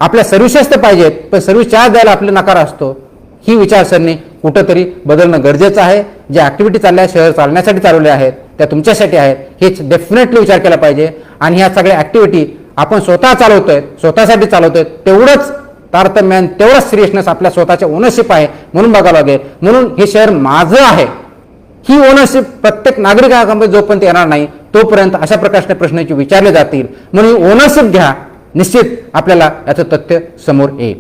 आपल्या सर्व्हिसेस तर पाहिजेत पण सर्व्हिस चार्ज द्यायला आपला नकार असतो. ही विचारसरणी कुठंतरी बदलणं गरजेचं आहे. ज्या ऍक्टिव्हिटी चालल्या शहर चालण्यासाठी चालवल्या आहेत त्या तुमच्यासाठी आहेत हेच डेफिनेटली विचार केला पाहिजे. आणि ह्या सगळ्या ऍक्टिव्हिटी आपण स्वतः चालवतोय, स्वतःसाठी चालवतोय, तेवढंच तारतम्य, तेवढंच सिरियसनेस आपल्या स्वतःच्या ओनरशिप आहे म्हणून बघावं लागेल. म्हणून हे शहर माझं आहे ही ओनरशिप प्रत्येक नागरिकांमध्ये जोपर्यंत येणार नाही तोपर्यंत अशा प्रकारचे प्रश्नांची विचारले जातील. म्हणून ओनरशिप घ्या, निश्चित आपल्याला याचं तथ्य समोर येईल.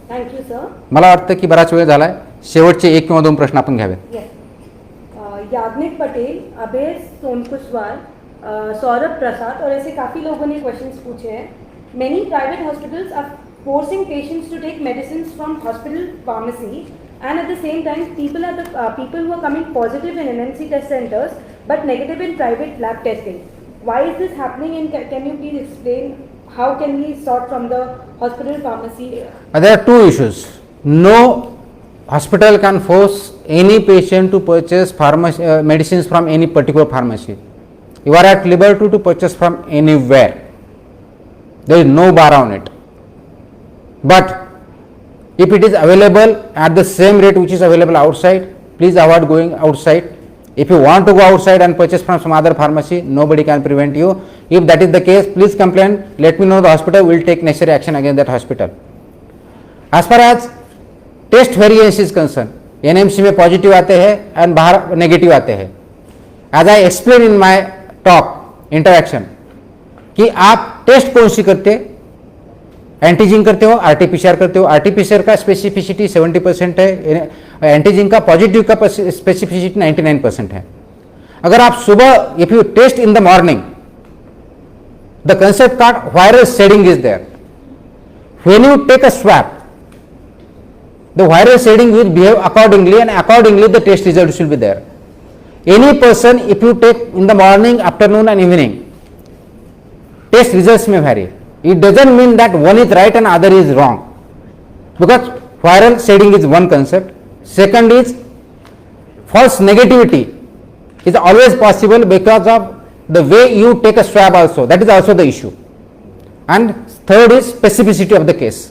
Thank you sir. मला वाटतं की बराच वेळ झालाय. शेवटचे 1 किंवा 2 प्रश्न आपण घ्यावेत. याग्निक पटेल, अभय सोनकुशवाल, सौरभ प्रसाद और ऐसे काफ़ी लोगों ने क्वेश्चंस पूछे हैं. Many private hospitals are forcing patients to take medicines from hospital pharmacy, and at the same time people who are coming positive in NMC test centers but negative in private lab testing. Why is this happening, and can you please explain how can we sort from the hospital pharmacy? There are 2 issues. No hospital can force any patient to purchase medicines from any particular pharmacy. You are at liberty to purchase from anywhere. There is no bar on it. But if it is available at the same rate which is available outside, please avoid going outside. If you want to go outside and purchase from some other pharmacy, nobody can prevent you. If that is the case, please complain. Let me know. The hospital will take necessary action against that hospital. As far as test variance is concerned, NMC में positive आते हैं and बाहर negative आते हैं. As I explain in my talk interaction कि आप test कौन सी करते, एंटीजन करते हो, आरटीपीसीआर करते हो. आरटीपीसीआर का स्पेसिफिसिटी 70% है, एंटीजन का पॉजिटिव का स्पेसिफिसिटी 99% है. अगर आप सुबह if you test in the morning, the concept called viral shedding is there. When you take a swab, the viral shading will behave accordingly and accordingly the test results will be there. Any person, if you take in the morning, afternoon and evening, test results may vary. It doesn't mean that one is right and other is wrong, because viral shading is one concept. Second is false negativity is always possible because of the way you take a swab also, that is also the issue. And third is specificity of the case.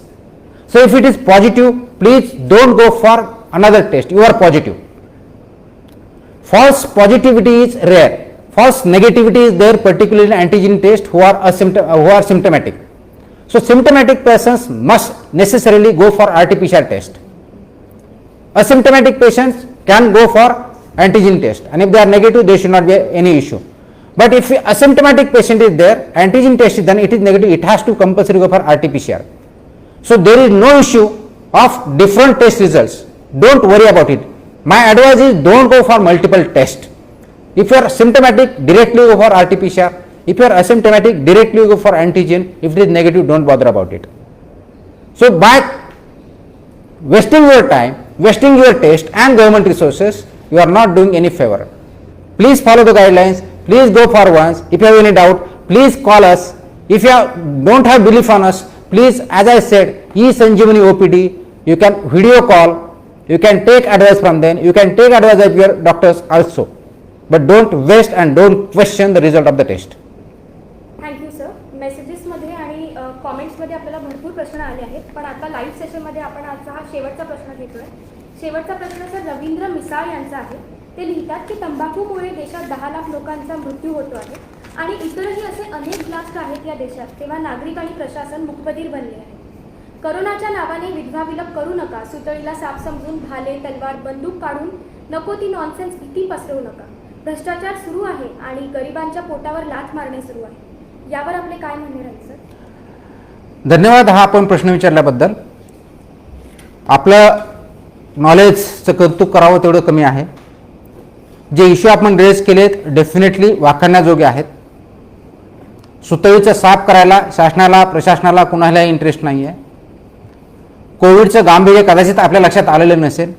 So if it is positive, please don't go for another test, you are positive. False positivity is rare, false negativity is there, particularly in antigen test who are symptomatic. So symptomatic persons must necessarily go for RT-PCR test. Asymptomatic patients can go for antigen test, and if they are negative, there should not be any issue. But if asymptomatic patient is there, antigen test is done, it is negative, it has to compulsory go for RT-PCR. So there is no issue of different test results. Don't worry about it. My advice is don't go for multiple tests. If you are symptomatic, directly go for RT-PCR. If you are asymptomatic, directly go for antigen. If it is negative, don't bother about it. So by wasting your time, wasting your test and government resources, you are not doing any favor. Please follow the guidelines. Please go for once. If you have any doubt, please call us. If you don't have belief on us, please, as I said, e-Sanjeevani OPD, you can video call, you can take advice from them, you can take advice of your doctors also, but don't waste and don't question the result of the test. Thank you sir. मेसेजेसमध्ये आणि कॉमेंट्समध्ये आपल्याला भरपूर प्रश्न आले आहेत, पण आता लाईव्ह सेशनमध्ये आपण आजचा हा शेवटचा प्रश्न घेतोय. शेवटचा प्रश्न सर रवींद्र मिसाळ यांचा आहे. ते लिहितात की तंबाखूमुळे देशात 10 लाख लोकांचा मृत्यू होतो आहे आणि इतरही असे अनेक ब्लास्ट आहेत या देशात, तेव्हा नागरिक आणि प्रशासन मुकबधीर बनले आहे. करोनाच्या नावाने विधवा विलप करू नका, सुतळीला साप समजून भाले तलवार बंदूक काढून नको ती नॉनसेन्स भीती पसरवू नका. भ्रष्टाचार सुरू आहे आणि गरिबांच्या पोटावर लाथ मारणे सुरू आहे. यावर आपले काय म्हणणे राहील सर? धन्यवाद हा आपण प्रश्न विचारल्याबद्दल. आपलं नॉलेजचं कौतुक करावं तेवढं कमी आहे. जे इश्यू आपण रेज केलेत डेफिनेटली वाखाणण्याजोगे आहेत. सुतळीचं साफ करायला शासनाला प्रशासनाला कुणालाही इंटरेस्ट नाही आहे. कोविडचं गांभीर्य कदाचित आपल्या लक्षात आलेलं नसेल,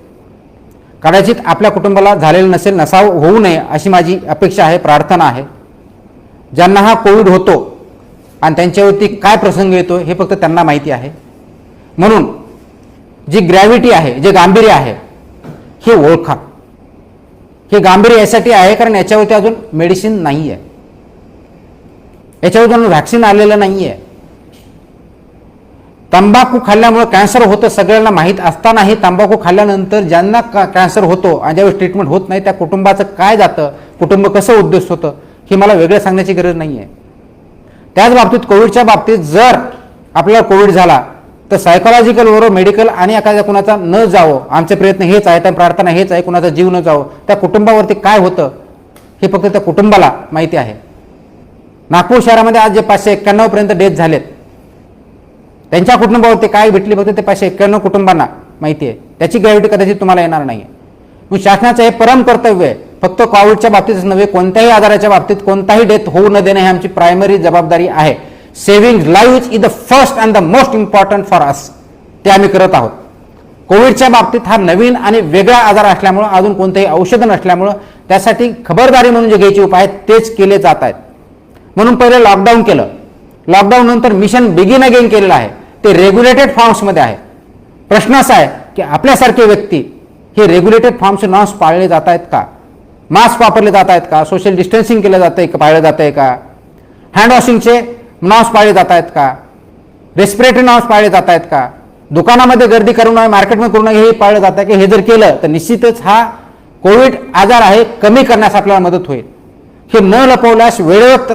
कदाचित आपल्या कुटुंबाला झालेलं नसेल, नसावं, होऊ नये अशी माझी अपेक्षा आहे, प्रार्थना आहे. ज्यांना हा कोविड होतो आणि त्यांच्यावरती काय प्रसंग येतो हे फक्त त्यांना माहिती आहे. म्हणून जी ग्रॅव्हिटी आहे, जे गांभीर्य आहे हे ओळखा. हे गांभीर्य यासाठी आहे कारण याच्यावरती अजून मेडिसिन नाही आहे, याच्यावर अजून व्हॅक्सिन आलेलं नाही आहे. तंबाखू खाल्ल्यामुळे कॅन्सर होतं सगळ्यांना माहीत असतानाही तंबाखू खाल्ल्यानंतर ज्यांना कॅन्सर होतो आणि ज्यावेळेस ट्रीटमेंट होत नाही त्या कुटुंबाचं काय जातं, कुटुंब कसं उद्ध्वस्त होतं हे मला वेगळं सांगण्याची गरज नाही आहे. त्याच बाबतीत कोविडच्या बाबतीत जर आपल्याला कोविड झाला तर सायकोलॉजिकल बरोबर मेडिकल आणि एखाद्या कुणाचा न जावं, आमचे प्रयत्न हेच आहेत आणि प्रार्थना हेच आहे, कुणाचा जीव न जावं. त्या कुटुंबावरती काय होतं हे फक्त त्या कुटुंबाला माहिती आहे. नागपूर शहरामध्ये आज जे 591 पर्यंत डेथ झालेत त्यांच्या कुटुंबावरती काय भेटली फक्त ते 591 कुटुंबांना माहिती आहे. त्याची ग्रॅव्हिटी कदाचित तुम्हाला येणार नाही. मग शासनाचं हे परम कर्तव्य आहे. फक्त कोविडच्या बाबतीतच नव्हे, कोणत्याही आजाराच्या बाबतीत कोणताही डेथ होऊ न देणे ही आमची प्रायमरी जबाबदारी आहे. Saving live is the first and the most important for us. ते आम्ही करत आहोत. कोविडच्या बाबतीत हा नवीन आणि वेगळा आजार असल्यामुळं, अजून कोणतेही औषधं नसल्यामुळं त्यासाठी खबरदारी म्हणून जे घ्यायचे उपाय आहेत तेच केले जात आहेत. म्हणून पहिले लॉकडाऊन केलं, लॉकडाऊन नंतर मिशन बिगिन अगेन केलेलं आहे. ते रेग्युलेटेड फॉर्म्समध्ये आहे. प्रश्न असा आहे की आपल्यासारखे व्यक्ती हे रेग्युलेटेड फॉर्म्सचे नॉर्म्स पाळले जात आहेत का, मास्क वापरले जात आहेत का, सोशल डिस्टन्सिंग केलं जातं आहे का, पाळलं जात आहे का, हँड वॉशिंगचे नॉर्म्स पाळले जात आहेत का, रेस्पिरेटरी नॉर्म्स पाळले जात आहेत का, दुकानामध्ये गर्दी करू नये, मार्केटमध्ये करू नये हे पाळलं जात आहे की. हे जर केलं तर निश्चितच हा कोविड आजार आहे कमी करण्यास आपल्याला मदत होईल. हे न लपवल्यास वेळेवर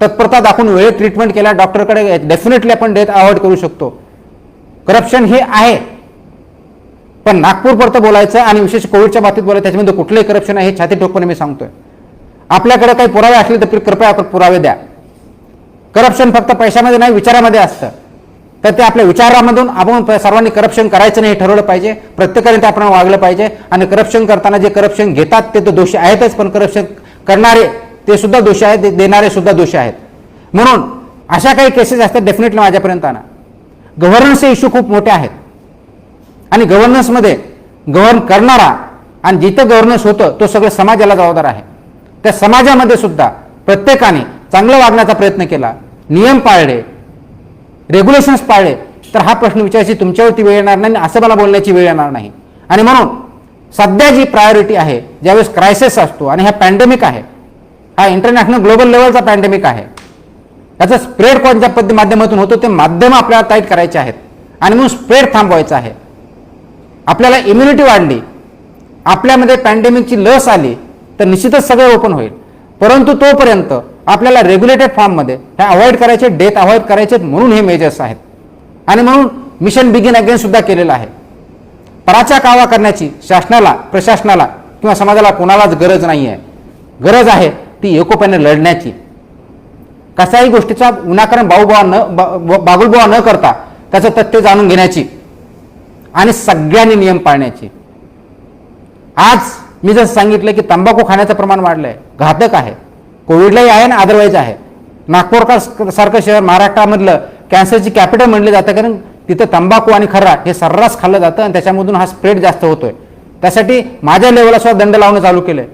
तत्परता दाखवून वेळेत ट्रीटमेंट केल्या डॉक्टरकडे डेफिनेटली आपण डेथ अवॉइड करू शकतो. करप्शन हे आहे पण नागपूरपुरतं बोलायचं आणि विशेष कोविडच्या बाबतीत बोलायचं, त्याच्यामध्ये कुठलंही करप्शन आहे हे छाती ठोकपणे मी सांगतोय. आपल्याकडे काही पुरावे असले तर कृपया पुरावे द्या. करप्शन फक्त पैशामध्ये नाही, विचारामध्ये असतं. तर ते आपल्या विचारामधून आपण सर्वांनी करप्शन करायचं नाही हे ठरवलं पाहिजे. प्रत्येकाने ते आपण वागलं पाहिजे. आणि करप्शन करताना जे करप्शन घेतात ते तर दोषी आहेतच, पण करप्शन करणारे ते सुद्धा दोषी आहेत, देणारे सुद्धा दोषी आहेत. म्हणून अशा काही केसेस असतात डेफिनेटली माझ्यापर्यंत आणा. गव्हर्नन्सचे इश्यू खूप मोठे आहेत आणि गव्हर्नन्समध्ये गव्हर्न करणारा आणि जिथं गव्हर्नन्स होतं तो सगळं समाजाला जबाबदार आहे. त्या समाजामध्ये सुद्धा प्रत्येकाने चांगलं वागण्याचा प्रयत्न केला, नियम पाळले, रेग्युलेशन्स पाळले, तर हा प्रश्न विचारायची तुमच्यावरती वेळ येणार नाही, असं मला बोलण्याची वेळ येणार नाही. आणि म्हणून सध्या जी प्रायोरिटी आहे, ज्यावेळेस क्रायसिस असतो आणि हा पॅन्डेमिक आहे, हा इंटरनॅशनल ग्लोबल लेवलचा पॅन्डेमिक आहे, याचा स्प्रेड कोणत्या माध्यमातून होतो ते माध्यम आपल्याला टाईट करायचे आहेत आणि म्हणून स्प्रेड थांबवायचं आहे. आपल्याला इम्युनिटी वाढली, आपल्यामध्ये पॅन्डेमिकची लस आली तर निश्चितच सगळं ओपन होईल. परंतु तोपर्यंत आपल्याला रेग्युलेटेड फॉर्ममध्ये हे अवॉइड करायचे, डेथ अवॉइड करायचे, म्हणून हे मेजर्स आहेत. आणि म्हणून मिशन बिगिन अगेन सुद्धा केलेलं आहे. पराच्या कावा करण्याची शासनाला, प्रशासनाला किंवा समाजाला कोणालाच गरज नाही आहे. गरज आहे ती एकोप्याने लढण्याची. कशाही गोष्टीचा विनाकारण बागुलबुवा न करता त्याचं तथ्य जाणून घेण्याची आणि सगळ्यांनी नियम पाळण्याची. आज मी जसं सांगितलं की तंबाखू खाण्याचं प्रमाण वाढलंय, घातक आहे, कोविडलाही आहे आणि अदरवाईज आहे. नागपूर सारखं शहर महाराष्ट्रामधलं कॅन्सरची कॅपिटल म्हणलं जातं, कारण तिथं तंबाखू आणि खर्रा हे सर्रास खाल्लं जातं आणि त्याच्यामधून हा स्प्रेड जास्त होतोय. त्यासाठी माझ्या लेवलला सुद्धा दंड लावणं चालू केलंय.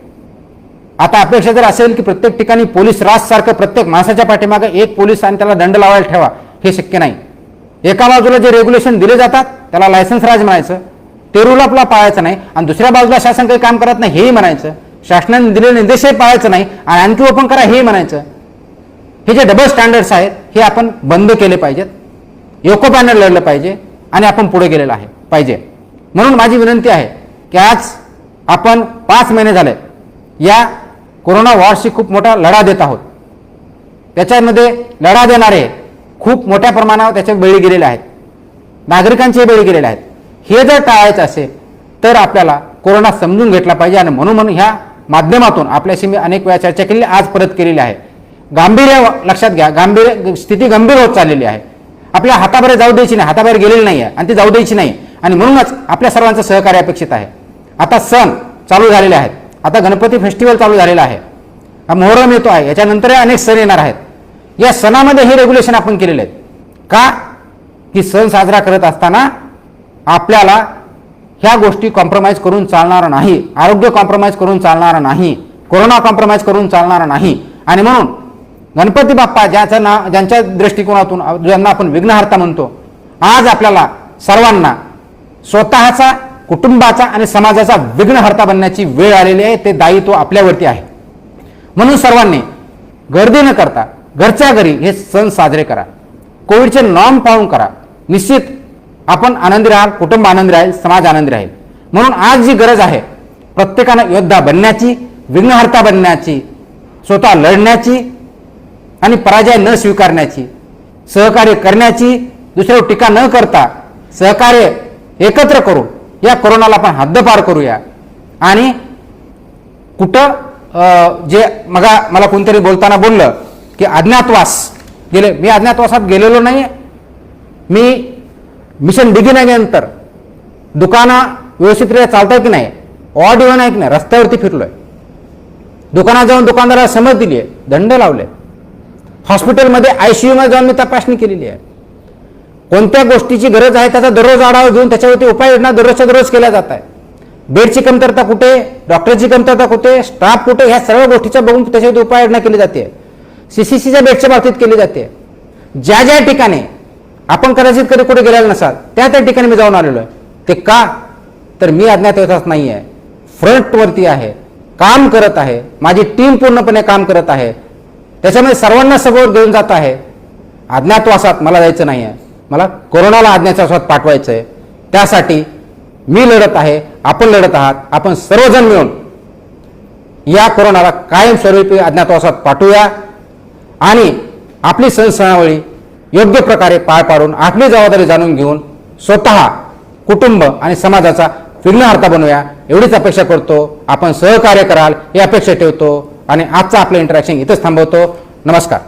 आता अपेक्षा जर असेल की प्रत्येक ठिकाणी पोलीस राजसारखं प्रत्येक माणसाच्या पाठीमागे एक पोलीस आणि त्याला दंड लावायला ठेवा, हे शक्य नाही. एका बाजूला जे रेग्युलेशन दिले जातात त्याला लायसन्स राज म्हणायचं, ते रूल आपला पाळायचं नाही, आणि दुसऱ्या बाजूला शासन काही काम करत नाही हेही म्हणायचं, शासनाने दिलेले निर्देशही पाळायचं नाही आणि आणखी ओपन करा हेही म्हणायचं. हे जे डबल स्टँडर्ड्स आहेत हे आपण बंद केले पाहिजेत, एकोप्याने लढलं पाहिजे आणि आपण पुढे गेलेलं आहे पाहिजे. म्हणून माझी विनंती आहे की आज आपण 5 महिने झाले या कोरोना वॉरशी खूप मोठा लढा देत आहोत. त्याच्यामध्ये लढा देणारे खूप मोठ्या प्रमाणावर त्याच्या बळी गेलेले आहेत, नागरिकांचे बळी गेलेले आहेत. हे जर टाळायचं असेल तर आपल्याला कोरोना समजून घेतला पाहिजे. आणि म्हणून ह्या माध्यमातून आपल्याशी मी अनेक वेळा चर्चा केली, आज परत केलेली आहे. गांभीर्य लक्षात घ्या, स्थिती गंभीर होत चाललेली आहे. आपल्या हाताबाहेर जाऊ द्यायची नाही, हाताबाहेर गेलेली नाही आहे आणि ती जाऊ द्यायची नाही. आणि म्हणूनच आपल्या सर्वांचं सहकार्य अपेक्षित आहे. आता सण चालू झालेले आहेत, आता गणपती फेस्टिवल चालू झालेला आहे, हा मोहरम येतो आहे, याच्यानंतर अनेक सण येणार आहेत. या सणामध्ये हे रेग्युलेशन आपण केलेले आहेत का, की सण साजरा करत असताना आपल्याला ह्या गोष्टी कॉम्प्रोमाइज करून चालणार नाही, आरोग्य कॉम्प्रोमाइज करून चालणार नाही, कोरोना कॉम्प्रोमाइज करून चालणार नाही. आणि म्हणून गणपती बाप्पा ज्यांच्या दृष्टिकोनातून ज्यांना आपण विघ्नहर्ता म्हणतो, आज आपल्याला सर्वांना स्वतःचा, कुटुंबाचा आणि समाजाचा विघ्नहर्ता बनण्याची वेळ आलेली आहे. ते दायित्व आपल्यावरती आहे. म्हणून सर्वांनी गर्दी न करता घरच्या घरी हे सण साजरे करा, कोविडचे नॉर्म पाळून करा. निश्चित आपण आनंदी राहाल, कुटुंब आनंदी राहील, समाज आनंदी राहील. म्हणून आज जी गरज आहे प्रत्येकानं योद्धा बनण्याची, विघ्नहर्ता बनण्याची, स्वतः लढण्याची आणि पराजय न स्वीकारण्याची, सहकार्य करण्याची, दुसऱ्यावर टीका न करता सहकार्य एकत्र करून या कोरोनाला आपण हद्दपार करूया. आणि कुठं जे मला कोणतरी बोलताना बोललं की अज्ञातवास गेले, मी अज्ञातवासात गेलेलो नाही. मी मिशन बिगिन नंतर दुकानं व्यवस्थितरित्या चालतंय की नाही, ऑड इव्हन आहे की नाही, रस्त्यावरती फिरलोय, दुकानात जाऊन दुकानदाराला समज दिली आहे, दंड लावले, हॉस्पिटलमध्ये ICU मध्ये जाऊन मी तपासणी केलेली आहे. कोणत्या गोष्टीची गरज आहे त्याचा दररोज आढावा घेऊन त्याच्यावरती उपाययोजना दररोजच्या दररोज केल्या जात आहे. बेडची कमतरता कुठे, डॉक्टरची कमतरता कुठे, स्टाफ कुठे, ह्या सर्व गोष्टीचा बघून त्याच्यावरती उपाययोजना केली जाते. CCCच्या बेडच्या बाबतीत केली जाते. ज्या ज्या ठिकाणी आपण कदाचित कधी कुठे गेलेला नसाल त्या ठिकाणी मी जाऊन आलेलो आहे. ते का, तर मी अज्ञातवासात नाही आहे, फ्रंटवरती आहे, काम करत आहे, माझी टीम पूर्णपणे काम करत आहे, त्याच्यामध्ये सर्वांना सगळं घेऊन जात आहे. अज्ञातवासात मला जायचं नाही आहे, मला कोरोनाला अज्ञातवासात पाठवायचं आहे. त्यासाठी मी लढत आहे, आपण लढत आहात. आपण सर्वजण मिळून या कोरोनाला कायमस्वरूपी अज्ञातवासात पाठवूया आणि आपली सणावळी योग्य प्रकारे पार पाडून आपली जबाबदारी जाणून घेऊन स्वतः, कुटुंब आणि समाजाचा विघ्नहर्ता बनवूया एवढीच अपेक्षा करतो. आपण सहकार्य कराल ही अपेक्षा ठेवतो आणि आजचा आपलं इंटरॅक्शन इथंच थांबवतो. नमस्कार.